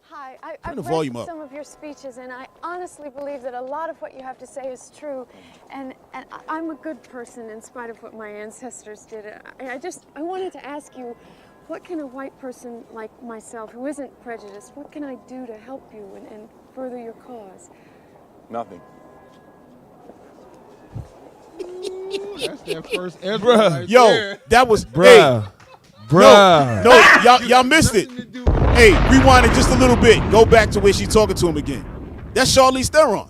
Hi. Turn the I've volume read up. some of your speeches, and I honestly believe that a lot of what you have to say is true. And I'm a good person in spite of what my ancestors did. I wanted to ask you, what can a white person like myself, who isn't prejudiced, what can I do to help you and further your cause? Nothing. That's that first Ezra Bruh, right yo, there. that was Bruh. Hey, Bruh. No, y'all missed it. Hey, rewind it just a little bit. Go back to where she's talking to him again. That's Charlize Theron.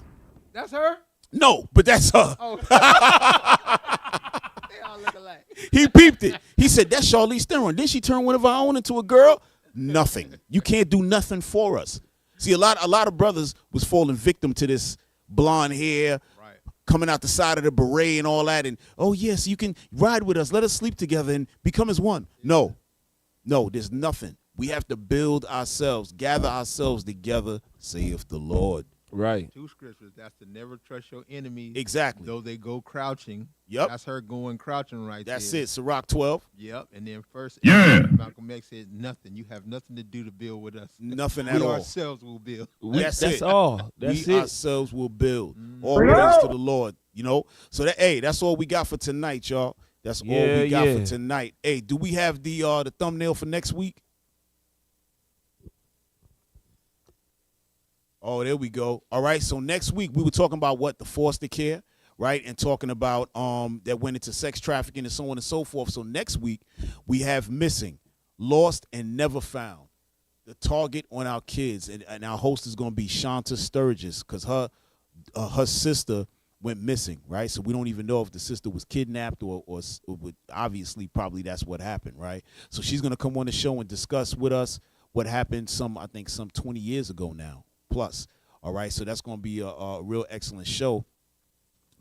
That's her? No, but that's her. Oh. They all look alike. He peeped it. He said, that's Charlize Theron. Then she turned one of our own into a girl? Nothing. You can't do nothing for us. See, a lot of brothers was falling victim to this blonde hair, coming out the side of the beret and all that. And, oh, yes, you can ride with us. Let us sleep together and become as one. No, there's nothing. We have to build ourselves, gather ourselves together, saith the Lord. Right. Two scriptures. That's to never trust your enemy. Exactly. Though they go crouching. Yep. That's her going crouching right That's there. it. Sirach 12. Yep. And then first, Yeah. Malcolm X said, nothing. You have nothing to do to build with us. Nothing We at all. ourselves will build. That's it. all. That's we it. ourselves will build. All praise to the Lord. You know. So that's all we got for tonight, y'all. That's all we got for tonight. Hey, do we have the thumbnail for next week? Oh, there we go. All right. So next week we were talking about the foster care, right? And talking about that went into sex trafficking and so on and so forth. So next week we have missing, lost, and never found. The target on our kids. And our host is going to be Shanta Sturgis because her sister went missing, right? So we don't even know if the sister was kidnapped or obviously probably that's what happened, right? So she's going to come on the show and discuss with us what happened some 20 years ago now plus. All right, so that's going to be a real excellent show,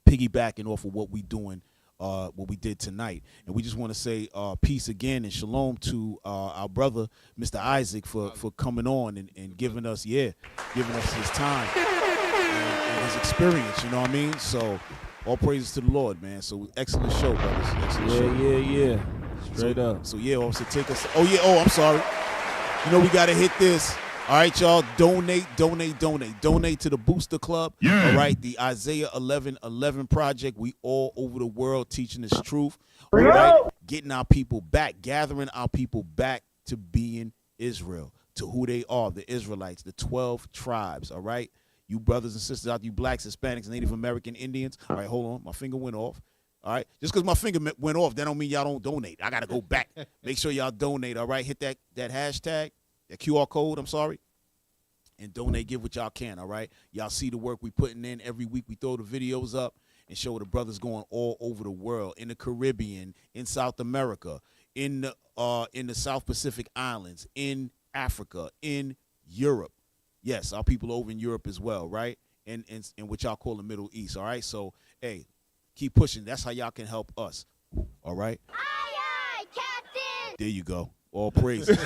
piggybacking off of what we doing, what we did tonight. And we just want to say peace again and shalom to our brother, Mr. Isaac, for coming on and giving us his time and his experience, you know what I mean? So all praises to the Lord, man. So excellent show, brothers. Excellent show. Yeah. Straight up. So yeah, officer, take us. I'm sorry. You know we got to hit this. All right, y'all, donate to the Booster Club. Yeah. All right, the Isaiah 11:11 project. We all over the world teaching this truth. All right, getting our people back, gathering our people back to being Israel, to who they are, the Israelites, the 12 tribes. All right, you brothers and sisters out there, you blacks, Hispanics, Native American Indians. All right, hold on, my finger went off. All right, just because my finger went off, that don't mean y'all don't donate. I got to go back. Make sure y'all donate, all right? Hit that hashtag, that QR code, I'm sorry, and donate, give what y'all can, all right? Y'all see the work we putting in every week. We throw the videos up and show the brothers going all over the world, in the Caribbean, in South America, in the South Pacific Islands, in Africa, in Europe. Yes, our people over in Europe as well, right? And what y'all call the Middle East, all right? So, hey, keep pushing. That's how y'all can help us. All right? Aye, Captain! There you go. All praise. All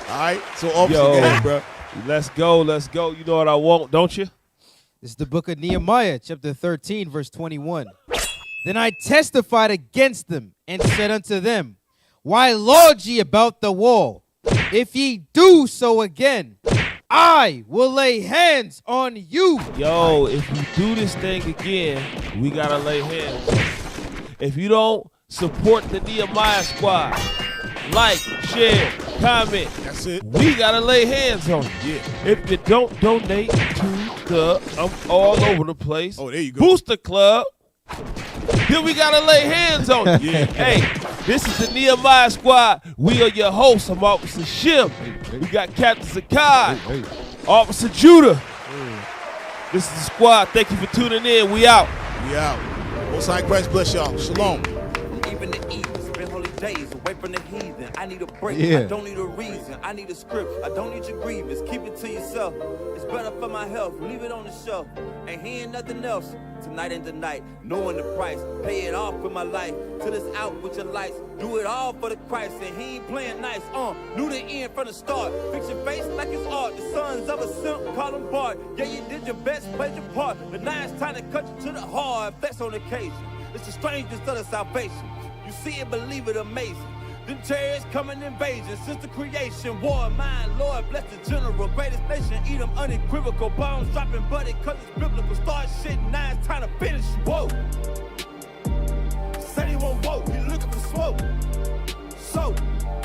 right? So, officer, go ahead, bro. Let's go. You know what I want, don't you? This is the book of Nehemiah, chapter 13, verse 21. Then I testified against them and said unto them, Why lord ye about the wall? If ye do so again, I will lay hands on you. Yo, if you do this thing again, we got to lay hands. If you don't support the Nehemiah Squad, like, share, comment, that's it. We got to lay hands on you. Yeah. If you don't donate to the, I'm all over the place, there you go. Booster Club, then we got to lay hands on you. Yeah. Hey, this is the Nehemiah Squad. We are your hosts. I'm Officer Shim. We got Captain Zaccai, Officer Judah. This is the squad. Thank you for tuning in. We out. Most High Christ bless y'all. Shalom. Even the evil, spend holy days away from the heathen. I need a break. Yeah. I don't need a reason. I need a script. I don't need your grievance. Keep it to yourself. It's better for my health. Leave it on the shelf. Ain't hearing nothing else. Tonight and tonight, knowing the price. Pay it off with my life. Till it's out with your lights. Do it all for the Christ. And he ain't playing nice. Knew the end from the start. Fix your face like it's art. The sons of a simp, call him Bart. Yeah, you did your best, played your part. But now it's time to cut you to the heart. Flex on occasion. It's the strangest of the salvation. You see it, believe it, amazing. Them chariots coming invasion since the creation. War, mine, Lord, bless the general. Greatest nation, eat them unequivocal. Bombs dropping, buddy, cause it's biblical. Start shit, now it's time to finish. Whoa. Said he won't vote, he looking for smoke. So,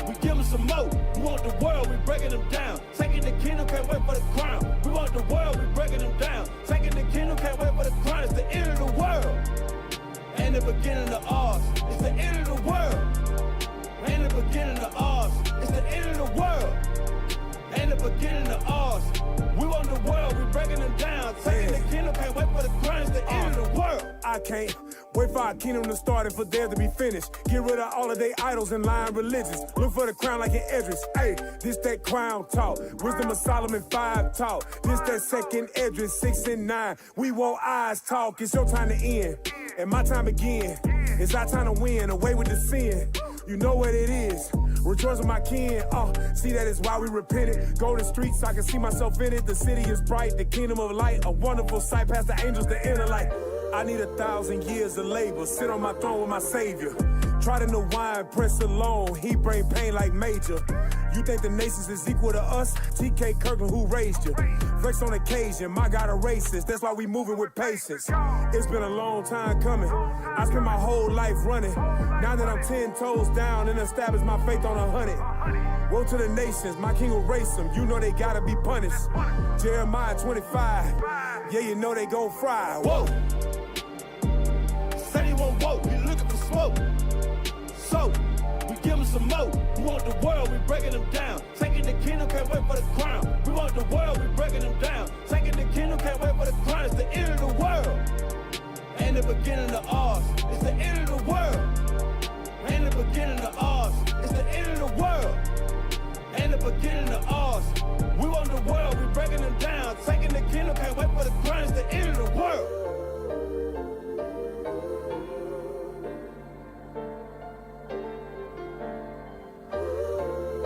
we give him some more. We want the world, we breaking them down. Taking the kingdom, can't wait for the crown. We want the world, we breaking them down. Taking the kingdom, can't wait for the crown. It's the end of the world. Ain't the beginning of ours. It's the end of the world. Ain't the beginning of ours. It's the end of the world. Ain't the beginning of ours. We want the world, we breaking them down. Taking the kingdom, can't wait for the crown. It's the end of the world. I can't wait for our kingdom to start and for there to be finished. Get rid of all of their idols and lying religions. Look for the crown like an Edris. Hey, this that crown talk. Wisdom of Solomon 5 talk. This that second Edris 6 and 9. We want eyes talk. It's your time to end. And my time again. It's our time to win. Away with the sin. You know what it is. Rejoice with my kin. See that is why we repented. Go to the streets, I can see myself in it. The city is bright, the kingdom of light. A wonderful sight past the angels, the inner light. I need 1,000 years of labor. Sit on my throne with my savior. Try to know why press alone. He bring pain like major. You think the nations is equal to us? TK Kirkland, who raised you? Flex on occasion, my God a racist. That's why we moving with patience. It's been a long time coming. I spent my whole life running. Now that I'm 10 toes down and established my faith on 100. Woe to the nations, my king will race them. You know they gotta be punished. Jeremiah 25. Yeah, you know they gon' fry. Whoa. Said he won't vote, he looking for smoke. So, we give him some more. We want the world, we breaking them down. Taking the kingdom, can't wait for the crown. We want the world, we breaking them down. Taking the kingdom, can't wait for the crown. It's the end of the world. Ain't the beginning of ours. It's the end of the world. Ain't the beginning of ours. It's the end of the world. Get in the R's.